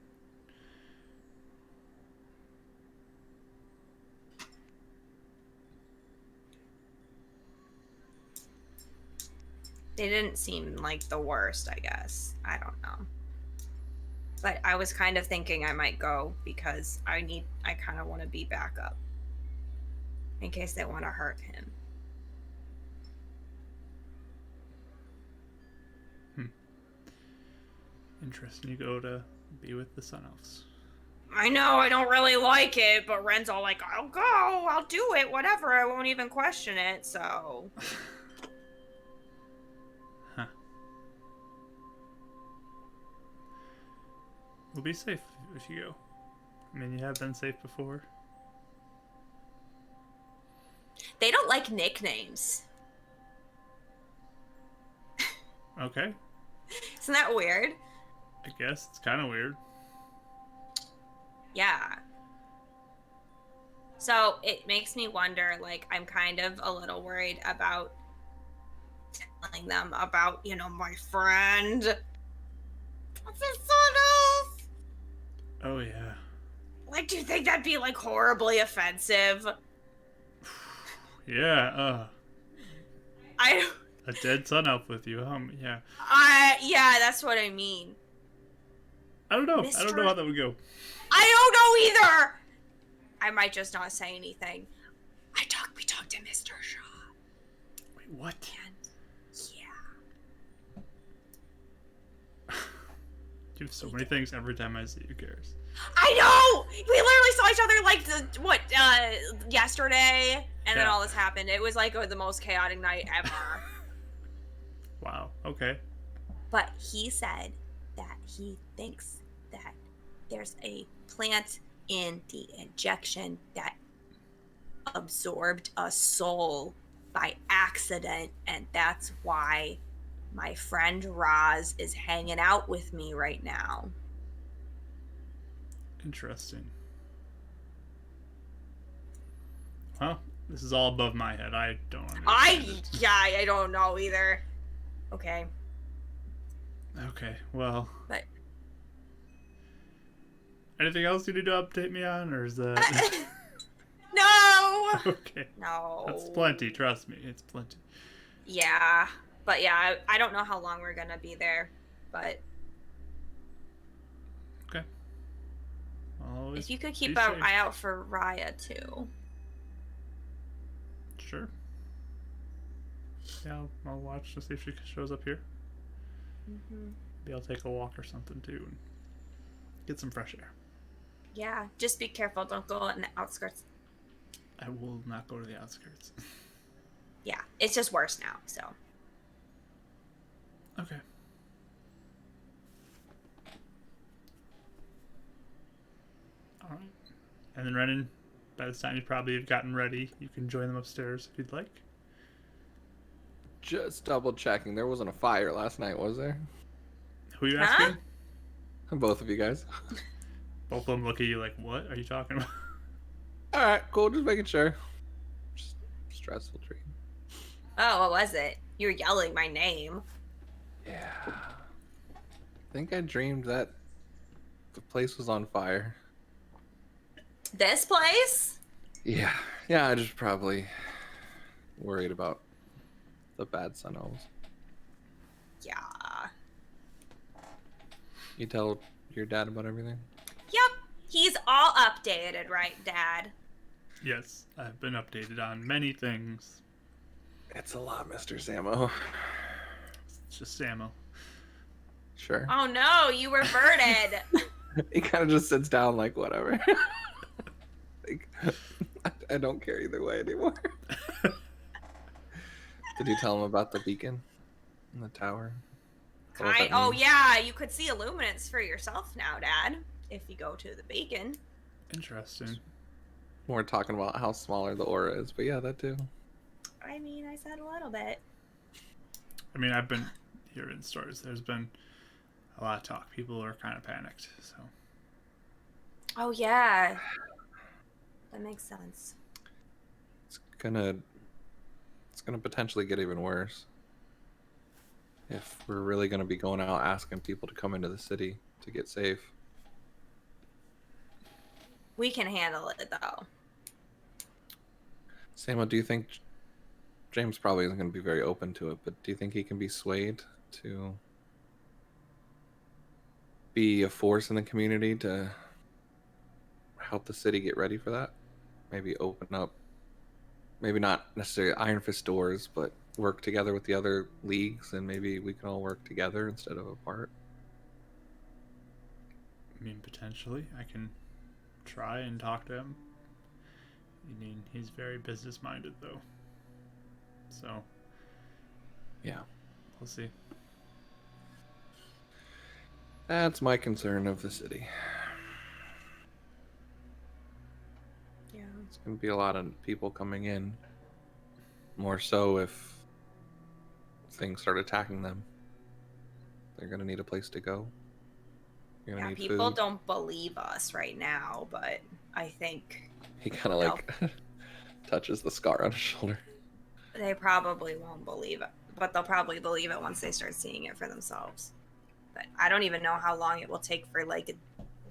They didn't seem like the worst, I guess. I don't know. But I was kind of thinking I might go because I kind of want to be back up in case they want to hurt him. Interesting. You go to be with the Sun Elves. I know I don't really like it, but Ren's all like, I'll go, I'll do it, whatever. I won't even question it, so. Huh. We'll be safe if you go. I mean, you have been safe before. They don't like nicknames. Okay. Isn't that weird? I guess it's kind of weird. Yeah. So it makes me wonder, like, I'm kind of a little worried about telling them about, my friend. What's his son? Oh, yeah. Like, do you think that'd be, like, horribly offensive? Yeah, I a dead Sun Elf with you. Yeah. Yeah, that's what I mean. I don't know. I Mr. don't know how that would go. I don't know either. I might just not say anything. We talked to Mr. Shaw. Wait, what? And yeah. You have so many things every time I see you, Karis. I know! We literally saw each other like yesterday, and then Yeah. all this happened. It was like the most chaotic night ever. Wow. Okay. But he said that he thinks that there's a plant in the injection that absorbed a soul by accident, and that's why my friend Roz is hanging out with me right now. Interesting. Well, this is all above my head. I don't understand. I don't know either. Okay. Okay, well. But anything else you need to update me on, or is that? no. Okay. No. That's plenty. Trust me, it's plenty. Yeah, but yeah, I don't know how long we're gonna be there, but Okay. Always if you could keep be an safe. eye out for Raya too. Sure. Yeah, I'll watch to see if she shows up here. Mm-hmm. Maybe I'll take a walk or something too and get some fresh air. Yeah, just be careful. Don't go in the outskirts. I will not go to the outskirts. Yeah, it's just worse now, so. Okay. Alright. And then Renan, by this time you probably have gotten ready. You can join them upstairs if you'd like. Just double checking. There wasn't a fire last night, was there? Who are you Huh? asking? Both of you guys. Both of them look at you like, what are you talking about? All right, cool. Just making sure. Just stressful dream. Oh, what was it? You were yelling my name. Yeah. I think I dreamed that the place was on fire. This place? Yeah. Yeah, I just probably worried about the bad Sun Elves. Yeah. You tell your dad about everything? Yep. He's all updated, right, Dad? Yes, I've been updated on many things. It's a lot, Mr. Samo. It's just Samo. Sure. Oh no, you reverted. He kind of just sits down like, whatever. Like, I don't care either way anymore. Did you tell him about the beacon in the tower? What that Oh means? yeah, you could see illuminance for yourself now, Dad, if you go to the beacon. Interesting. We're talking about how smaller the aura is, but yeah, that too. I mean, I said a little bit. I mean, I've been hearing stories. There's been a lot of talk. People are kind of panicked, so. Oh yeah. That makes sense. It's gonna potentially get even worse. If we're really gonna be going out asking people to come into the city to get safe. We can handle it though. Samo, do you think James probably isn't going to be very open to it, but do you think he can be swayed to be a force in the community to help the city get ready for that? Maybe open up, maybe not necessarily Iron Fist doors, but work together with the other leagues, and maybe we can all work together instead of apart. mean, potentially. I can try and talk to him. I mean, he's very business-minded, though. So, Yeah. we'll see. That's my concern of the city. Yeah. It's going to be a lot of people coming in. More so if things start attacking them. They're going to need a place to go. You're going to need People food. don't believe us right now, but I think He kind of like touches the scar on his shoulder. they probably won't believe it, but they'll probably believe it once they start seeing it for themselves. But I don't even know how long it will take for like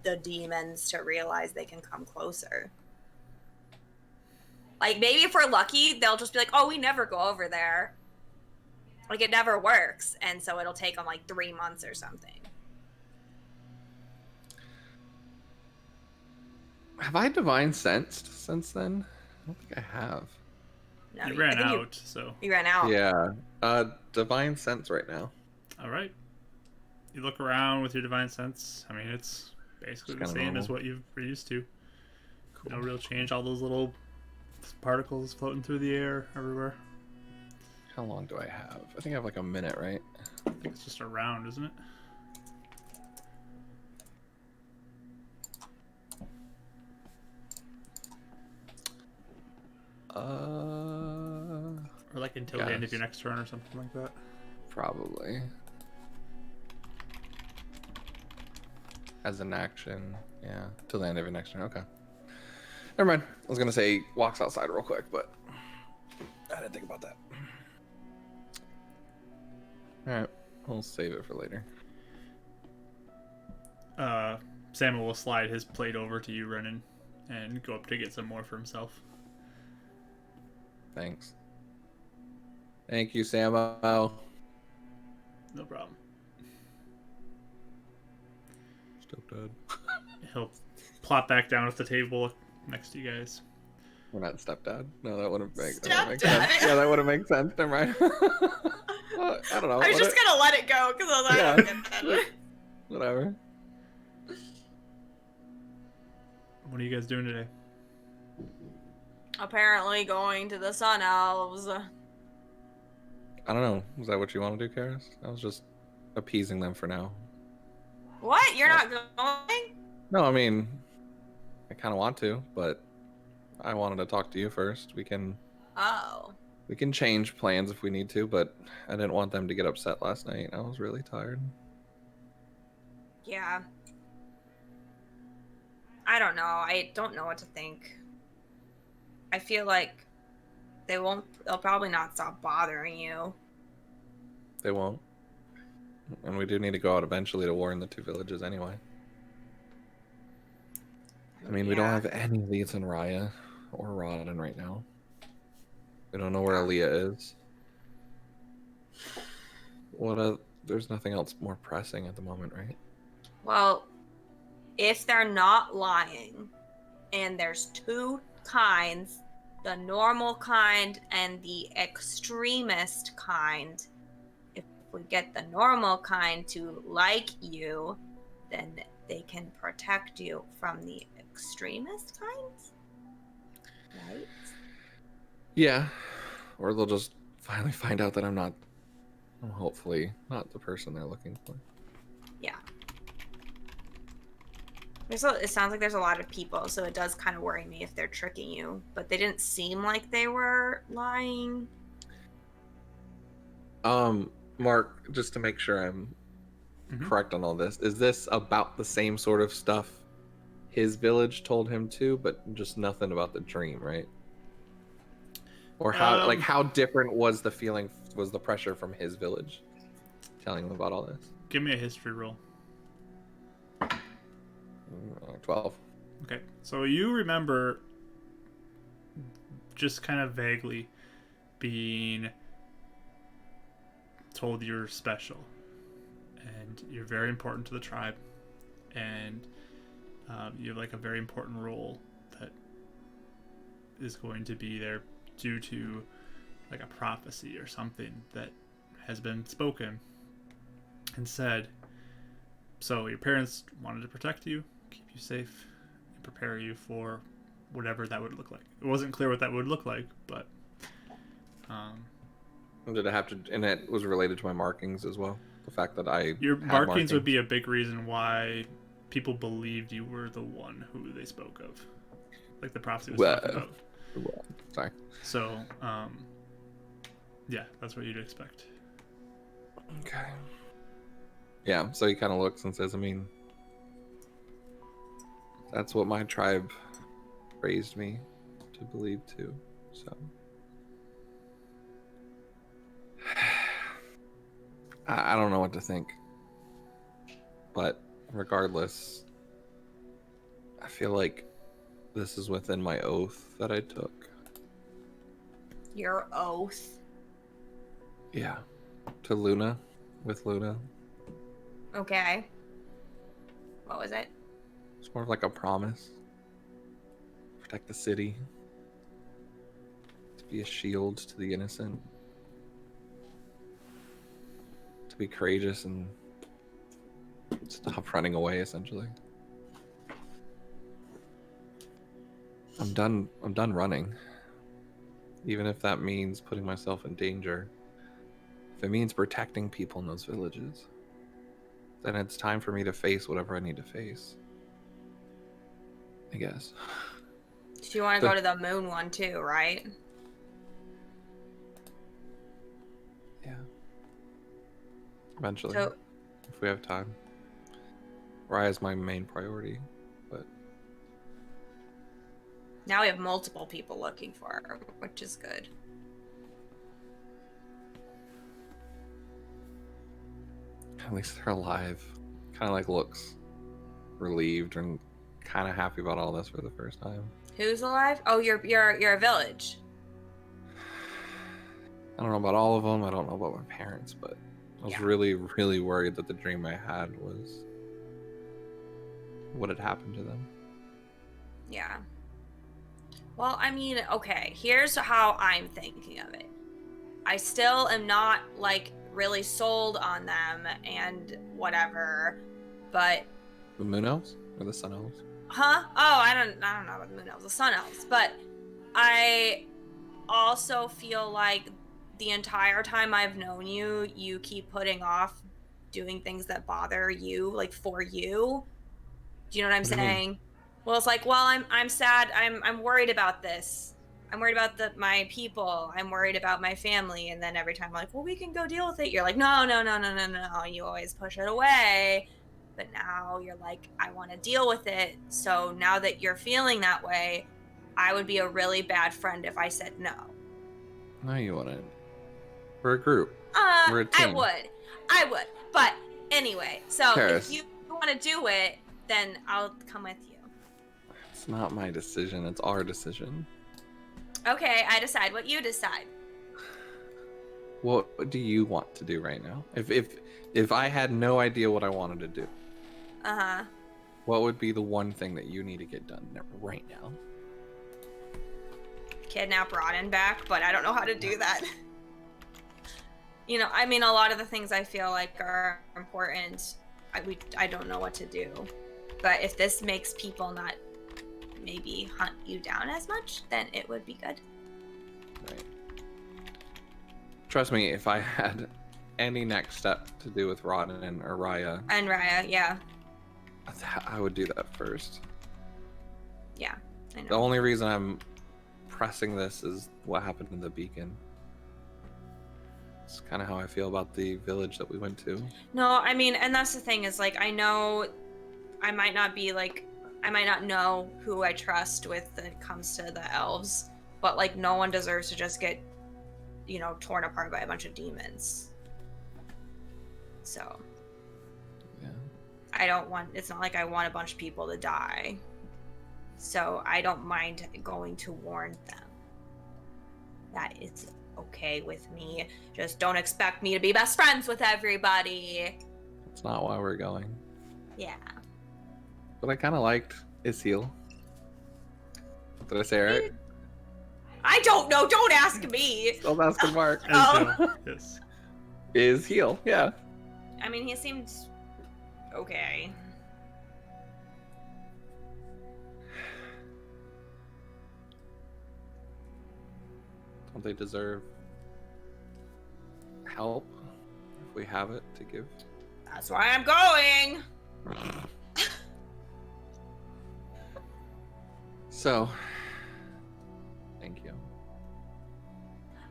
the demons to realize they can come closer. Like maybe if we're lucky, they'll just be like, "Oh, we never go over there." Like it never works, and so it'll take them like 3 months or something. Have I divine sensed since then? I don't think I have. No, You I ran think out, so... You ran out. Yeah. Divine sense right now. All right. You look around with your divine sense. I mean, it's basically the It's same kinda as normal. what you've been used to. Cool. No real change. All those little particles floating through the air everywhere. How long do I have? I think I have like a minute, right? I think it's just a round, isn't it? Or like until the end of Yes. your next turn or something like that. Probably. As an action, yeah. Till the end of your next turn. Okay. Never mind. I was gonna say walks outside real quick, but I didn't think about that. All right, we'll save it for later. Samuel will slide his plate over to you, Renan, and go up to get some more for himself. Thanks. Thank you, Samo. No problem. Stepdad. He'll plop back down at the table next to you guys. We're not stepdad. No, that wouldn't make Stepdad. sense. Yeah, that wouldn't make sense. Never mind. Well, I don't know. I was just gonna let it go because I was like, Yeah. I don't get that. Whatever. What are you guys doing today? Apparently going to the Sun Elves. I don't know. Was that what you want to do, Karis? I was just appeasing them for now. What? You're not going? No, I mean, I kind of want to, but I wanted to talk to you first. We can Oh. change plans if we need to, but I didn't want them to get upset last night. I was really tired. Yeah. I don't know. I don't know what to think. I feel like they'll probably not stop bothering you. They won't. And we do need to go out eventually to warn the two villages anyway. I mean, we don't have any leads in Raya or Rodden right now. We don't know where Aaliyah is. There's nothing else more pressing at the moment, right? Well, if they're not lying, and there's two kinds, the normal kind and the extremist kind, if we get the normal kind to like you, then they can protect you from the extremist kind, right? Yeah. Or they'll just finally find out that I'm hopefully not the person they're looking for. Yeah. It sounds like there's a lot of people, so it does kind of worry me if they're tricking you. But they didn't seem like they were lying. Mark, just to make sure I'm correct on all this, is this about the same sort of stuff his village told him to, but just nothing about the dream, right? Or how different was the pressure from his village telling him about all this? Give me a history roll. 12. Okay, so you remember just kind of vaguely being told you're special and you're very important to the tribe, and you have like a very important role that is going to be there due to like a prophecy or something that has been spoken and said. So your parents wanted to protect you, keep you safe, and prepare you for whatever that would look like. It wasn't clear what that would look like, but Did it have to? And it was related to my markings as well. The fact that I your had markings would be a big reason why people believed you were the one who they spoke of, like the prophecy was talking about. Well, sorry. So, yeah, that's what you'd expect. Okay. Yeah, so he kind of looks and says, I mean, that's what my tribe raised me to believe too, so. I don't know what to think. But regardless, I feel like this is within my oath that I took. Your oath? Yeah. To Luna. With Luna. Okay. What was it? It's more of like a promise. Protect the city. To be a shield to the innocent. To be courageous and stop running away, essentially. I'm done running. Even if that means putting myself in danger. If it means protecting people in those villages, then it's time for me to face whatever I need to face. I guess. Do you want to go to the moon one too, right? Yeah. Eventually. So, if we have time. Raya's my main priority, but now we have multiple people looking for her, which is good. at least they're alive. Kind of like looks relieved and kind of happy about all this for the first time. Who's alive? Oh, you're a village. I don't know about all of them. I don't know about my parents, but I was really, really worried that the dream I had was what had happened to them. Yeah. Well, I mean, okay, here's how I'm thinking of it. I still am not, like, really sold on them and whatever, but... The Moon Elves? Or the Sun Elves? Huh? Oh, I don't know about the Moon Elves, the Sun Elves, but I also feel like the entire time I've known you, you keep putting off doing things that bother you, like, for you. Do you know what I'm saying? Well, it's like, well, I'm sad. I'm worried about this. I'm worried about my people. I'm worried about my family. And then every time I'm like, well, we can go deal with it. You're like, no. And you always push it away. But now you're like, I want to deal with it. So now that you're feeling that way, I would be a really bad friend if I said no. No, you wouldn't. We're a group. We're a team. I would. But anyway, so Paris. if you want to do it, then I'll come with you. It's not my decision. It's our decision. Okay, I decide what you decide. What do you want to do right now? If I had no idea what I wanted to do, what would be the one thing that you need to get done right now? Kidnap Rodden back, but I don't know how to do that. You know, I mean, a lot of the things I feel like are important, I don't know what to do. But if this makes people not maybe hunt you down as much, then it would be good. Right. Trust me, if I had any next step to do with Rodden or Raya. And Raya, yeah. I would do that first. Yeah, I know. The only reason I'm pressing this is what happened in the beacon. It's kind of how I feel about the village that we went to. No, I mean, and that's the thing is, like, I know I might not know who I trust when it comes to the elves, but, like, no one deserves to just get, you know, torn apart by a bunch of demons. So, yeah. It's not like I want a bunch of people to die. So I don't mind going to warn them. That is okay with me. Just don't expect me to be best friends with everybody. That's not why we're going. Yeah. But I kind of liked Isheal. Did I say it right? I don't know. Don't ask me. Still asking Mark. Yes. Isheal, yeah. I mean, he seemed Okay. Don't they deserve help if we have it to give? That's why I'm going. So, thank you.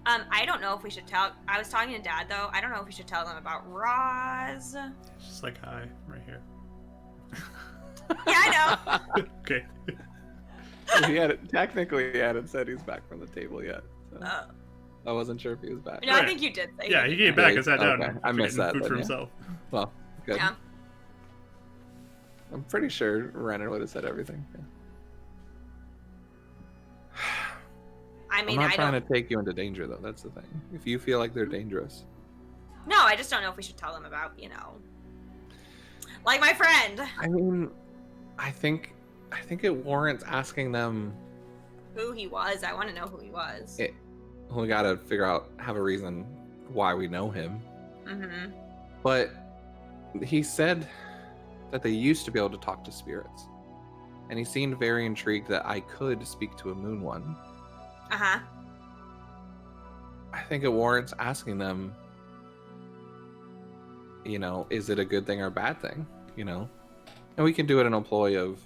I don't know if we should tell. I was talking to Dad though. I don't know if we should tell them about Roz. Yeah, Just like hi, right here. I know. Okay. Technically he hadn't said he's back from the table yet. So I wasn't sure if he was back. No, Right. I think you did say. Yeah, he came back Yeah, and sat down. okay. And I missed that food then, for yeah. himself. Well, good. Yeah. I'm pretty sure Renner would have said everything. Yeah. I mean, I'm not I trying don't. to take you into danger, though. That's the thing. If you feel like they're dangerous. No, I just don't know if we should tell them about, like my friend. I mean, I think it warrants asking them. Who he was. I want to know who he was. We gotta figure out, have a reason why we know him. Mm-hmm. But he said that they used to be able to talk to spirits. And he seemed very intrigued that I could speak to a moon one. Uh-huh. I think it warrants asking them, is it a good thing or a bad thing? And we can do it in a ploy of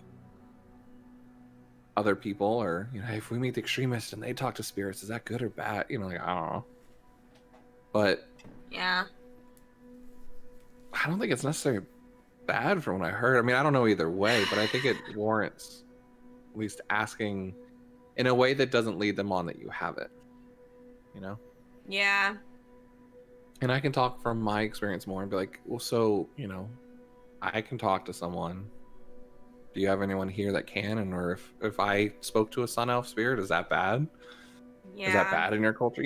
other people, or, if we meet the extremists and they talk to spirits, is that good or bad? I don't know. But Yeah. I don't think it's necessarily bad from what I heard. I mean, I don't know either way, but I think it warrants at least asking in a way that doesn't lead them on that you have it. Yeah. And I can talk from my experience more and be like, well, so, I can talk to someone. Do you have anyone here that can? And or if I spoke to a Sun Elf spirit, is that bad? Yeah. Is that bad in your culture?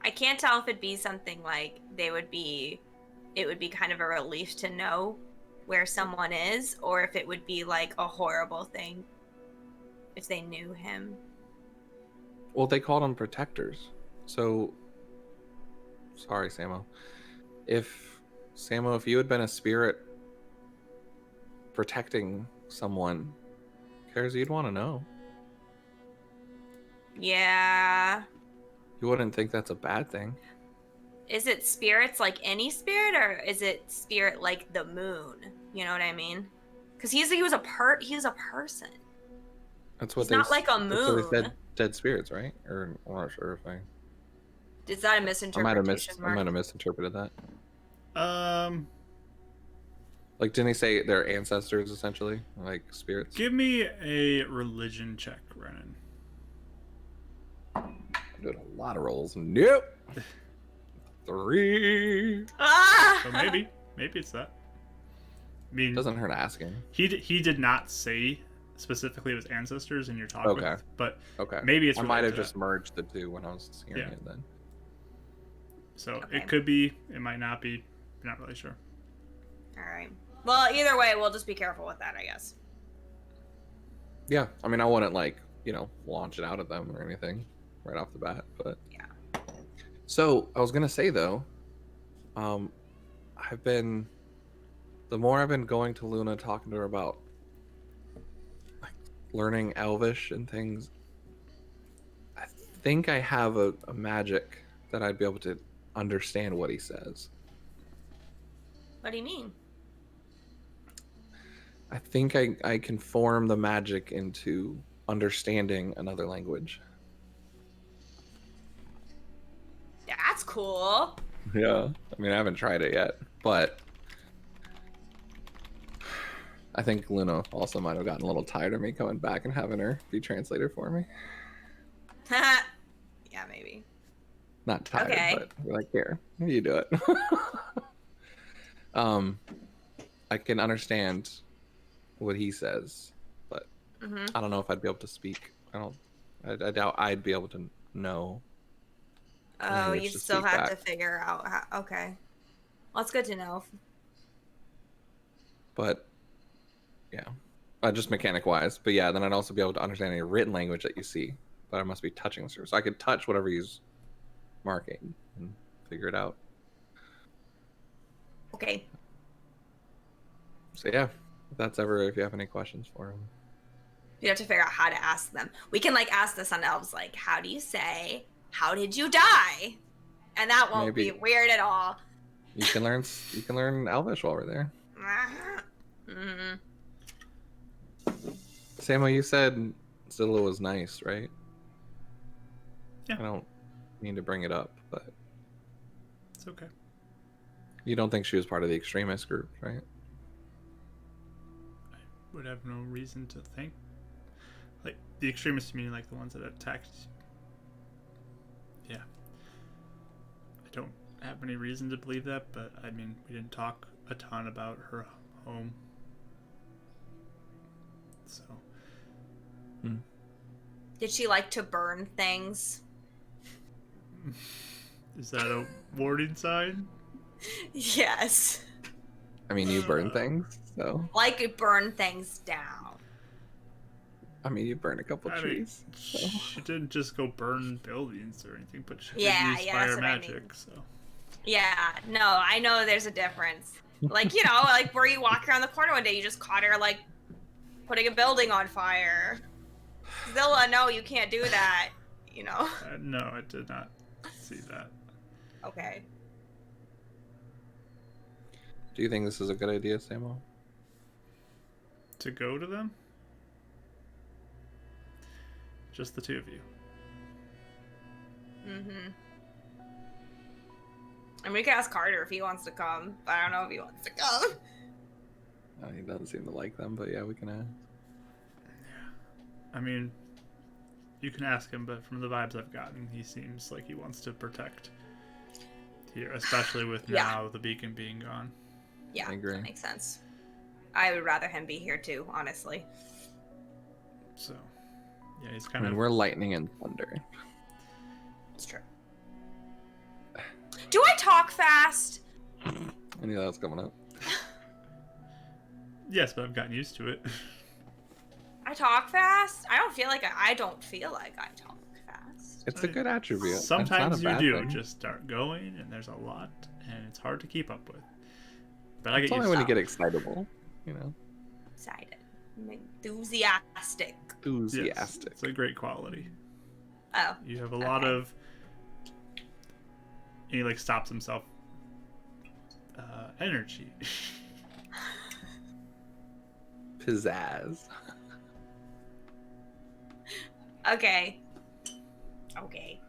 I can't tell if it'd be something like it would be kind of a relief to know where someone is, or if it would be like a horrible thing if they knew him. Well, they called them protectors. So, sorry, Samo. If you had been a spirit protecting someone, Cares, you'd want to know. Yeah. You wouldn't think that's a bad thing. Is it spirits like any spirit, or is it spirit like the moon? You know what I mean? Because he was a person. That's what He's not like a That's what moon. they said, dead spirits, right? Or I'm not sure if Is that a I misinterpretation? might have misinterpreted that. Like, didn't he say they're ancestors essentially, like spirits? Give me a religion check, Renan. I'm doing a lot of rolls. Nope. 3. Ah! So maybe it's that. I mean, Doesn't hurt asking. he did not say specifically it was ancestors in your talk. Okay. But Okay. maybe it's I might related have to just merged the two when I was hearing Yeah. it then. So Okay. it could be, it might not be. Not really sure. All right. Well, either way, we'll just be careful with that, I guess. Yeah, I mean, I wouldn't launch it out at them or anything right off the bat, but Yeah. So I was gonna say though, the more I've been going to Luna, talking to her about like learning Elvish and things, I think I have a magic that I'd be able to understand what he says. What do you mean? I think I can form the magic into understanding another language. That's cool. Yeah. I mean, I haven't tried it yet, but I think Luna also might have gotten a little tired of me coming back and having her be translator for me. Yeah, maybe. Not tired, Okay. but we're like, here, you do it. I can understand what he says, but Mm-hmm. I don't know if I'd be able to speak. I doubt I'd be able to know. Oh, Language you to still speak have to back. figure out how. Okay. Well, it's good to know. But yeah, just mechanic wise. But yeah, then I'd also be able to understand any written language that you see. But I must be touching the surface, so I could touch whatever he's marking and figure it out. Okay. So yeah, if you have any questions for him. You have to figure out how to ask them. We can like ask the Sun Elves like, how do you say, how did you die? And that won't be Maybe. weird at all. You can learn Elvish while we're there. Mm-hmm. Samo, you said Zilla was nice, right? Yeah. I don't mean to bring it up, but It's okay. you don't think she was part of the extremist group, right? I would have no reason to think. Like, the extremists meaning like the ones that attacked. Yeah. I don't have any reason to believe that, but I mean, we didn't talk a ton about her home. So. Did she like to burn things? Is that a warning sign? Yes. I mean, you burn things, so. Like burn things down. I mean, you burn a couple trees. So. She didn't just go burn buildings or anything, but she did Yeah, use yeah, fire that's what I magic, mean. so. Yeah, no, I know there's a difference. Like, you know, like where you walk around the corner one day, you just caught her like putting a building on fire. Zilla, no, you can't do that, you know? No, I did not see that. Okay. Do you think this is a good idea, Samo? To go to them? Just the two of you. Mm-hmm. I mean, we could ask Carter if he wants to come, but I don't know if he wants to come. He doesn't seem to like them, but yeah, we can ask. I mean, you can ask him, but from the vibes I've gotten, he seems like he wants to protect here, especially with now the beacon being gone. Yeah, I agree. that makes sense. I would rather him be here too, honestly. So, yeah, he's I kind mean, of. we're lightning and thunder. It's true. Do I talk fast? I knew that was coming up. Yes, but I've gotten used to it. I talk fast? I don't feel like I don't feel like I talk fast. It's a good attribute. Sometimes It's you not a bad do. thing. Just start going, and there's a lot, and it's hard to keep up with. But I It's get only used when to you get excitable, you know. Excited. Enthusiastic. Enthusiastic. Yes, it's a great quality. Oh. You have a lot of. And he like stops himself. Energy. Pizzazz. Okay. Okay.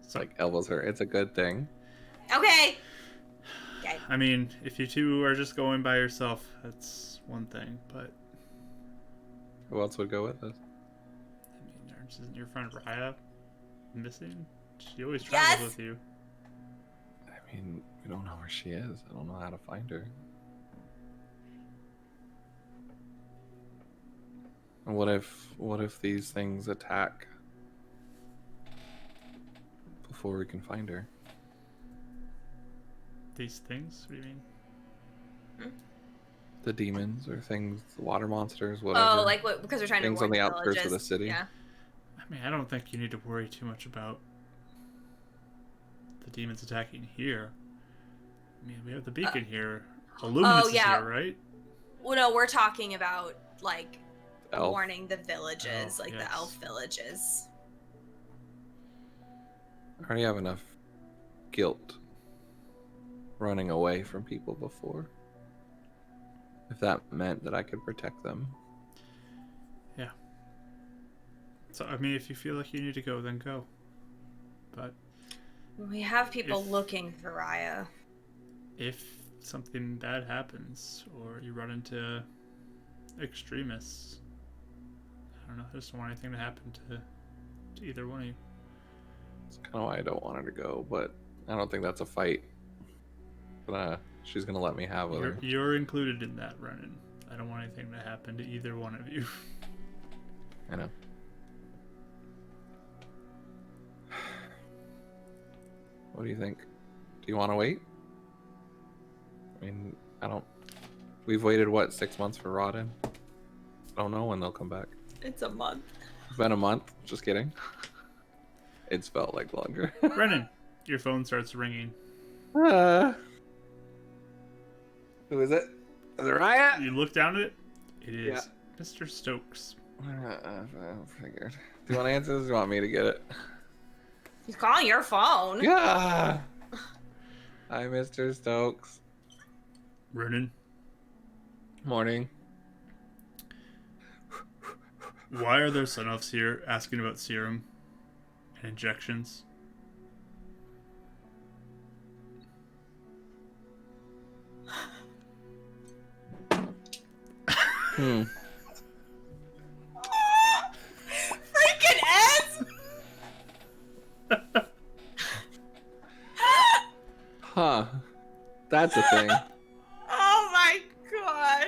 It's like elbows her. It's a good thing. Okay. Okay. I mean, if you two are just going by yourself, that's one thing. But Who else would go with us? I mean, isn't your friend Raya missing? She always travels Yes! with you. I mean, we don't know where she is. I don't know how to find her. And what if these things attack before we can find her? These things? What do you mean? The demons or things, the water monsters, whatever. Oh, like what? Because we're trying Things to on warn the outskirts of villages. the city. Yeah. I mean, I don't think you need to worry too much about the demons attacking here. I mean, we have the beacon here. Illuminus is here, right? Well, no, we're talking about like Elf. warning the villages, Oh, like yes. the elf villages. I already have enough guilt running away from people before. If that meant that I could protect them. Yeah. So, I mean, if you feel like you need to go, then go. But We have people If- looking for Raya. if something bad happens, or you run into extremists, I don't know, I just don't want anything to happen to either one of you. That's kind of why I don't want her to go, but I don't think that's a fight. But she's gonna let me have with her. You're included in that, Renan. I don't want anything to happen to either one of you. I know. What do you think? Do you want to wait? I mean, I don't. We've waited what, 6 months for Rodden? I don't know when they'll come back. It's a month. It's been a month. Just kidding. It's felt like longer. Renan, your phone starts ringing. Who is it? Is it Riot? You look down at it. It is Yeah. Mr. Stokes. I figured. Do you want to answer this? Or do you want me to get it? He's calling your phone. Yeah. Hi, Mr. Stokes. Ronan, Morning. why are there Sun Elves here asking about serum and injections? Freaking Eds! Huh. That's a thing. Oh my gosh.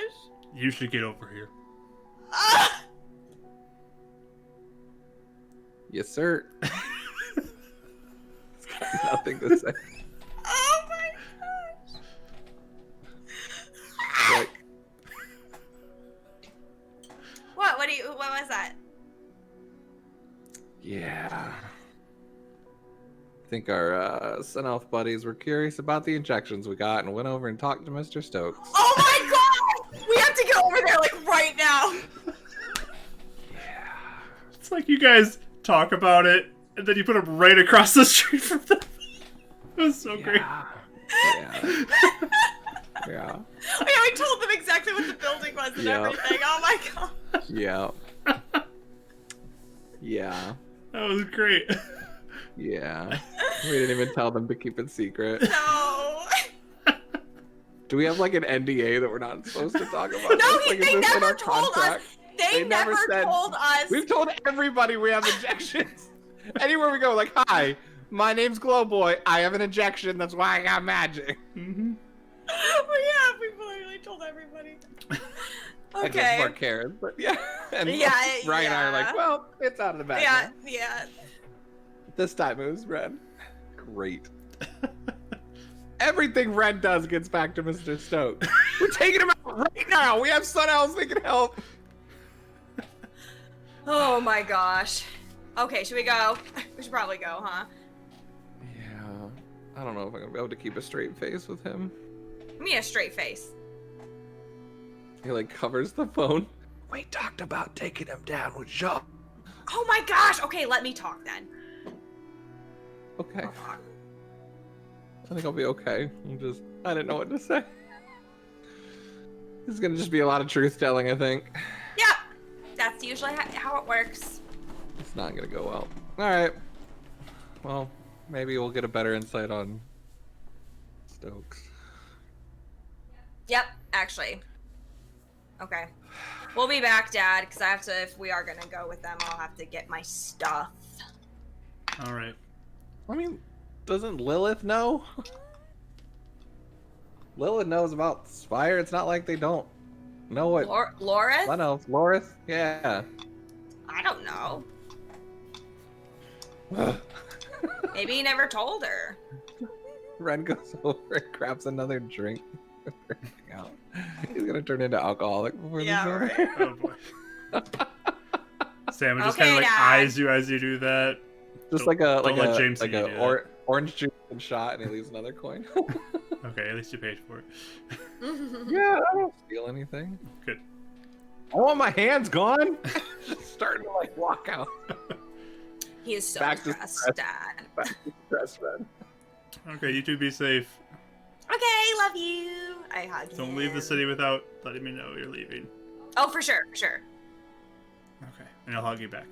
You should get over here. Ah! Yes, sir. Nothing to say. Oh my gosh. Like, What? What was that? yeah. I think our Sun Elf buddies were curious about the injections we got and went over and talked to Mr. Stokes. Oh my god! We have to get over there like right now. Yeah. It's like you guys talk about it, and then you put them right across the street from them. It was so great. Yeah. Yeah. Oh, yeah, we told them exactly what the building was and Yeah. everything. Oh my god. Yeah. Yeah. That was great. Yeah. We didn't even tell them to keep it secret. No. Do we have like an NDA that we're not supposed to talk about? No, this? Like, is they this in never our told contract? us. They never never said- told us. We've told everybody we have injections. Anywhere we go, like, hi, my name's Glowboy. I have an injection. That's why I got magic. Mm-hmm. We've literally told everybody. I guess Okay. Mark Karen, but yeah. And Yeah, Ryan and I are yeah. like, well, it's out of the bag. Yeah, now. yeah. This time it was Ren. Great. Everything Ren does gets back to Mr. Stokes. We're taking him out right now. We have Sun Elves that can help. Oh my gosh. Okay, should we go? We should probably go, huh? Yeah. I don't know if I'm going to be able to keep a straight face with him. Give me a straight face. He like covers the phone. We talked about taking him down with Jean. Oh my gosh. Okay, let me talk then. Okay. I think I'll be okay. I didn't know what to say. This is gonna just be a lot of truth telling, I think. Yep. That's usually how it works. It's not gonna go well. Alright. Well, maybe we'll get a better insight on Stokes. Yep, actually. Okay. We'll be back, Dad, because I have to, if we are going to go with them, I'll have to get my stuff. All right. I mean, doesn't Lilith know? Lilith knows about Spire. It's not like they don't know what. Loris? Sun Elves. Loris? Yeah. I don't know. Maybe he never told her. Ren goes over and grabs another drink. Out. He's gonna turn into alcoholic before Yeah, this right. over. Oh boy. Sam just Okay, kind of like Dad. eyes you as you do that. Just like a Don't like let a James like see you a do that. orange juice and shot, and he leaves another coin. Okay, at least you paid for it. Yeah, I don't steal anything. Good. I want my hands gone. Just starting to like walk out. He is so Back to stressed, stress. Dad. Back to stress, Ren. Okay, you two be safe. Okay, love you. I hug him. Don't leave the city without letting me know you're leaving. Oh, for sure, for sure. Okay, and I'll hug you back.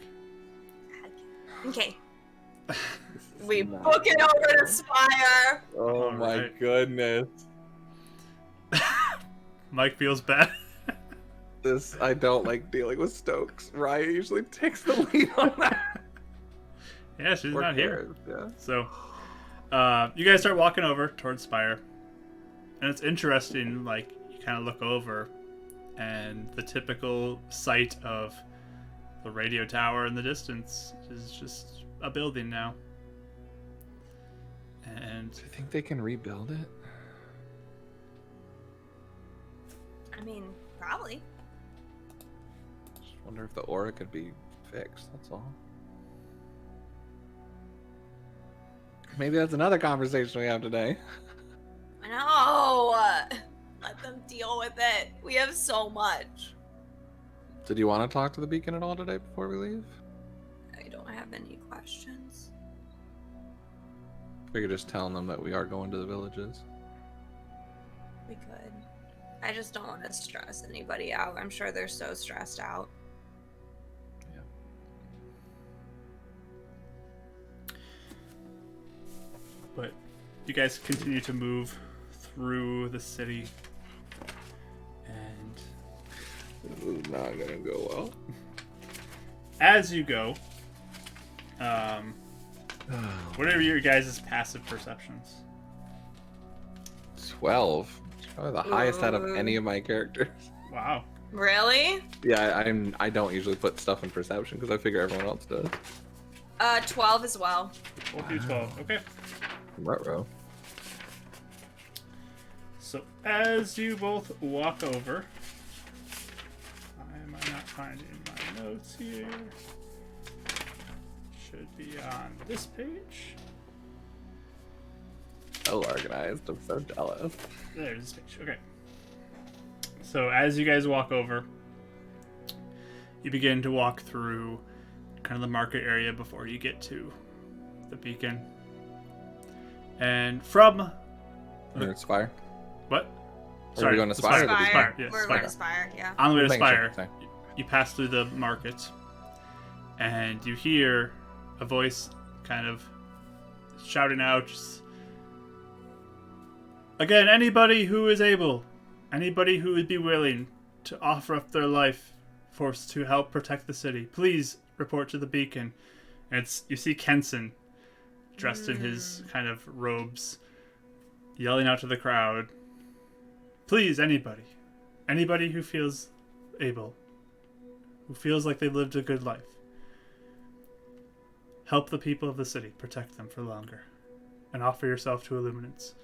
Okay. We book it over to Spire. Oh All my right. goodness. Mike feels bad. I don't like dealing with Stokes. Ryan usually takes the lead on that. Yeah, she's Or not here. Karen, yeah. So, you guys start walking over towards Spire, and it's interesting. Like you kind of look over, and the typical sight of the radio tower in the distance is just a building now. And Do you think they can rebuild it? I mean, probably. Just wonder if the aura could be fixed. That's all. Maybe that's another conversation we have today. I know. Let them deal with it. We have so much. Did you want to talk to the beacon at all today before we leave? I don't have any questions. We could just tell them that we are going to the villages. We could. I just don't want to stress anybody out. I'm sure they're so stressed out. Yeah. But you guys continue to move through the city, and This is not gonna go well. as you go, whatever your guys' passive perceptions. 12. Probably the highest out of any of my characters. Wow. Really? Yeah, I don't usually put stuff in perception because I figure everyone else does. 12 as well. 12. Okay. Ruh-roh. So as you both walk over, why am I not finding my notes here? Should be on this page. So organized. I'm so jealous. There's this page. Okay. So as you guys walk over, you begin to walk through kind of the market area before you get to the beacon. And from We're gonna Spire. what? Are we going to Spire? or the beacon? Spire, yes, We're Spire. going to Spire, yeah. On the way to Thank you, Spire, sorry. you pass through the market, and you hear a voice kind of shouting out, just, again, anybody who is able, anybody who would be willing to offer up their life for us to help protect the city, please report to the beacon. And it's, you see Kenson dressed in his kind of robes, yelling out to the crowd, please, anybody who feels able, who feels like they've lived a good life, help the people of the city, protect them for longer, and offer yourself to Illuminants.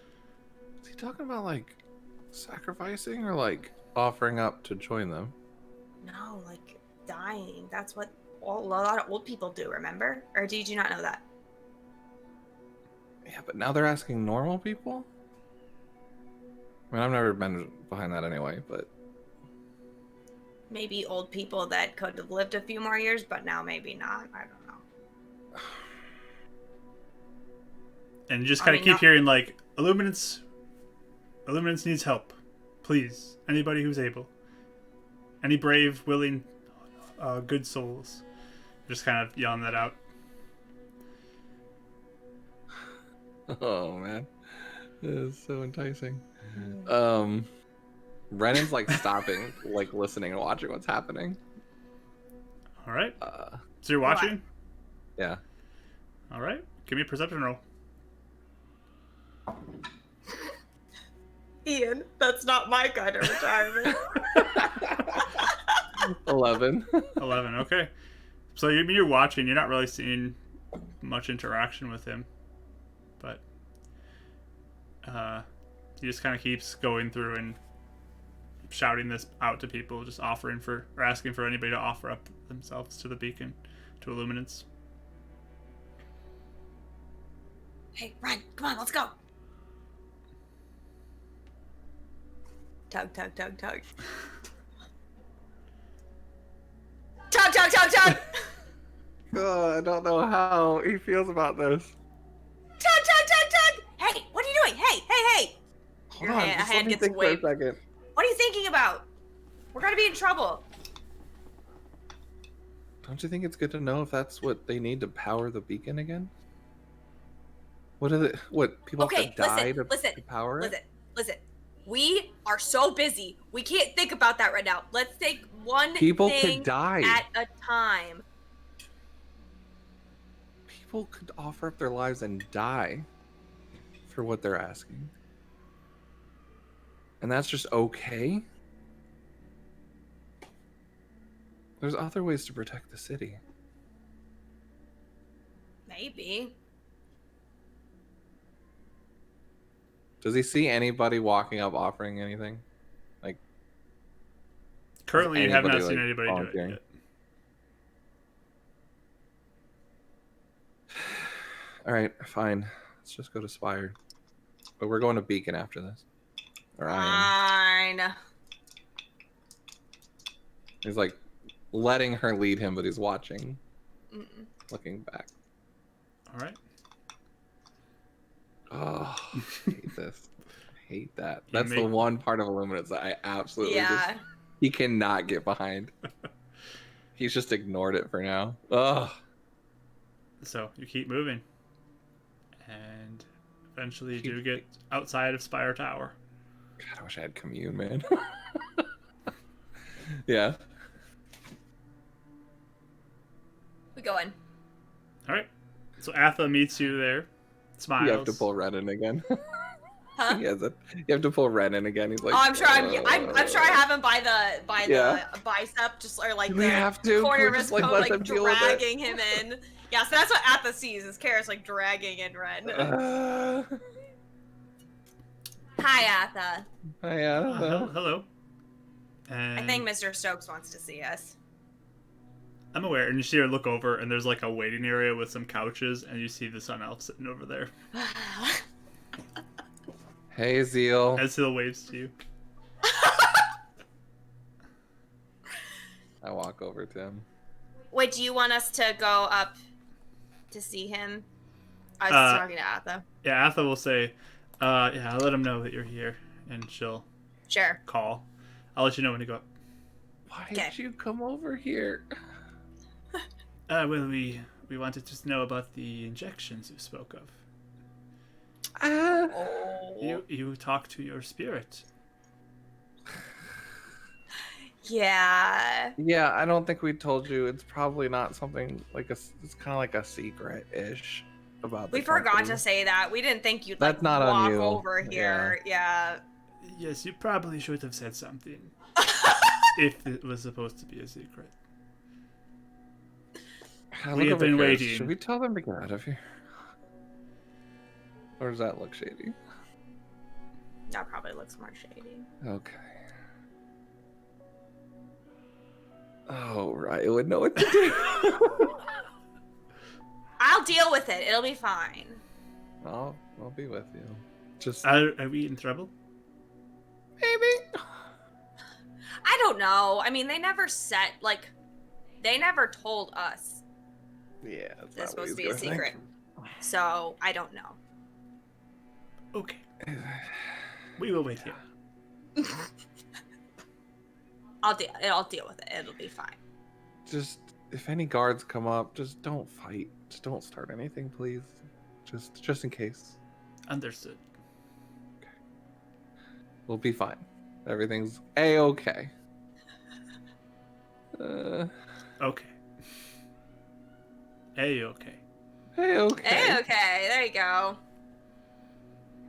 Is he talking about like sacrificing or like offering up to join them? No, like dying. That's what a lot of old people do, remember? Or did you not know that? Yeah, but now they're asking normal people? I mean, I've never been behind that anyway, but Maybe old people that could have lived a few more years, but now maybe not. I don't know. And you just I kind of mean, keep not- hearing, like, Illuminants needs help. Please, anybody who's able. Any brave, willing, good souls. Just kind of yelling that out. oh man, this is so enticing. Brennan's like stopping, like listening and watching what's happening. All right. Uh, So you're watching? yeah. All right. Give me a perception roll. Ian, that's not my kind of retirement. 11. 11. Okay. So you're watching. You're not really seeing much interaction with him, but he just kind of keeps going through and shouting this out to people, just offering for or asking for anybody to offer up themselves to the beacon, to Illuminants. Hey, run. Come on, let's go. Tug, tug, tug, tug. Tug, tug, tug, tug! Oh, I don't know how he feels about this. Tug, tug, tug, tug! Hey, what are you doing? Hey, hey, hey! Hold Your on, hand- just hand let me gets think for a waved. second. What are you thinking about? We're gonna be in trouble. Don't you think it's good to know if that's what they need to power the beacon again? What are the people Okay, have to die listen, to power it? listen. We are so busy. We can't think about that right now. Let's take one People thing could die. at a time. People could offer up their lives and die for what they're asking. And that's just okay? There's other ways to protect the city. Maybe. Does he see anybody walking up offering anything? Like, Currently, you have not anybody, seen like, anybody do it volunteering? yet. all right, fine. Let's just go to Spire. But we're going to Beacon after this. Ryan. Fine. He's like letting her lead him, but he's watching, looking back. All right. Oh, I hate this. I hate that. You That's the make- one part of Illuminates that I absolutely just... He cannot get behind. He's just ignored it for now. Ugh. So you keep moving, and eventually you do get outside of Spire Tower. God, I wish I had commune, man. Yeah. We going. All right. So Atha meets you there. Smiles. You have to pull Ren in again. Huh? You have to pull Ren in again. He's like, I'm sure I have him by the bicep, just or like we the have to corner of We're his just, like, coat, let like them deal with it. dragging him in. Yeah, so that's what Atha sees is Karis like dragging in Ren. Hi, Atha. Hi, Hello. And I think Mr. Stokes wants to see us. I'm aware, and you see her look over, and there's like a waiting area with some couches, and you see the Sun Elf sitting over there. Hey, Zeal. As Hill waves to you. I walk over to him. Wait, do you want us to go up to see him? I was talking to Atha. Yeah, Atha will say, yeah, I'll let him know that you're here, and she'll Sure. call. I'll let you know when to go up. Why did you come over here? Well, we wanted to know about the injections you spoke of. You talked to your spirit. Yeah. Yeah, I don't think we told you. It's probably not something like it's kind of like a secret-ish about. We the forgot company. to say that. We didn't think you'd That's like not on walk you. over here. Yeah. Yes, you probably should have said something. If it was supposed to be a secret. We have been waiting. Should we tell them to get out of here? Or does that look shady? That probably looks more shady. Okay. Oh, Ryan would know what to do. I'll deal with it. It'll be fine. I'll be with you. Just Are we in trouble? maybe. I don't know. I mean, they never told us Yeah, that's this not what supposed to he's be a gonna secret. So, I don't know. Okay. think. We will wait here. I'll deal with it. It'll be fine. Just if any guards come up, just don't fight. Just don't start anything, please. Just in case. Understood. We'll be fine. Everything's A-okay. Okay. A-okay. A-okay. Hey, okay. There you go.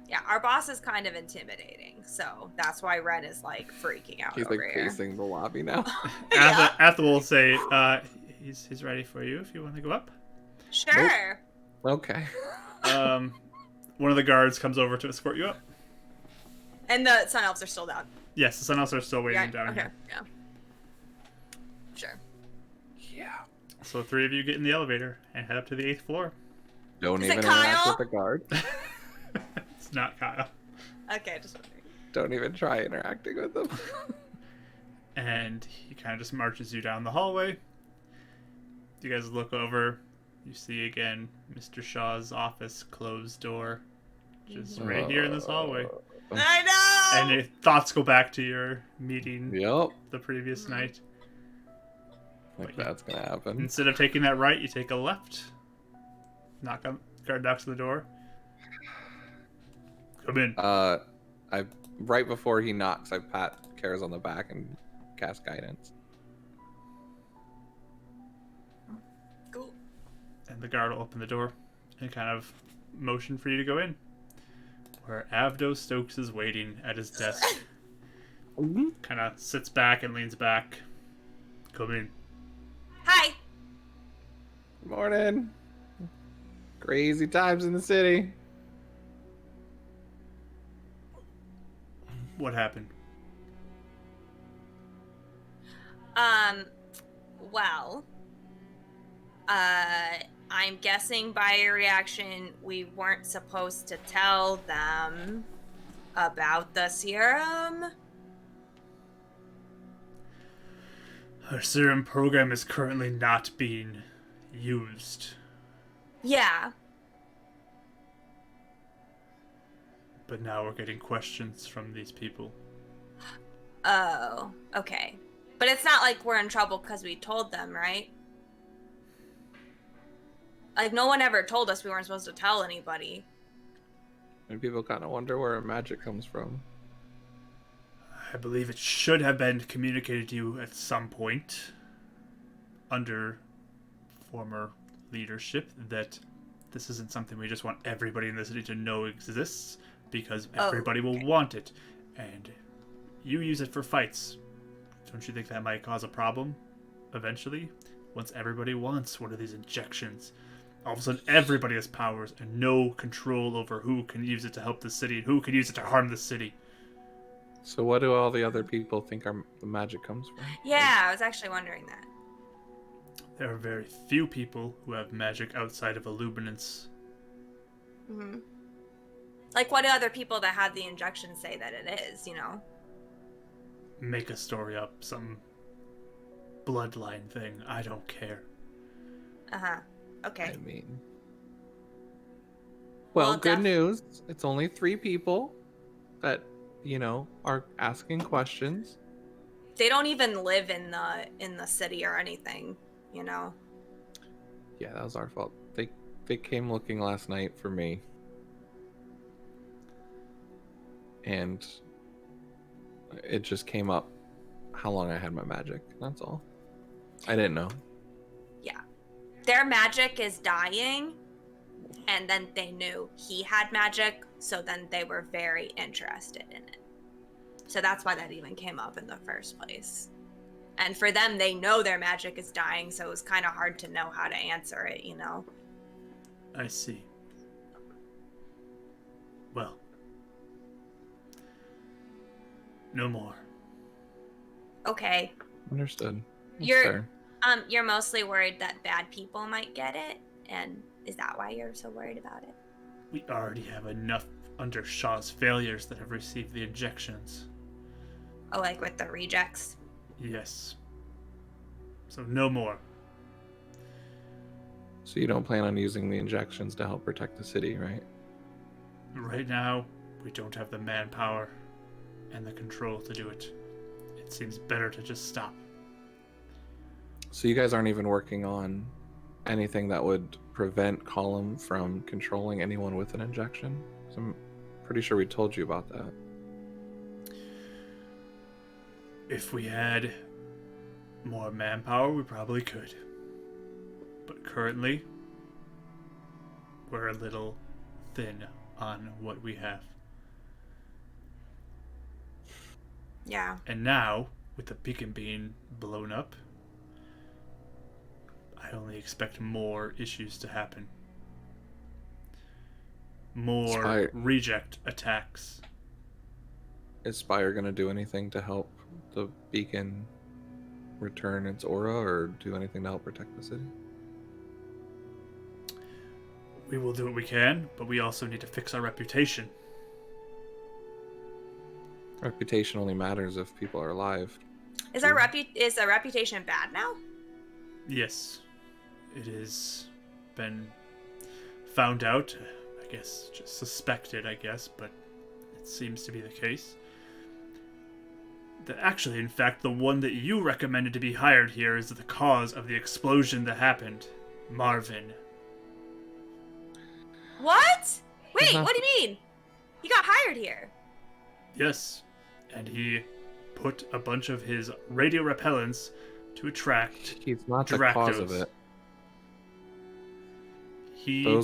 Yeah, our boss is kind of intimidating, so that's why Ren is like freaking out He's over like here. pacing the lobby now. Yeah. Atha will say, he's ready for you if you want to go up. Sure. Okay. One of the guards comes over to escort you up. And the Sun Elves are still down. Yes, the Sun Elves are still waiting Yeah. down Okay. here. Yeah. Sure. Yeah. So 3 of you get in the elevator and head up to the 8th floor. Is Don't it even interact Kyle? with the guard. It's not Kyle. Okay, just wondering. Don't even try interacting with them. And he kind of just marches you down the hallway. You guys look over. You see again Mr. Shaw's office closed door. Just right here in this hallway. I know. And your thoughts go back to your meeting Yep. the previous night. Like that's gonna happen. Instead of taking that right, you take a left. Knock on guard knocks on the door. Come in. I right before he knocks, I pat Kara's on the back and cast guidance. Cool. And the guard will open the door and kind of motion for you to go in. Where Avdo Stokes is waiting at his desk. Kind of sits back and leans back. Come in. Hi. Morning. Crazy times in the city. What happened? Well, I'm guessing by your reaction, we weren't supposed to tell them. About the serum? Our serum program is currently not being used, Yeah. but now we're getting questions from these people. Oh, okay. But it's not like we're in trouble because we told them, right? Like, no one ever told us we weren't supposed to tell anybody. And people kind of wonder where our magic comes from. I believe it should have been communicated to you at some point under former leadership that this isn't something we just want everybody in the city to know exists, because everybody will want it. And you use it for fights. Don't you think that might cause a problem eventually? Once everybody wants one of these injections, all of a sudden everybody has powers and no control over who can use it to help the city and who can use it to harm the city. So what do all the other people think the magic comes from? Yeah, I was actually wondering that. There are very few people who have magic outside of illuminance. Mm-hmm. Like, what do other people that had the injection say that it is, you know? Make a story up, some bloodline thing. I don't care. Uh-huh. Okay. I mean... Well, good news. It's only 3 people that, are asking questions. They don't even live in the city or anything, you know? Yeah, that was our fault. They came looking last night for me. And it just came up how long I had my magic. That's all. I didn't know. Yeah. Their magic is dying, and then they knew he had magic, so then they were very interested in it. So that's why that even came up in the first place. And for them, they know their magic is dying, so it was kind of hard to know how to answer it, you know? I see. Well. No more. Okay. Understood. That's You're fair. you're mostly worried that bad people might get it, and is that why you're so worried about it? We already have enough under Shaw's failures that have received the injections. Oh, like with the rejects? Yes. So no more. So you don't plan on using the injections to help protect the city, right? Right now, we don't have the manpower and the control to do it. It seems better to just stop. So you guys aren't even working on anything that would prevent Column from controlling anyone with an injection? So I'm pretty sure we told you about that. If we had more manpower, we probably could. But currently, we're a little thin on what we have. Yeah. And now, with the beacon being blown up, I only expect more issues to happen. More reject attacks. Is Spire going to do anything to help the beacon return its aura or do anything to help protect the city? We will do what we can, but we also need to fix our reputation. Reputation only matters if people are alive. Is our reputation bad now? Yes. It has been found out, I guess, just suspected, I guess, but it seems to be the case. That actually, in fact, the one that you recommended to be hired here is the cause of the explosion that happened. Marvin. What? Wait, what do you mean? He got hired here. Yes, and he put a bunch of his radio repellents to attract He's not the Dractos. cause of it. He... Wait.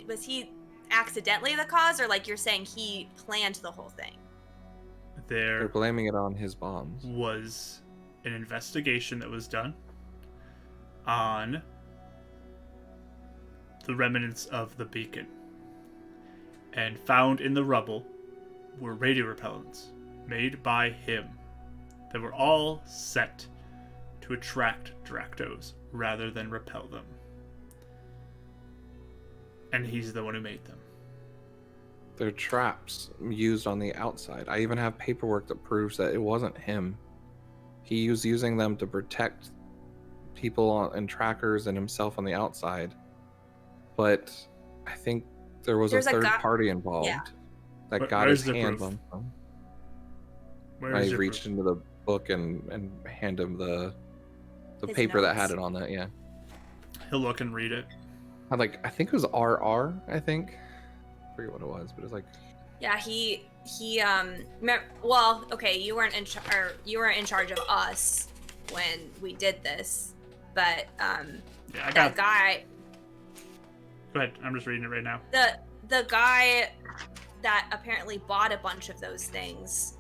Was he accidentally the cause, or like you're saying he planned the whole thing? They're blaming it on his bombs. Was an investigation that was done on the remnants of the beacon, and found in the rubble were radio repellents made by him that were all set to attract Dractos rather than repel them. And he's the one who made them. They're traps used on the outside. I even have paperwork that proves that it wasn't him. He was using them to protect people and trackers and himself on the outside. But I think there was There's a a third guy- party involved that got Where's his the hands proof? on them. Where I is your reached proof? into the book and hand him the His paper that had notes. it on it. Yeah, He'll look and read it. I think it was RR. I think I forget what it was, but it's like Yeah, well, okay, you weren't in charge of us when we did this, but Yeah, I that got. guy, Go ahead. I'm just reading it right now. the guy that apparently bought a bunch of those things,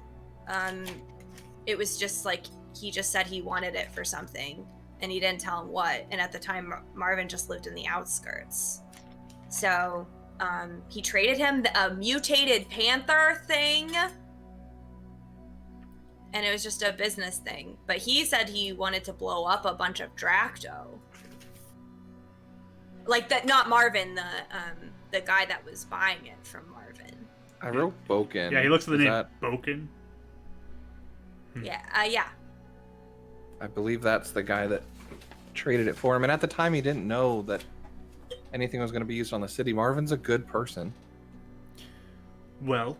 it was just like he just said he wanted it for something, and he didn't tell him what. And at the time, Marvin just lived in the outskirts, so. He traded him a mutated panther thing, and it was just a business thing. But he said he wanted to blow up a bunch of Dracto. Like that, not Marvin, the guy that was buying it from Marvin. I wrote Boken. Yeah, he looks at the Is name that- Boken. Yeah, yeah. I believe that's the guy that traded it for him. And at the time, he didn't know that anything was going to be used on the city. Marvin's a good person. Well,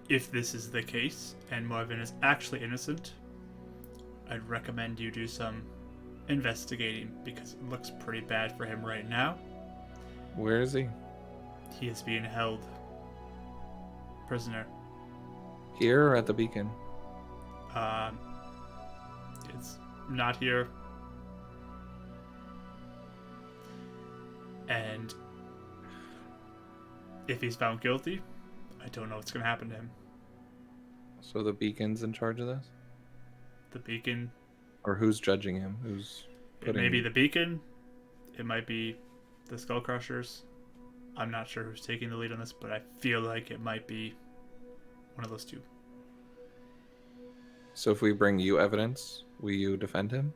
if this is the case and Marvin is actually innocent, I'd recommend you do some investigating because it looks pretty bad for him right now. Where is he? He is being held prisoner. Here or at the beacon? It's not here. And if he's found guilty, I don't know what's going to happen to him. So the beacon's in charge of this? The beacon, Or who's judging him? Who's it putting may be the beacon, it might be the Skull Crushers. I'm not sure who's taking the lead on this, but I feel like it might be one of those two. So if we bring you evidence, will you defend him?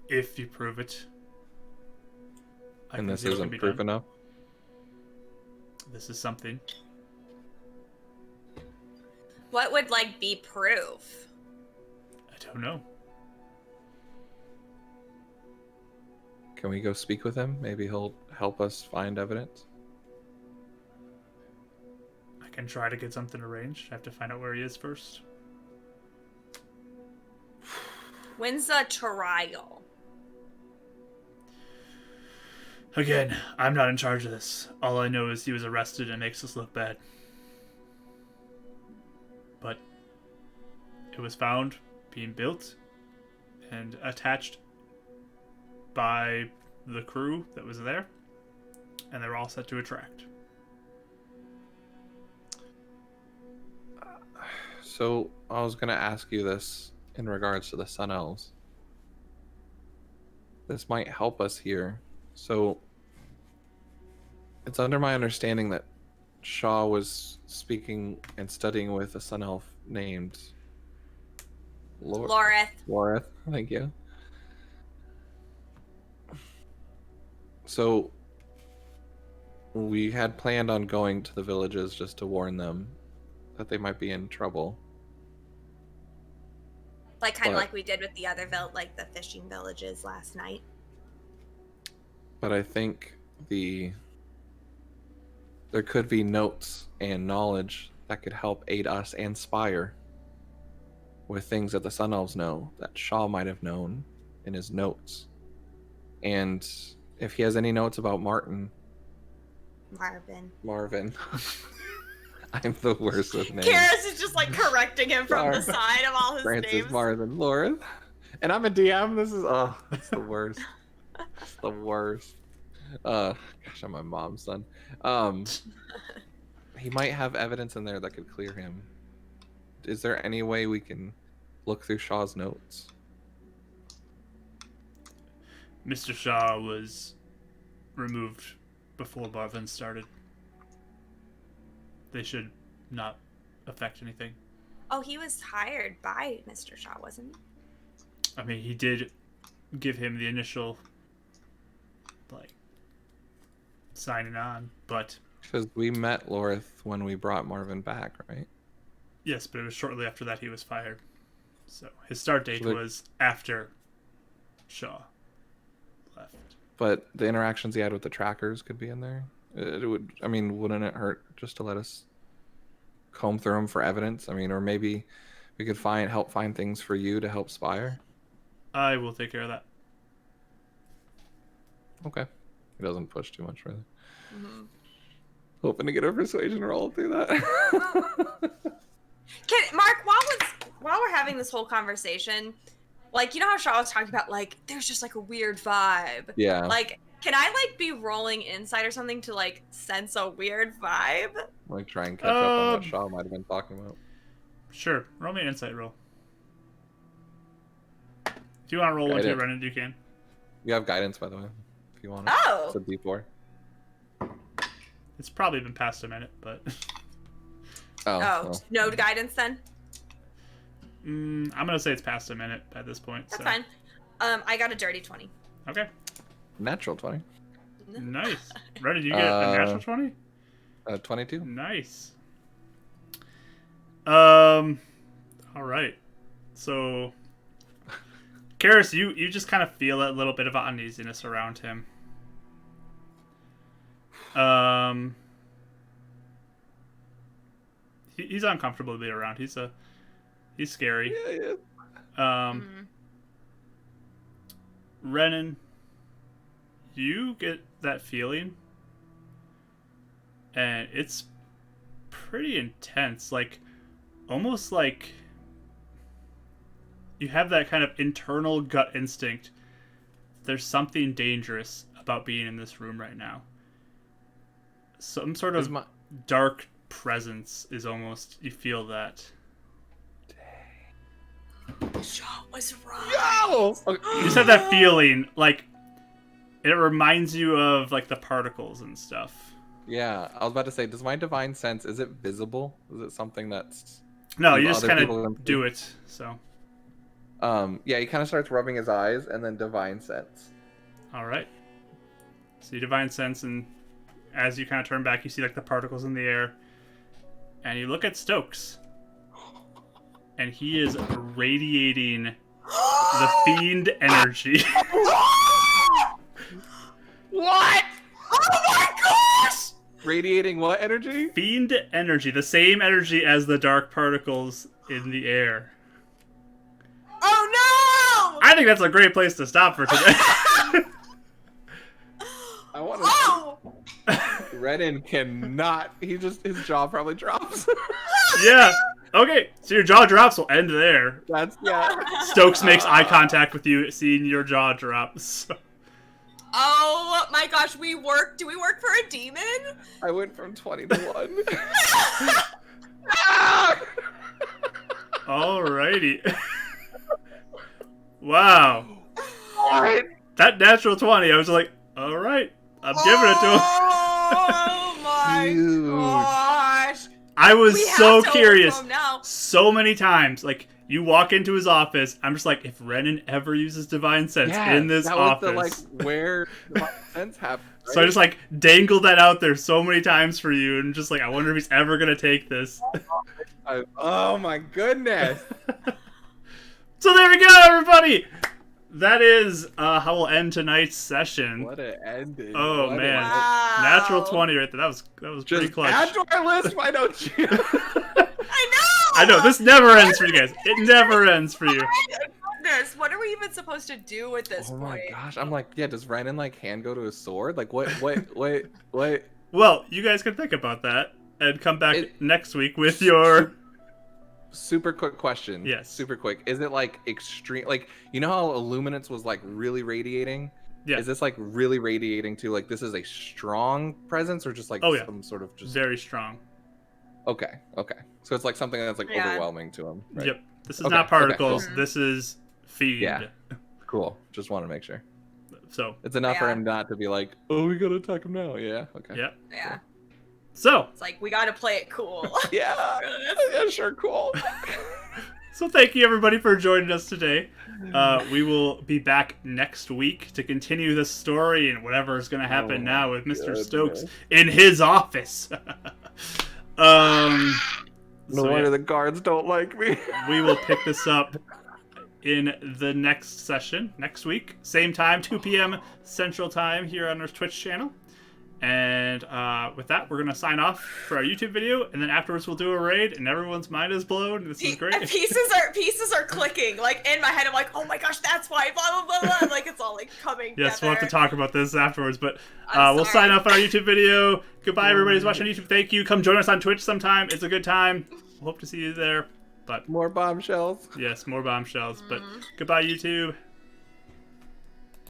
If you prove it. I And can this see what can isn't be proof done. enough? This is something. What would be proof? I don't know. Can we go speak with him? Maybe he'll help us find evidence. I can try to get something arranged. I have to find out where he is first. When's the trial? Again, I'm not in charge of this. All I know is he was arrested and it makes us look bad. But it was found being built and attached by the crew that was there, and they were all set to attract. So I was going to ask you this in regards to the Sun Elves. This might help us here. So it's under my understanding that Shaw was speaking and studying with a Sun Elf named Loreth. Loreth, thank you. So we had planned on going to the villages just to warn them that they might be in trouble. Kind of But- like we did with the other the fishing villages last night. But I think there could be notes and knowledge that could help aid us and Spire with things that the Sun Elves know that Shaw might have known in his notes. And if he has any notes about Marvin. I'm the worst with names. Karis is just correcting him from the Sorry. side of all his Francis, names. Marvin, Lauren. And I'm a DM. This is it's the worst. It's the worst. Gosh, I'm my mom's son. He might have evidence in there that could clear him. Is there any way we can look through Shaw's notes? Mr. Shaw was removed before Marvin started. They should not affect anything. Oh, he was hired by Mr. Shaw, wasn't he? I mean, he did give him the initial signing on. But Because we met Lorith when we brought Marvin back, right? yes, but it was shortly after that he was fired. So his start date So they- was after Shaw left. But the interactions he had with the trackers could be in there. It would. I mean, wouldn't it hurt just to let us comb through them for evidence? I mean, or maybe we could help find things for you to help Spire. I will take care of that. Okay. He doesn't push too much further. Mhm. Hoping to get a persuasion roll through that. Mark, while we're having this whole conversation, like, you know how Shaw was talking about, like, there's just like a weird vibe. Yeah. Like, can I like be rolling insight or something to like sense a weird vibe? Like try and catch up on what Um, Shaw might have been talking about. Sure. Roll me an insight roll. If you want to roll one I too, did. Brennan, you can. You have guidance, by the way, if you want it. Oh. It's a D4. It's probably been past a minute, but Oh, well. no guidance then? I'm gonna say it's past a minute at this point. That's so. fine. I got a dirty 20. Okay. Natural 20. Nice. Brennan, did you get a natural 20? 22. Nice. All right. So, Karis, you just kind of feel a little bit of uneasiness around him. He's uncomfortable to be around. He's scary. Yeah. Mhm. Renan, you get that feeling, and it's pretty intense. Like, almost like you have that kind of internal gut instinct. There's something dangerous about being in this room right now. Some sort of dark presence is almost, you feel that. Shaw was right. Yo! You just have that feeling, like, it reminds you of, like, the particles and stuff. Yeah, I was about to say, does my divine sense, is it visible? Is it something that's... No, Do you just other kind people of do it, so. Yeah, he kind of starts rubbing his eyes, and then divine sense. Alright. So you divine sense, and as you kind of turn back, you see, like, the particles in the air. And you look at Stokes. And he is radiating the fiend energy. What? Oh my gosh! Radiating what energy? Fiend energy. The same energy as the dark particles in the air. Oh no! I think that's a great place to stop for today. I want to... Oh! Renan cannot... his jaw probably drops. Yeah. Okay, so your jaw drops will end there. That's... Yeah. Stokes makes eye contact with you, seeing your jaw drop. So. Oh my gosh, do we work for a demon? I went from 20 to 1. Ah! Alrighty. Wow. What? That natural 20, I was like, alright, I'm giving it to him. Oh my Dude. gosh. I was We have so to curious. overcome now. So many times, like, you walk into his office, I'm just like, if Renan ever uses divine sense in this that office. was the, like, where divine sense happened. Right? So I just like dangled that out there so many times for you, and just like, I wonder if he's ever gonna take this. Oh my goodness. So there we go, everybody. That is how we'll end tonight's session. What an ending. Oh, What man. Wow. Natural 20 right there. That was pretty Just clutch. add to our list, why don't you? I know! I know this never ends for you guys. It never ends for you. Goodness, what are we even supposed to do at this Oh point? my gosh. I'm like, yeah, does Renan like hand go to his sword? Like what? Well, you guys can think about that and come back It- next week with your. Super quick question. Yes. Super quick. Is it like extreme? Like, you know how Illuminance was like really radiating? Yeah. Is this like really radiating to like this is a strong presence or just like Oh, yeah. some sort of just Very strong. Okay. So it's like something that's like Yeah. overwhelming to him. Right? Yep. This is Okay, not okay, particles. cool. This is fiend. Yeah. Cool. Just want to make sure. So, It's enough for Yeah. him not to be like, oh, we gotta attack him now. Yeah. Okay. yep. Yeah. So, It's like, we gotta play it cool. Yeah. Yeah. Sure. Cool. So thank you everybody for joining us today. We will be back next week to continue the story and whatever is going to happen now with Mr. Stokes in his office. No So, wonder yeah, the guards don't like me. we will pick this up in the next session next week, same time, 2 p.m. Central Time here on our Twitch channel. And with that, we're gonna sign off for our YouTube video, and then afterwards we'll do a raid, and everyone's mind is blown. This is great. Pieces are clicking. Like in my head, I'm like, oh my gosh, that's why. Blah blah blah blah. Like it's all like coming. Yes, together. we'll have to talk about this afterwards, but I'm we'll sorry. sign off on our YouTube video. Goodbye, everybody who's watching on YouTube. Thank you. Come join us on Twitch sometime. It's a good time. We'll hope to see you there. But More bombshells. yes, more bombshells. But goodbye, YouTube.